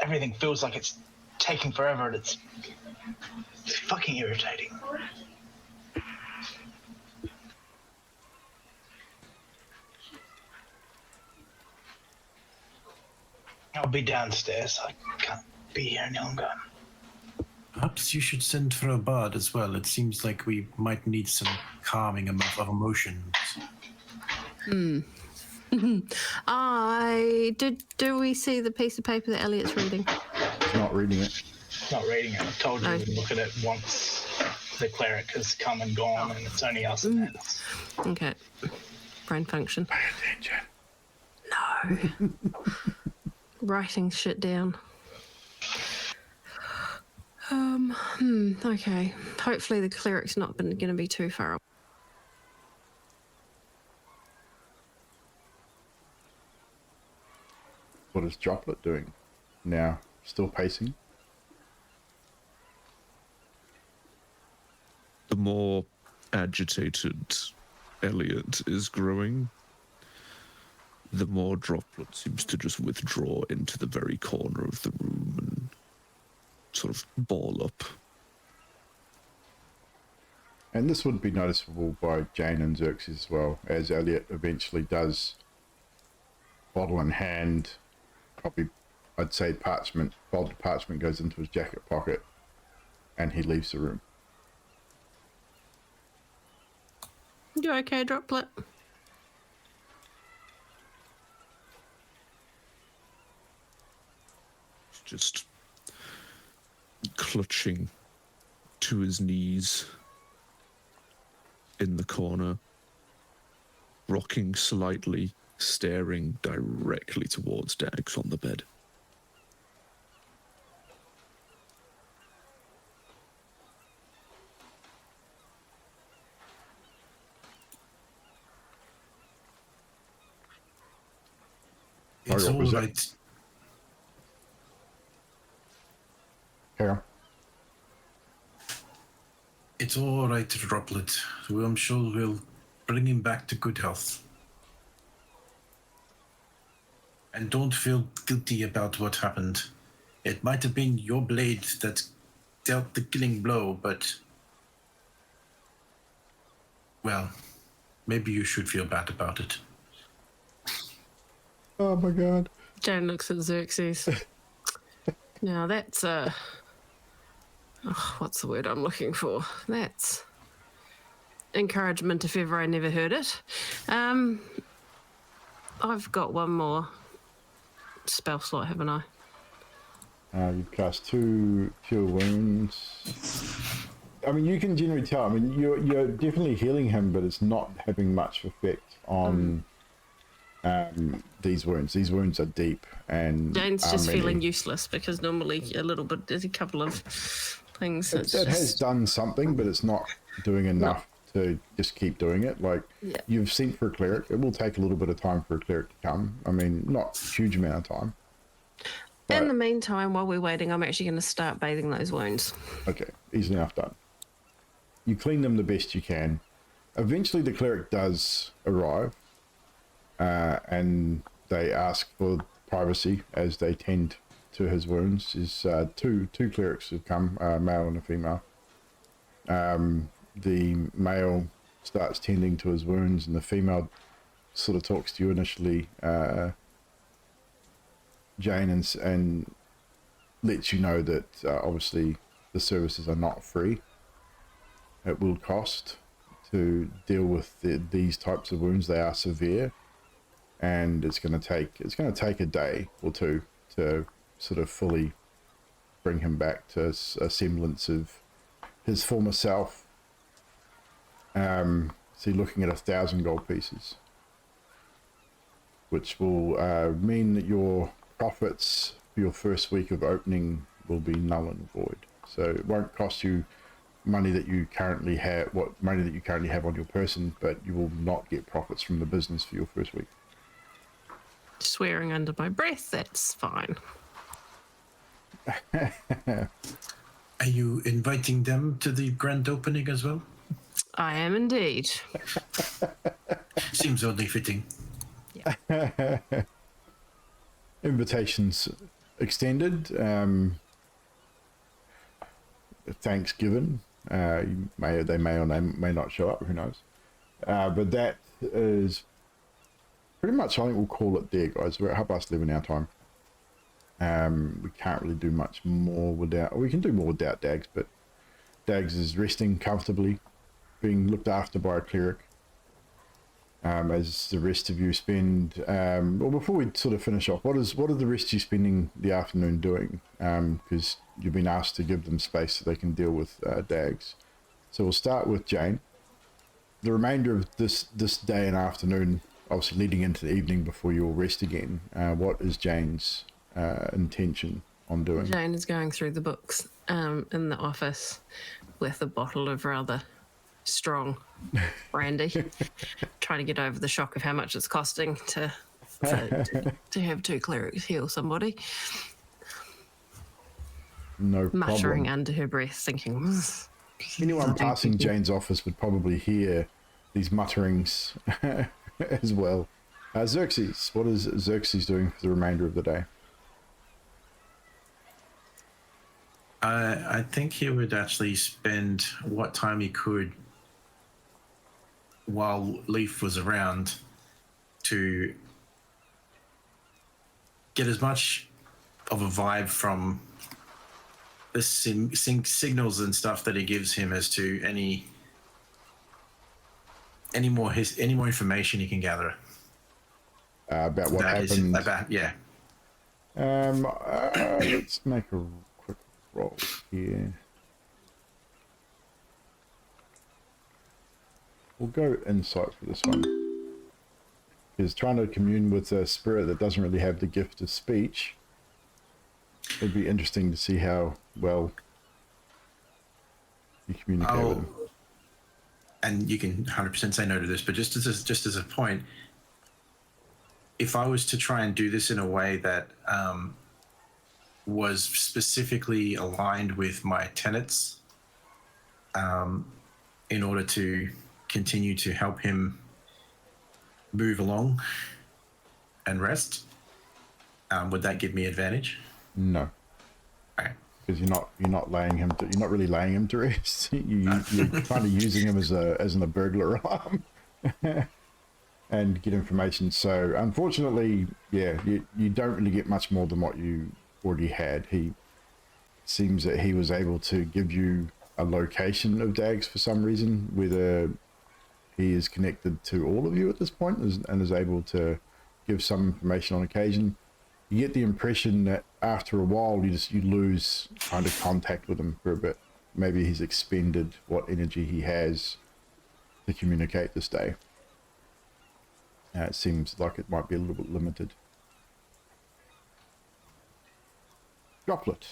everything feels like it's taking forever, and it's fucking irritating. I'll be downstairs. I can't be here any longer. Perhaps you should send for a bard as well. It seems like we might need some calming of emotions. Do we see the piece of paper that Elliot's reading? He's not reading it. Not reading it. I told you No. to look at it once the cleric has come and gone, and it's only us and that. Okay. Brain function. Pay attention. No. Writing shit down. Okay. Hopefully the cleric's not going to be too far away. What is Droplet doing now? Still pacing? The more agitated Elliot is growing, the more Droplet seems to just withdraw into the very corner of the room and sort of ball up. and this would be noticeable by Jane and Xerxes as well, as Elliot eventually does, bottle in hand, probably, I'd say parchment, folded parchment goes into his jacket pocket, and he leaves the room. You okay, Droplet? Just clutching to his knees in the corner, rocking slightly, staring directly towards Dax on the bed. It's Sorry, what all was that? right. Carry on. It's all right, Droplet. I'm sure we'll bring him back to good health. And don't feel guilty about what happened. It might have been your blade that dealt the killing blow, but... well, maybe you should feel bad about it. Oh my god. Jane looks at Xerxes. Now that's what's the word I'm looking for? That's encouragement if ever I never heard it. I've got one more spell slot, haven't I? You've cast 2 cure wounds. I mean, you can generally tell. I mean, you're definitely healing him, but it's not having much effect on these wounds. These wounds are deep, and Jane's just feeling useless because normally there's a couple of things. It has done something, but it's not doing enough to just keep doing it. Like, you've sent for a cleric. It will take a little bit of time for a cleric to come. I mean, not a huge amount of time. But, in the meantime, while we're waiting, I'm actually going to start bathing those wounds. Okay, easily enough done. You clean them the best you can. Eventually, the cleric does arrive, and they ask for privacy, as they tend to his wounds. Is two clerics have come, a male and a female. The male starts tending to his wounds, and the female sort of talks to you initially, Jane, and lets you know that obviously the services are not free. It will cost to deal with these types of wounds. They are severe, and it's going to take a day or two to sort of fully bring him back to a semblance of his former self. So you're looking at 1,000 gold pieces, which will mean that your profits for your first week of opening will be null and void. So it won't cost you money that you currently have, on your person, but you will not get profits from the business for your first week. Swearing under my breath, that's fine. Are you inviting them to the grand opening as well? I am indeed. Seems only fitting. Invitations extended. Thanks given. They may or may not show up. Who knows? But that is pretty much. I think we'll call it there, guys. We're at 11:30 our time. We can't really do much more without. We can do more without Dags, but Dags is resting comfortably, being looked after by a cleric. As the rest of you spend, well, before we sort of finish off, what are the rest of you spending the afternoon doing? Because you've been asked to give them space so they can deal with Dags. So we'll start with Jane. The remainder of this day and afternoon, obviously leading into the evening before you'll rest again, what is Jane's intention on doing? Jane is going through the books in the office with a bottle of rather strong brandy, trying to get over the shock of how much it's costing to have 2 clerics heal somebody. No Muttering problem. under her breath, thinking, Anyone passing Jane's office would probably hear these mutterings as well. Xerxes, what is Xerxes doing for the remainder of the day? I think he would actually spend what time he could while Leaf was around to get as much of a vibe from the signals and stuff that he gives him as to any more information he can gather about what happened. Let's make a quick roll here. We'll go insight for this one. He's trying to commune with a spirit that doesn't really have the gift of speech. It'd be interesting to see how well you communicate with him. And you can 100% say no to this, but just as a point, if I was to try and do this in a way that was specifically aligned with my tenets, in order to continue to help him move along and rest, would that give me advantage? No. Okay. Because you're not really laying him to rest. You're kind of using him as a burglar alarm and get information. So unfortunately, yeah, you don't really get much more than what you already had. He seems that he was able to give you a location of Dag's for some reason, whether he is connected to all of you at this point and is able to give some information on occasion. You get the impression that after a while you lose kind of contact with him for a bit. Maybe he's expended what energy he has to communicate this day. It seems like it might be a little bit limited. Droplet,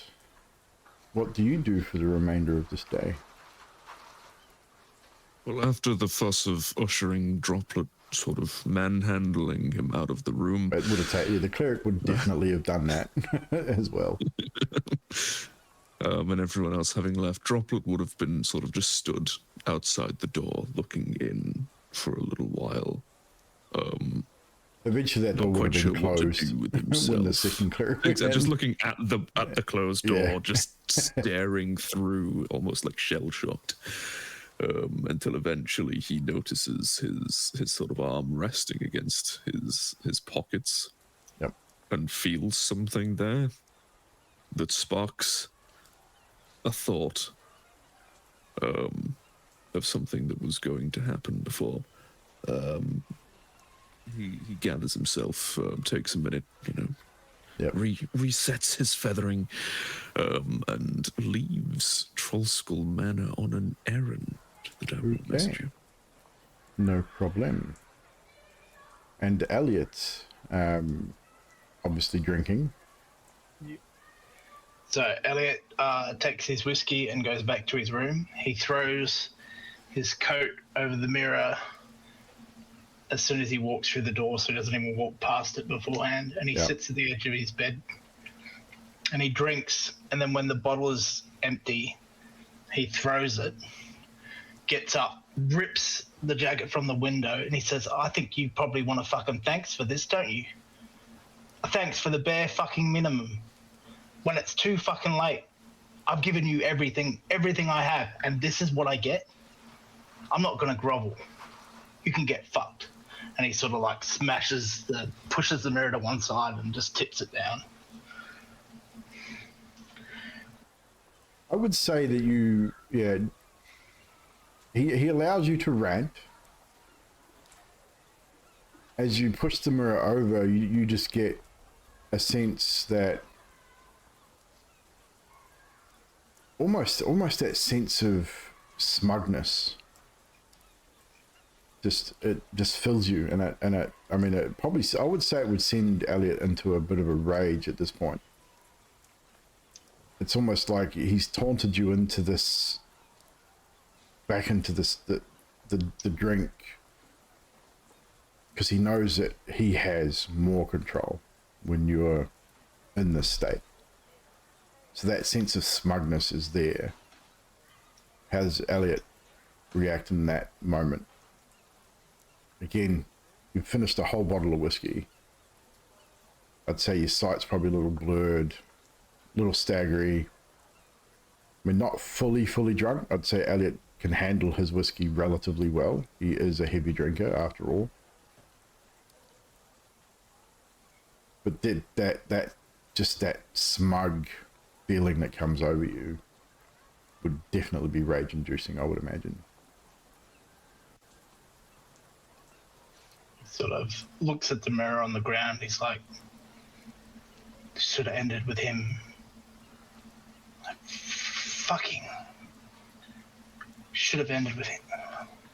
what do you do for the remainder of this day? Well, after the fuss of ushering Droplet sort of manhandling him out of the room. It would have taken, the cleric would definitely have done that as well. And everyone else having left, Droplet would have been sort of just stood outside the door looking in for a little while. Eventually that door would have been closed when the second cleric just looking at the closed door, just staring through, almost like shell-shocked. Until eventually he notices his sort of arm resting against his pockets, and feels something there that sparks a thought of something that was going to happen before. He gathers himself, takes a minute, resets his feathering, and leaves Trollskull Manor on an errand that I will message you. No problem. And Elliot, obviously drinking. So Elliot takes his whiskey and goes back to his room. He throws his coat over the mirror as soon as he walks through the door, so he doesn't even walk past it beforehand. And he sits at the edge of his bed and he drinks. And then when the bottle is empty, he throws it, gets up, rips the jacket from the window, and he says, I think you probably want a fucking thanks for this, don't you? A thanks for the bare fucking minimum. When it's too fucking late, I've given you everything I have, and this is what I get? I'm not gonna grovel. You can get fucked. And he sort of like pushes the mirror to one side and just tips it down. I would say that he allows you to rant. As you push the mirror over, you just get a sense that almost that sense of smugness. It just fills you, and it probably, I would say it would send Elliot into a bit of a rage at this point. It's almost like he's taunted you into this, back into this, the drink, because he knows that he has more control when you're in this state. So that sense of smugness is there. How does Elliot react in that moment? Again, you've finished a whole bottle of whiskey. I'd say your sight's probably a little blurred, a little staggery. I mean, not fully drunk. I'd say Elliot can handle his whiskey relatively well. He is a heavy drinker after all. But that smug feeling that comes over you would definitely be rage-inducing, I would imagine. He sort of looks at the mirror on the ground. He's like, should have ended with him. Like, fucking. Should have ended with him.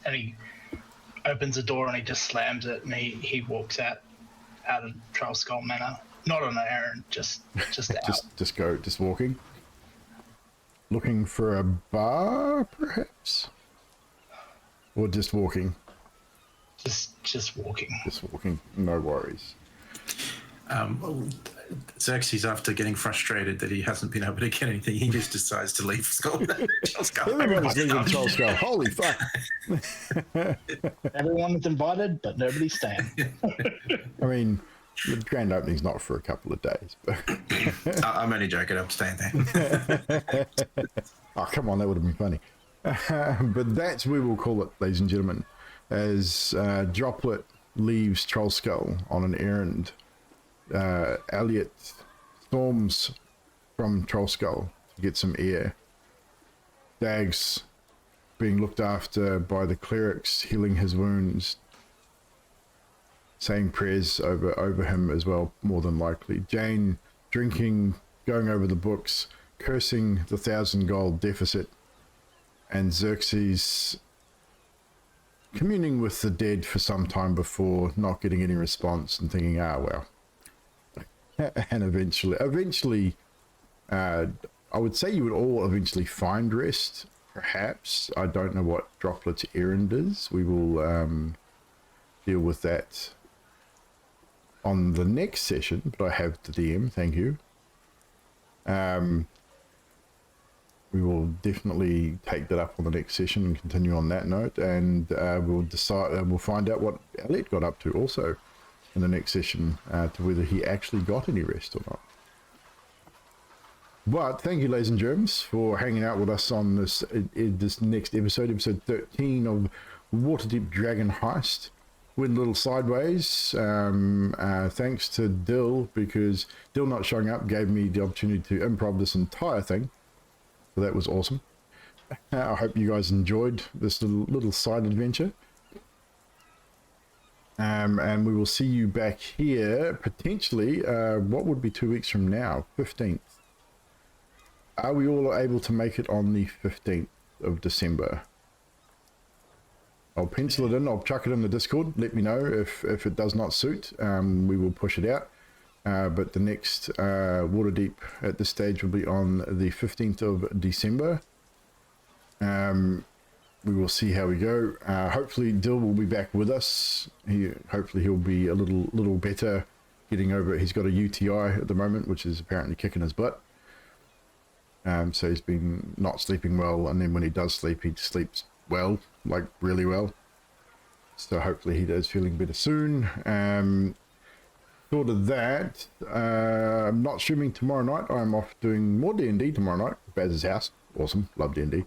And he opens the door and he just slams it, and he walks out of Trollskull Manor. Not on an errand, just out. just walking. Looking for a bar, perhaps? Or just walking? Just walking. Just walking, no worries. Xerxes, after getting frustrated that he hasn't been able to get anything, he just decides to leave Trollskull. Everyone's leaving Trollskull. Holy fuck. Everyone's invited, but nobody's staying. I mean, the grand opening's not for a couple of days, but I'm only joking, I'm staying there. oh, come on, that would have been funny. But that's where we'll call it, ladies and gentlemen, as Droplet leaves Trollskull on an errand. Elliot storms from Trollskull to get some air. Dag's being looked after by the clerics, healing his wounds, saying prayers over him as well, more than likely. Jane drinking, going over the books, cursing the 1,000 gold deficit, and Xerxes communing with the dead for some time before not getting any response and thinking, well. And eventually, I would say you would all eventually find rest, perhaps. I don't know what Droplet's errand is. We will deal with that on the next session, but I have the DM, thank you. We will definitely take that up on the next session and continue on that note, and we'll find out what Elliot got up to also in the next session, to whether he actually got any rest or not. But thank you, ladies and germs, for hanging out with us on this next episode 13 of Waterdeep Dragon Heist. Went a little sideways, thanks to Dill, because Dill not showing up gave me the opportunity to improv this entire thing, so that was awesome. I hope you guys enjoyed this little side adventure. And we will see you back here potentially, what would be 2 weeks from now, 15th. Are we all able to make it on the 15th of December? I'll pencil it in, I'll chuck it in the Discord, let me know if it does not suit. We will push it out, but the next Waterdeep at this stage will be on the 15th of December. We will see how we go. Hopefully Dill will be back with us. Hopefully he'll be a little better getting over it. He's got a UTI at the moment, which is apparently kicking his butt. So he's been not sleeping well, and then when he does sleep, he sleeps well, like really well. So hopefully he is feeling better soon. Thought of that. I'm not streaming tomorrow night. I'm off doing more D&D tomorrow night. Baz's house. Awesome. Love D&D.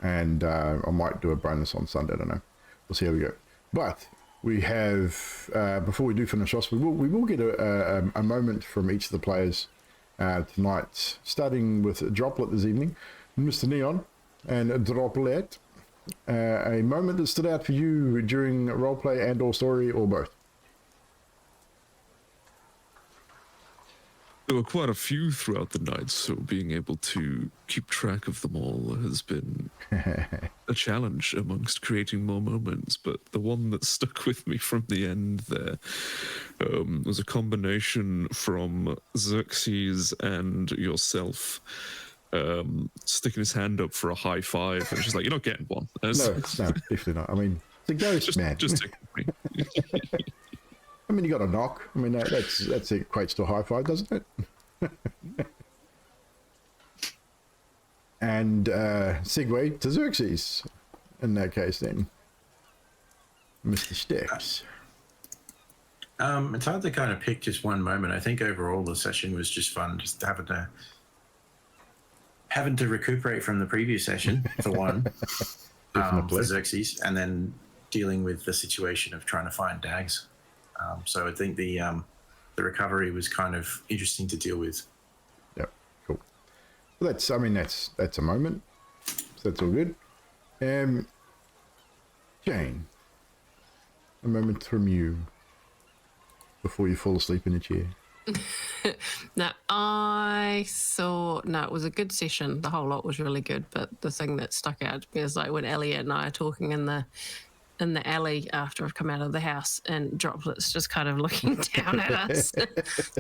And I might do a bonus on Sunday, I don't know. We'll see how we go. But we have, before we do finish off, we will get a moment from each of the players tonight, starting with Droplet this evening. Mr. Neon and Droplet, a moment that stood out for you during roleplay and or story, or both. There were quite a few throughout the night, so being able to keep track of them all has been a challenge amongst creating more moments. But the one that stuck with me from the end there was a combination from Xerxes and yourself sticking his hand up for a high five, and she's like, "You're not getting one." No, definitely not. I mean, it's a ghost, man. Just me. I mean, you got a knock. I mean, that equates to a high five, doesn't it? And segue to Xerxes in that case, then, Mr. Sticks. It's hard to kind of pick just one moment. I think overall the session was just fun, just having to recuperate from the previous session for one. Definitely. Xerxes, and then dealing with the situation of trying to find Dags. So I think the recovery was kind of interesting to deal with. Yep, cool. Well, that's a moment. So that's all good. Jane, a moment from you before you fall asleep in a chair. Now, I thought, no, it was a good session. The whole lot was really good, but the thing that stuck out to me is like when Elliot and I are talking in the alley after I've come out of the house, and Droplets just kind of looking down at us,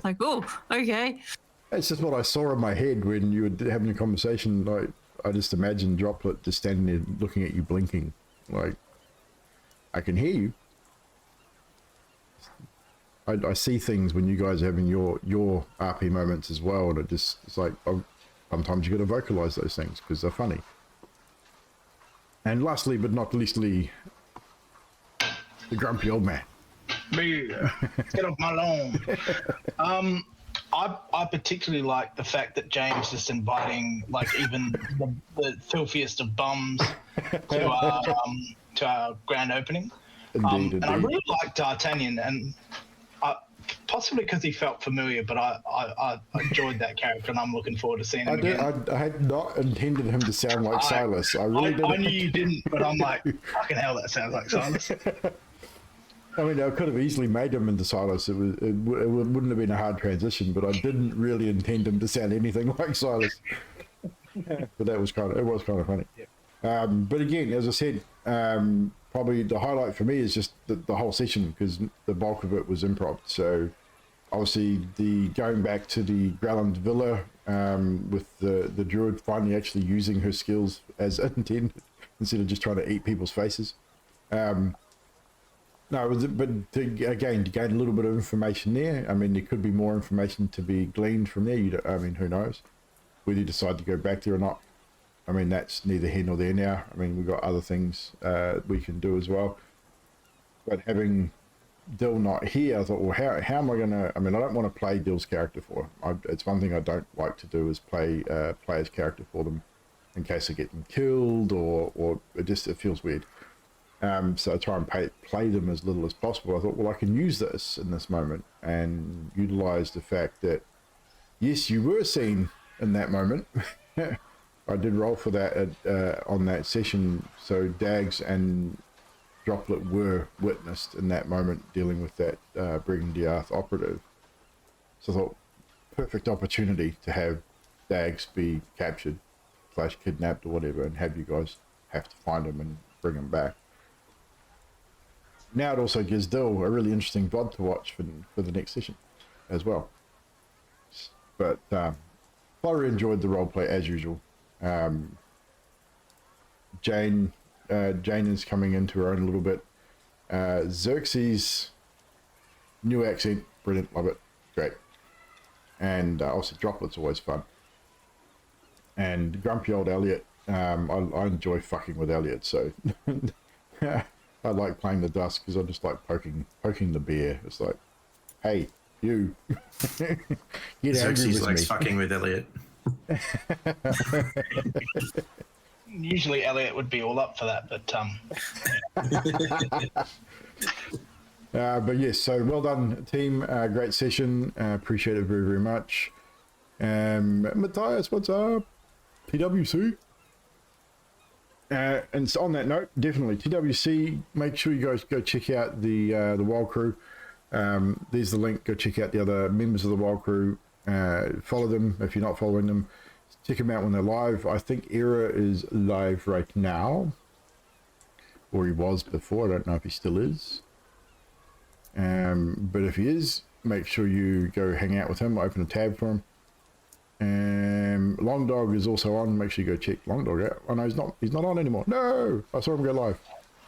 like, oh, okay. It's just what I saw in my head when you were having a conversation. Like, I just imagined Droplet just standing there looking at you, blinking. Like, I can hear you. I see things when you guys are having your RP moments as well, and it's like, sometimes you got to vocalize those things because they're funny. And lastly, but not leastly, the grumpy old man. Me, get off my lawn. I particularly like the fact that James is inviting, like, even the filthiest of bums to our grand opening. Indeed. And I really like D'Artagnan, and possibly because he felt familiar, but I enjoyed that character, and I'm looking forward to seeing him again. I had not intended him to sound like Silas. I really didn't. I knew you didn't, but I'm like, fucking hell, that sounds like Silas. I mean, I could have easily made him into Silas. It wouldn't have been a hard transition, but I didn't really intend him to sound anything like Silas. But it was kind of funny. Yep. But again, as I said, probably the highlight for me is just the whole session, because the bulk of it was improv. So obviously the going back to the Gralhund Villa with the druid finally actually using her skills as intended instead of just trying to eat people's faces. No, but to gain a little bit of information there. I mean, there could be more information to be gleaned from there. I mean, who knows whether you decide to go back there or not. I mean, that's neither here nor there now. I mean, we've got other things we can do as well. But having Dill not here, I thought, well, how am I going to... I mean, I don't want to play Dill's character for him. It's one thing I don't like to do is play his character for them in case I get them killed or it feels weird. So I try and play them as little as possible. I thought, well, I can use this in this moment and utilize the fact that, yes, you were seen in that moment. I did roll for that on that session, so Dags and Droplet were witnessed in that moment dealing with that Brigand Diarth operative. So I thought, perfect opportunity to have Dags be captured / kidnapped or whatever, and have you guys have to find him and bring him back. Now it also gives Dill a really interesting VOD to watch for the next session as well. But thoroughly enjoyed the roleplay as usual. Jane is coming into her own a little bit. Xerxes, new accent, brilliant, love it, great. And also Droplet's always fun. And grumpy old Elliot, I enjoy fucking with Elliot, so I like playing the dust because I just like poking the bear. It's like, hey, you, get Xerxes likes me. fucking with Elliot. Usually Elliot would be all up for that, but yes, so well done, team. Great session. Appreciate it very, very much. Matthias, what's up? TWC. And so on that note, definitely TWC. Make sure you guys go check out the Wild Crew. There's the link. Go check out the other members of the Wild Crew. Follow them if you're not following them. Check them out when they're live. I think Era is live right now, or he was before. I don't know if he still is. But if he is, make sure you go hang out with him. Open a tab for him. Long Dog is also on. Make sure you go check Long Dog out. Oh no, he's not on anymore. No, I saw him go live.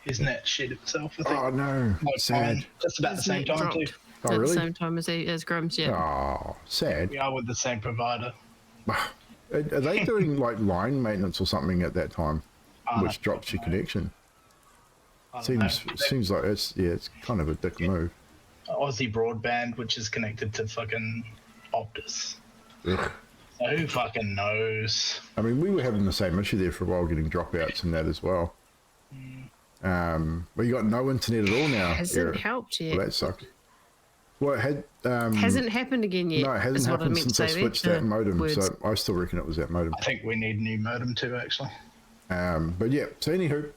His net shit itself, I think. Oh no, sad. Just about the same time too. Oh At really? the same time as Grumps, yeah. Oh, sad. We are with the same provider. Are they doing like line maintenance or something at that time, which drops your connection? Seems like it's kind of a dick move. Aussie broadband, which is connected to fucking Optus. Ugh. So who fucking knows? I mean, we were having the same issue there for a while, getting dropouts and that as well. Well, you got no internet at all now. Hasn't Eric. helped yet. Well, that sucks. Well, it had Hasn't happened again yet. no, it hasn't is what I happened meant to since I say switched there. that modem. Words. So I still reckon it was that modem. I think we need a new modem too, actually. But yeah, so anywho,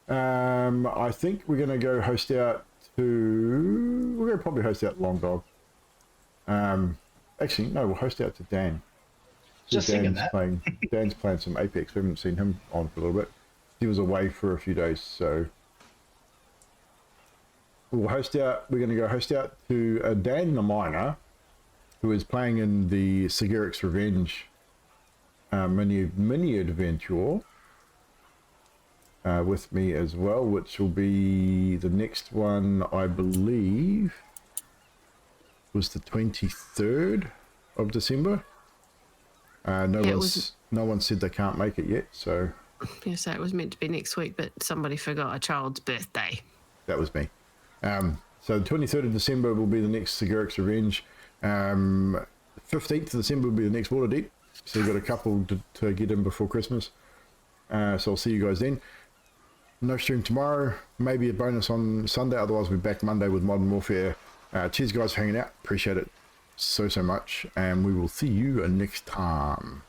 I think we're gonna go host out to. We're gonna probably host out Long Dog. Actually, no, we'll host out to Dan. Just thinking that. Dan's playing some Apex. We haven't seen him on for a little bit. He was away for a few days, so we'll host out. We're going to go host out to Dan the Miner, who is playing in the Siguric's Revenge mini adventure with me as well, which will be the next one, I believe, was the 23rd of December. No one said they can't make it yet, so Yes, it was meant to be next week, but somebody forgot a child's birthday. that was me. So the 23rd of December will be the next Siguric's Revenge. 15th of December will be the next Waterdeep. So you've got a couple to get in before Christmas. So I'll see you guys then. No stream tomorrow. Maybe a bonus on Sunday. Otherwise, we'll be back Monday with Modern Warfare. Cheers, guys, for hanging out. Appreciate it so much. And we will see you next time.